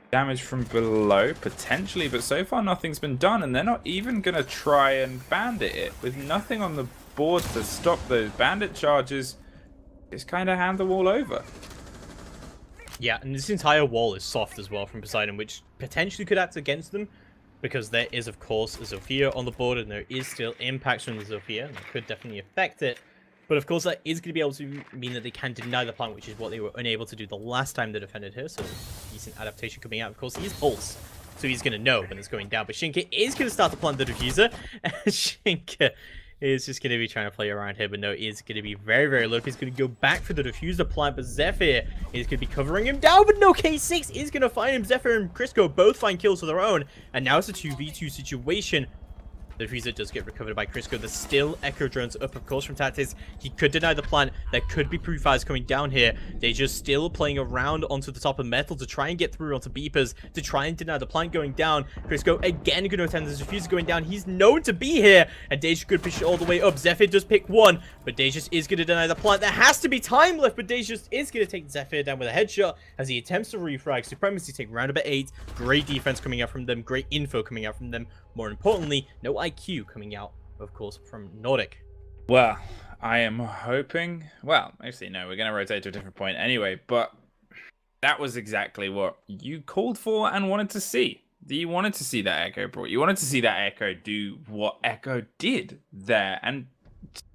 damage from below, potentially, but so far nothing's been done, and they're not even going to try and bandit it. With nothing on the board to stop those bandit charges, just kind of hand the wall over. Yeah, and this entire wall is soft as well from Poseidon, which potentially could act against them, because there is, of course, a Zofia on the board, and there is still impacts from the Zofia, and that could definitely affect it. But of course, that is going to be able to mean that they can deny the plant, which is what they were unable to do the last time they defended her. So, decent adaptation coming out. Of course, he's Pulse, so he's going to know when it's going down. But Shinka is going to start to plant the diffuser. Shinka is just going to be trying to play around here, but no, is going to be very, very low. He's going to go back for the diffuser plant, but Zephyr is going to be covering him down. But no, K6 is going to find him. Zephyr and Crisco both find kills of their own. And now it's a 2v2 situation. The diffuser does get recovered by Crisco. There's still Echo drones up, of course, from Tactics. He could deny the plant. There could be pre-fires coming down here. They're just still playing around onto the top of Metal to try and get through onto Beepers, to try and deny the plant going down. Crisco again going to attempt the diffuser going down. He's known to be here, and Deja could push it all the way up. Zephyr does pick one, but Deja is going to deny the plant. There has to be time left, but Deja is going to take Zephyr down with a headshot as he attempts to refrag. Supremacy take round about 8. Great defense coming out from them. Great info coming out from them. More importantly, no IQ coming out, of course, from Nordik. Well, I am hoping... Well, actually, no, we're going to rotate to a different point anyway, but that was exactly what you called for and wanted to see. You wanted to see that Echo brought. You wanted to see that Echo do what Echo did there. And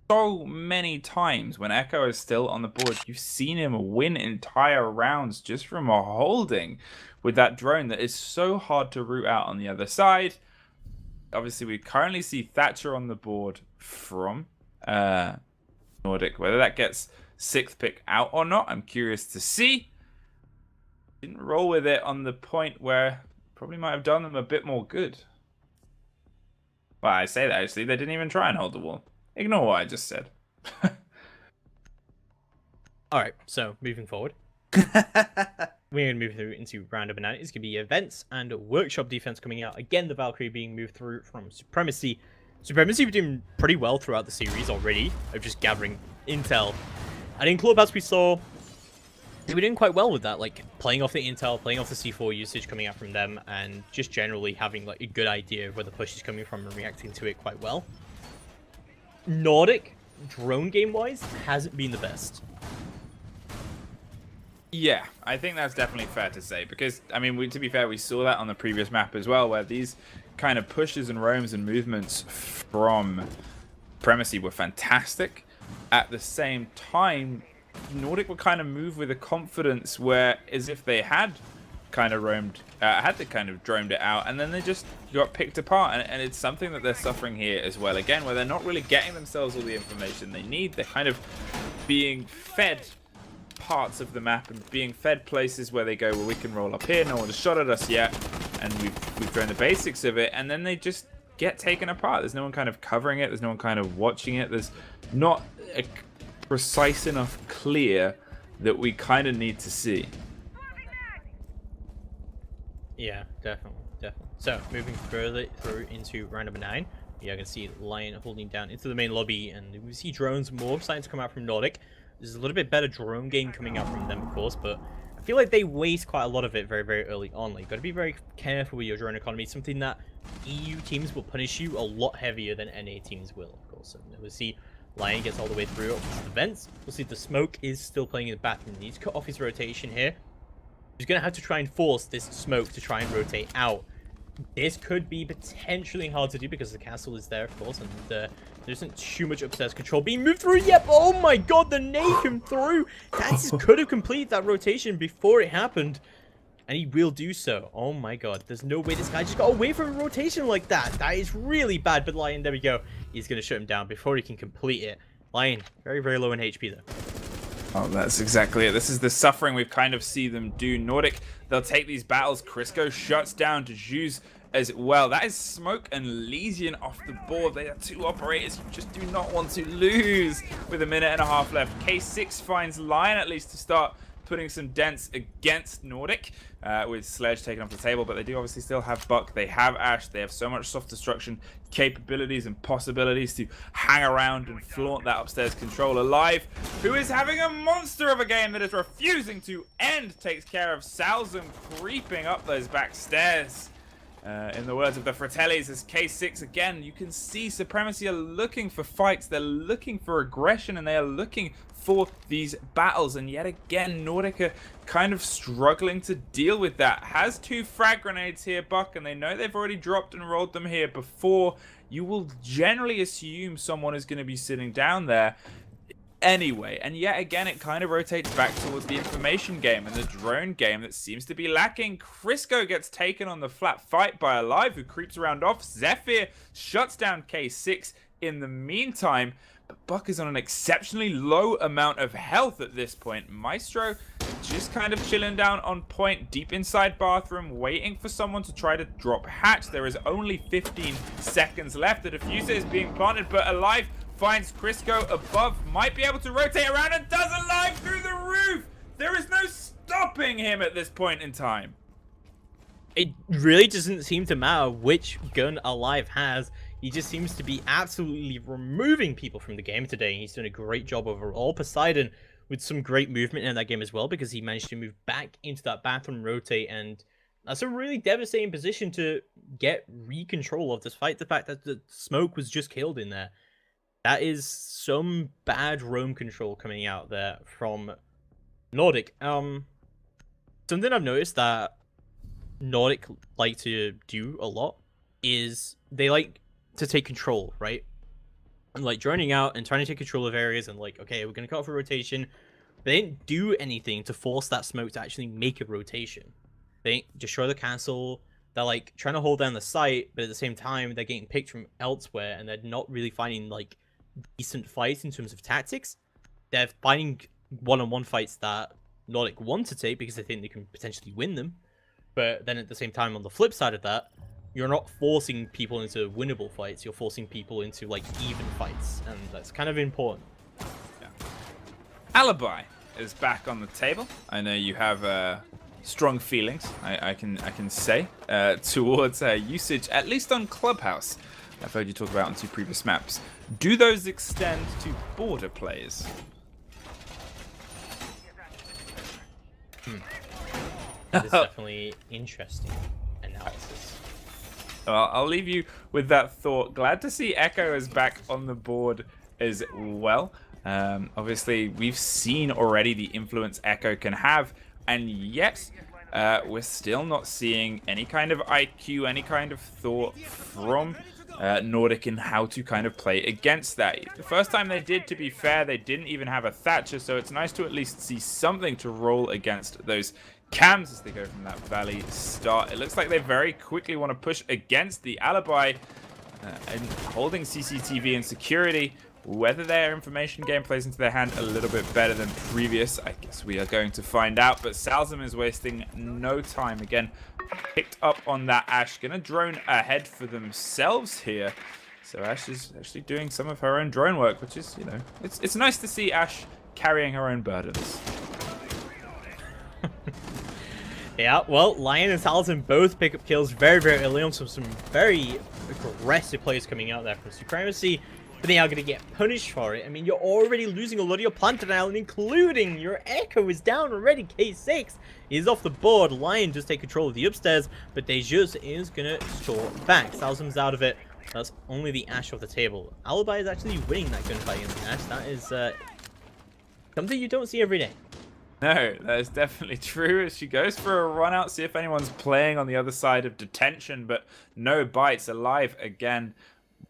so many times when Echo is still on the board, you've seen him win entire rounds just from a holding with that drone that is so hard to root out on the other side. Obviously, we currently see Thatcher on the board from Nordik. Whether that gets 6th pick out or not, I'm curious to see. Didn't roll with it on the point where probably might have done them a bit more good. Well, I say that actually, they didn't even try and hold the wall. Ignore what I just said. Alright, so moving forward. We're going to move through into round number 9. It's going to be events and workshop defense coming out. Again, the Valkyrie being moved through from Supremacy. Supremacy were doing pretty well throughout the series already of just gathering intel. And in Clubhouse, we saw they were doing quite well with that, like playing off the intel, playing off the C4 usage coming out from them, and just generally having like a good idea of where the push is coming from and reacting to it quite well. Nordik, drone game-wise, hasn't been the best. Yeah, I think that's definitely fair to say because, I mean, to be fair, we saw that on the previous map as well, where these kind of pushes and roams and movements from Supremacy were fantastic. At the same time, Nordik would kind of move with a confidence where, as if they had kind of roamed, had they kind of droned it out, and then they just got picked apart, and it's something that they're suffering here as well. Again, where they're not really getting themselves all the information they need. They're kind of being fed parts of the map and being fed places where they go, well, we can roll up here, no one has shot at us yet, and we've thrown the basics of it, and then they just get taken apart. There's no one kind of covering it, there's no one kind of watching it, there's not a precise enough clear that we kind of need to see. Yeah, definitely. So, moving further through into round number 9, we are going to see Lion holding down into the main lobby, and we see drones more starting to come out from Nordik. There's a little bit better drone game coming out from them, of course, but I feel like they waste quite a lot of it very, very early on. Like, you've got to be very careful with your drone economy, something that EU teams will punish you a lot heavier than NA teams will, of course. And we'll see Lion gets all the way through up to the vents. We'll see the smoke is still playing in the back and needs to cut off his rotation here. He's going to have to try and force this smoke to try and rotate out. This could be potentially hard to do because the castle is there, of course, and there isn't too much upstairs control being moved through. Yep, oh my god, the nade came through. That could have completed that rotation before it happened, and he will do so. Oh my god, there's no way this guy just got away from a rotation like that. That is really bad, but Lion, there we go. He's going to shut him down before he can complete it. Lion, very, very low in HP there. Oh, that's exactly it. This is the suffering we've kind of see them do. Nordik, they'll take these battles. Crisco shuts down Jus as well. That is Smoke and Lesion off the board. They are 2 operators you just do not want to lose with a minute and a half left. K6 finds Lion at least to start putting some dents against Nordik with Sledge taken off the table, but they do obviously still have Buck, they have Ash, they have so much soft destruction capabilities and possibilities to hang around and flaunt that upstairs control. Alive, who is having a monster of a game that is refusing to end, takes care of Salzum creeping up those back stairs. In the words of the Fratellis, as K6 again, you can see Supremacy are looking for fights, they're looking for aggression, and they are looking for these battles. And yet again, Nordik are kind of struggling to deal with that. Has 2 frag grenades here, Buck, and they know they've already dropped and rolled them here before. You will generally assume someone is going to be sitting down there anyway, and yet again it kind of rotates back towards the information game and the drone game that seems to be lacking. Crisco gets taken on the flat fight by Alive, who creeps around off. Zephyr shuts down K6 in the meantime, but Buck is on an exceptionally low amount of health at this point. Maestro just kind of chilling down on point, deep inside bathroom, waiting for someone to try to drop hatch. There is only 15 seconds left. The diffuser is being planted, but Alive finds Crisco above, might be able to rotate around, and does Alive through the roof. There is no stopping him at this point in time. It really doesn't seem to matter which gun Alive has. He just seems to be absolutely removing people from the game today. He's done a great job overall. Poseidon with some great movement in that game as well, because he managed to move back into that bathroom, rotate, and that's a really devastating position to get re-control of, despite the fact that the smoke was just killed in there. That is some bad roam control coming out there from Nordik. Something I've noticed that Nordik like to do a lot is they like to take control, right? And like droning out and trying to take control of areas and like, okay, we're gonna cut off a rotation. They didn't do anything to force that smoke to actually make a rotation. They didn't destroy the castle. They're like trying to hold down the site, but at the same time they're getting picked from elsewhere and they're not really finding like decent fights in terms of tactics. They're finding one-on-one fights that Nordik want to take because they think they can potentially win them. But then at the same time, on the flip side of that, you're not forcing people into winnable fights. You're forcing people into like even fights, and that's kind of important. Yeah. Alibi is back on the table. I know you have strong feelings, I can say, towards usage, at least on Clubhouse. I've heard you talk about on 2 previous maps. Do those extend to border players? That is definitely interesting analysis. Well, I'll leave you with that thought. Glad to see Echo is back on the board as well. Obviously, we've seen already the influence Echo can have, and yet we're still not seeing any kind of IQ, any kind of thought from Nordik in how to kind of play against that. The first time they did, to be fair, they didn't even have a Thatcher, so it's nice to at least see something to roll against those cams as they go from that valley start. It looks like they very quickly want to push against the Alibi and holding CCTV and security. Whether their information game plays into their hand a little bit better than previous, I guess we are going to find out. But Salzam is wasting no time. Again, picked up on that Ash. Gonna drone ahead for themselves here. So Ash is actually doing some of her own drone work, which is, you know, it's nice to see Ash carrying her own burdens. Yeah, well, Lion and Salzam both pick up kills very, very early on. Some very aggressive players coming out there from Supremacy, but they are going to get punished for it. I mean, you're already losing a lot of your planted island, including your Echo is down already. K6 is off the board. Lion just take control of the upstairs, but Dejus is going to store back. Salzam's out of it. That's only the Ash off the table. Alibi is actually winning that gunfight against the Ash. That is something you don't see every day. No, that is definitely true. She goes for a run out, see if anyone's playing on the other side of detention, but no bites. Alive again.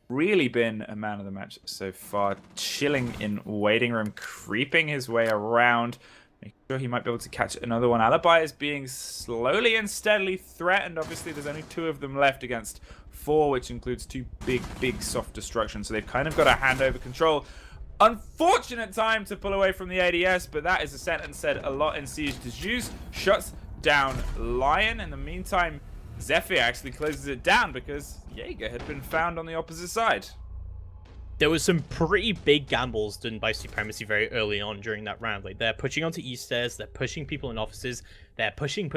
Really been a man of the match so far. Chilling in waiting room, creeping his way around, making sure he might be able to catch another one. Alibi is being slowly and steadily threatened. Obviously, there's only 2 of them left against 4, which includes 2 big soft destruction. So they've kind of got to hand over control. Unfortunate time to pull away from the ADS, but that is a sentence said a lot in Siege. Dejus shuts down Lion. In the meantime, Zephyr actually closes it down because Jaeger had been found on the opposite side. There was some pretty big gambles done by Supremacy very early on during that round. Like, they're pushing onto East Stairs, they're pushing people in offices, they're pushing,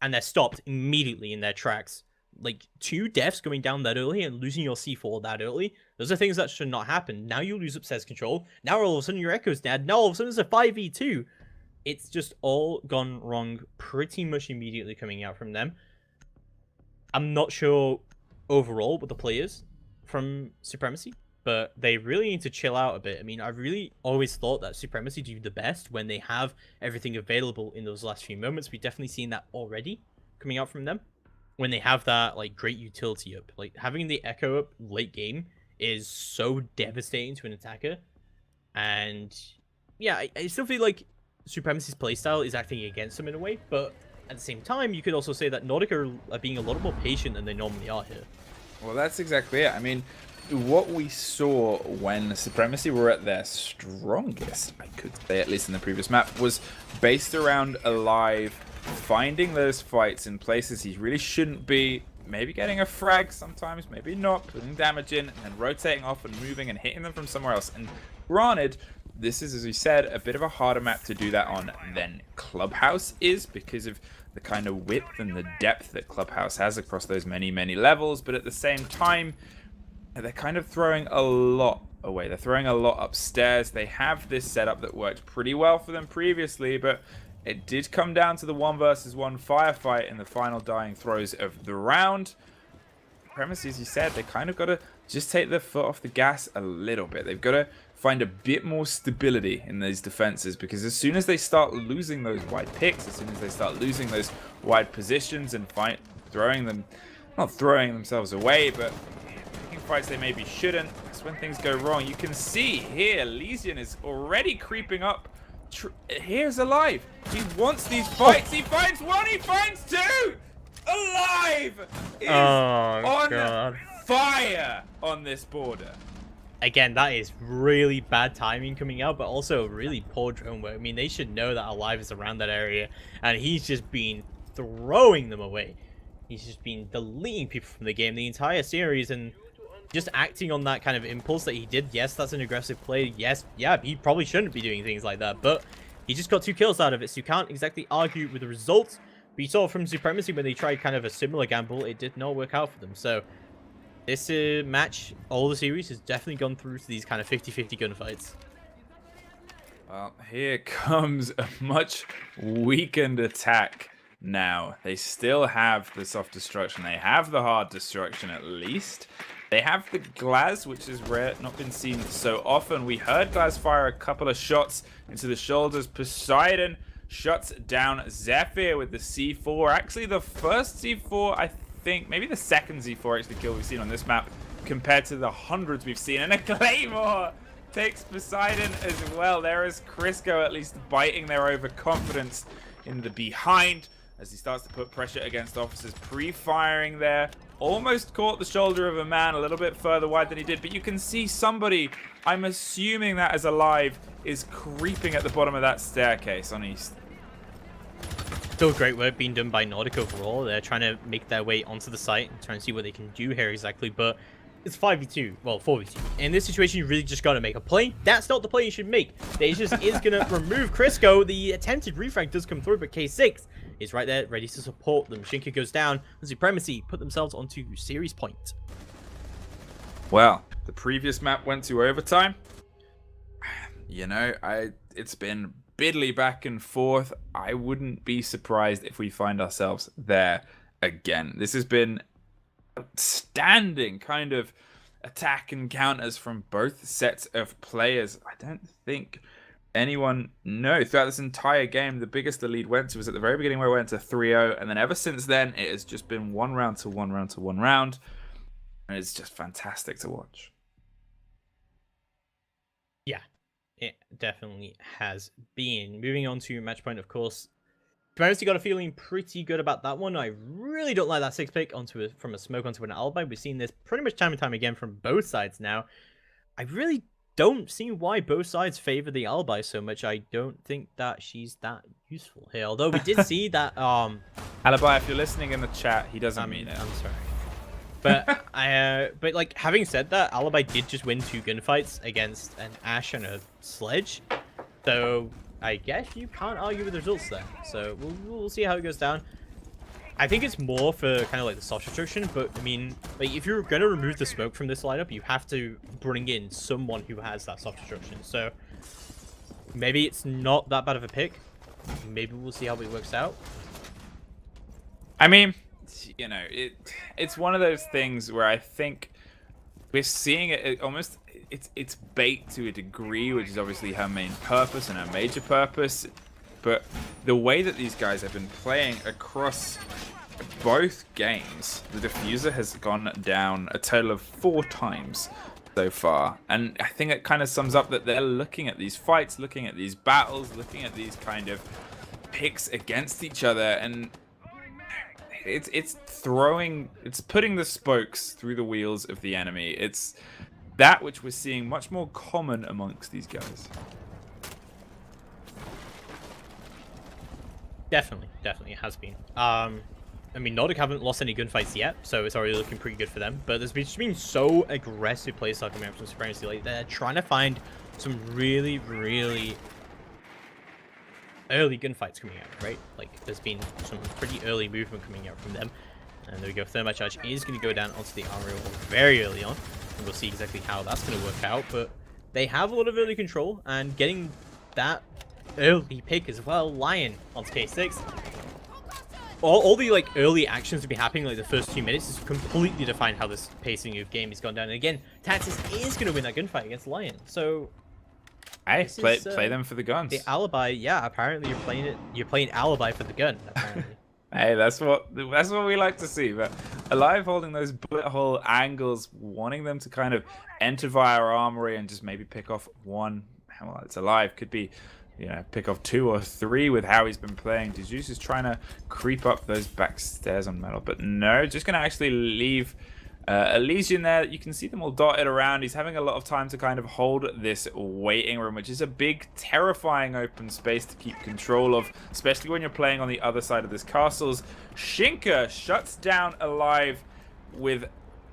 and they're stopped immediately in their tracks. Like, 2 deaths going down that early and losing your C4 that early, those are things that should not happen. Now you lose upstairs control, now all of a sudden your Echo's dead, now all of a sudden it's a 5v2. It's just all gone wrong pretty much immediately coming out from them. I'm not sure overall with the players from Supremacy, but they really need to chill out a bit. I mean, I really always thought that Supremacy do the best when they have everything available in those last few moments. We've definitely seen that already coming out from them. When they have that like great utility up, like having the Echo up late game is so devastating to an attacker. And yeah, I still feel like Supremacy's playstyle is acting against them in a way, but at the same time, you could also say that Nordik are being a lot more patient than they normally are here. Well, that's exactly it. I mean, what we saw when Supremacy were at their strongest, I could say, at least in the previous map, was based around Alive finding those fights in places he really shouldn't be, maybe getting a frag sometimes, maybe not, putting damage in, and then rotating off and moving and hitting them from somewhere else. And granted, this is, as we said, a bit of a harder map to do that on than Clubhouse is, because of the kind of width and the depth that Clubhouse has across those many, many levels. But at the same time, they're kind of throwing a lot away. They're throwing a lot upstairs. They have this setup that worked pretty well for them previously, but it did come down to the 1 versus 1 firefight in the final dying throws of the round. Supremacy, as you said, they kind of got to just take their foot off the gas a little bit. They've got to find a bit more stability in these defenses, because as soon as they start losing those wide picks, as soon as they start losing those wide positions and not throwing themselves away, but picking fights they maybe shouldn't, that's when things go wrong. You can see here, Lesion is already creeping up. Here's Alive. He wants these fights. He finds one. He finds two. Alive is on fire on this border. Again, that is really bad timing coming out, but also really poor drone work. I mean, they should know that Alive is around that area, and he's just been throwing them away. He's just been deleting people from the game the entire series, and just acting on that kind of impulse that he did. Yes, that's an aggressive play. Yes, yeah, he probably shouldn't be doing things like that, but he just got 2 kills out of it, so you can't exactly argue with the results. But you saw from Supremacy when they tried kind of a similar gamble, it did not work out for them. So this match, all the series, has definitely gone through to these kind of 50-50 gunfights. Well, here comes a much weakened attack now. They still have the soft destruction. They have the hard destruction, at least. They have the Glaz, which is rare, not been seen so often. We heard Glaz fire a couple of shots into the shoulders. Poseidon shuts down Zephyr with the C4. Actually, the first C4, I think, maybe the second C4 actually kill we've seen on this map, compared to the hundreds we've seen. And a Claymore takes Poseidon as well. There is Crisco at least biting their overconfidence in the behind as he starts to put pressure against officers. Pre-firing there. Almost caught the shoulder of a man a little bit further wide than he did, but you can see somebody, I'm assuming that is Alive, is creeping at the bottom of that staircase on East. Still great work being done by Nordik overall. They're trying to make their way onto the site and trying to see what they can do here exactly, but it's 5v2, well, 4v2. In this situation, you really just got to make a play. That's not the play you should make. Dejas is going to remove Crisco. The attempted refrag does come through, but K6 is right there, ready to support them. Shinka goes down, and Supremacy put themselves onto series point. Well, the previous map went to overtime. You know, it's been biddly back and forth. I wouldn't be surprised if we find ourselves there again. This has been outstanding kind of attack encounters from both sets of players. I don't think anyone throughout this entire game, the biggest the lead went to was at the very beginning where it went to 3-0, and then ever since then it has just been one round to one round to one round, and it's just fantastic to watch. Yeah, it definitely has been. Moving on to match point, of course, Supremacy got a feeling pretty good about that one. I really don't like that 6-pick from a smoke onto an alibi. We've seen this pretty much time and time again from both sides now. I really don't see why both sides favor the alibi so much. I don't think that she's that useful here. Although we did see that Alibi, if you're listening in the chat, he doesn't mean it. I'm sorry. But but like, having said that, Alibi did just win 2 gunfights against an Ash and a Sledge. So I guess you can't argue with the results there. So we'll see how it goes down. I think it's more for kind of like the soft destruction, but I mean, like, if you're going to remove the smoke from this lineup, you have to bring in someone who has that soft destruction. So maybe it's not that bad of a pick. Maybe we'll see how it works out. I mean, you know, it's one of those things where I think we're seeing it almost, it's bait to a degree, which is obviously her main purpose and her major purpose. But the way that these guys have been playing across both games, the diffuser has gone down a total of 4 times so far. And I think it kind of sums up that they're looking at these fights, looking at these battles, looking at these kind of picks against each other. And it's putting the spokes through the wheels of the enemy. It's that which we're seeing much more common amongst these guys. Definitely it has been. I mean, Nordik haven't lost any gunfights yet, so it's already looking pretty good for them. But there's been so aggressive playstyle coming out from Supremacy. Like, they're trying to find some really, really early gunfights coming out, right? Like, there's been some pretty early movement coming out from them. And there we go. Thermite charge is going to go down onto the armory wall very early on. And we'll see exactly how that's going to work out. But they have a lot of early control, and getting that early pick as well. Lion onto K6. All the like early actions to be happening like the first 2 minutes is completely define how this pacing of game has gone down. And again, Taxis is going to win that gunfight against Lion. So hey, play them for the guns. The alibi, yeah. Apparently you're playing it. You're playing alibi for the gun. Apparently. Hey, that's what we like to see. But Alive holding those bullet hole angles, wanting them to kind of enter via our armory and just maybe pick off one. Well, it's Alive. Could be, you know, pick off 2 or 3 with how he's been playing. DeJuice is trying to creep up those back stairs on Metal, but no, just going to actually leave a Legion there. You can see them all dotted around. He's having a lot of time to kind of hold this waiting room, which is a big, terrifying open space to keep control of, especially when you're playing on the other side of this castles. Shinka shuts down Alive with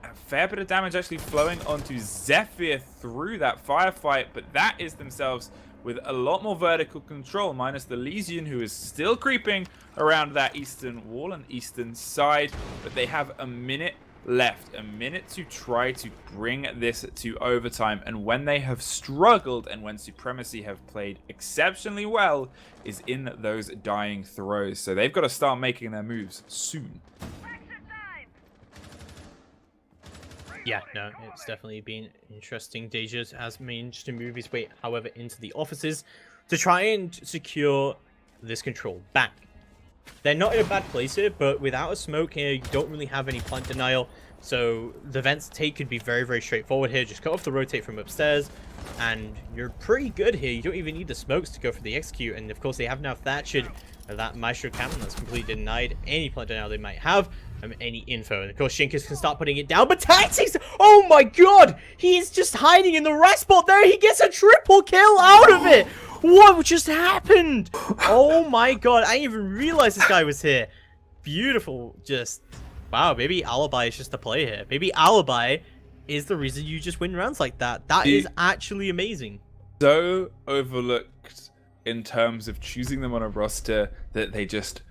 a fair bit of damage actually flowing onto Zephyr through that firefight, but that is themselves with a lot more vertical control, minus the Legion, who is still creeping around that eastern wall and eastern side. But they have a minute left, a minute to try to bring this to overtime. And when they have struggled and when Supremacy have played exceptionally well, is in those dying throws. So they've got to start making their moves soon. Yeah, no, it's definitely been interesting. Dejas has managed to move his way, however, into the offices to try and secure this control back. They're not in a bad place here, but without a smoke here, you don't really have any plant denial. So the vents take could be very, very straightforward here. Just cut off the rotate from upstairs, and you're pretty good here. You don't even need the smokes to go for the execute. And of course, they have now Thatchered that Maestro cannon that's completely denied any plant denial they might have, any info. And of course, Shinkas can start putting it down. But Tactics, oh my god, he is just hiding in the rest spot there. He gets a triple kill out of it. What just happened? Oh my god, I didn't even realize this guy was here. Beautiful. Just, wow, maybe Alibi is just a play here. Maybe Alibi is the reason you just win rounds like that. That is actually amazing. So overlooked in terms of choosing them on a roster that they just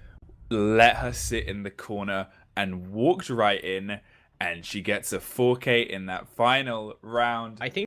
let her sit in the corner and walked right in, and she gets a 4K in that final round. I think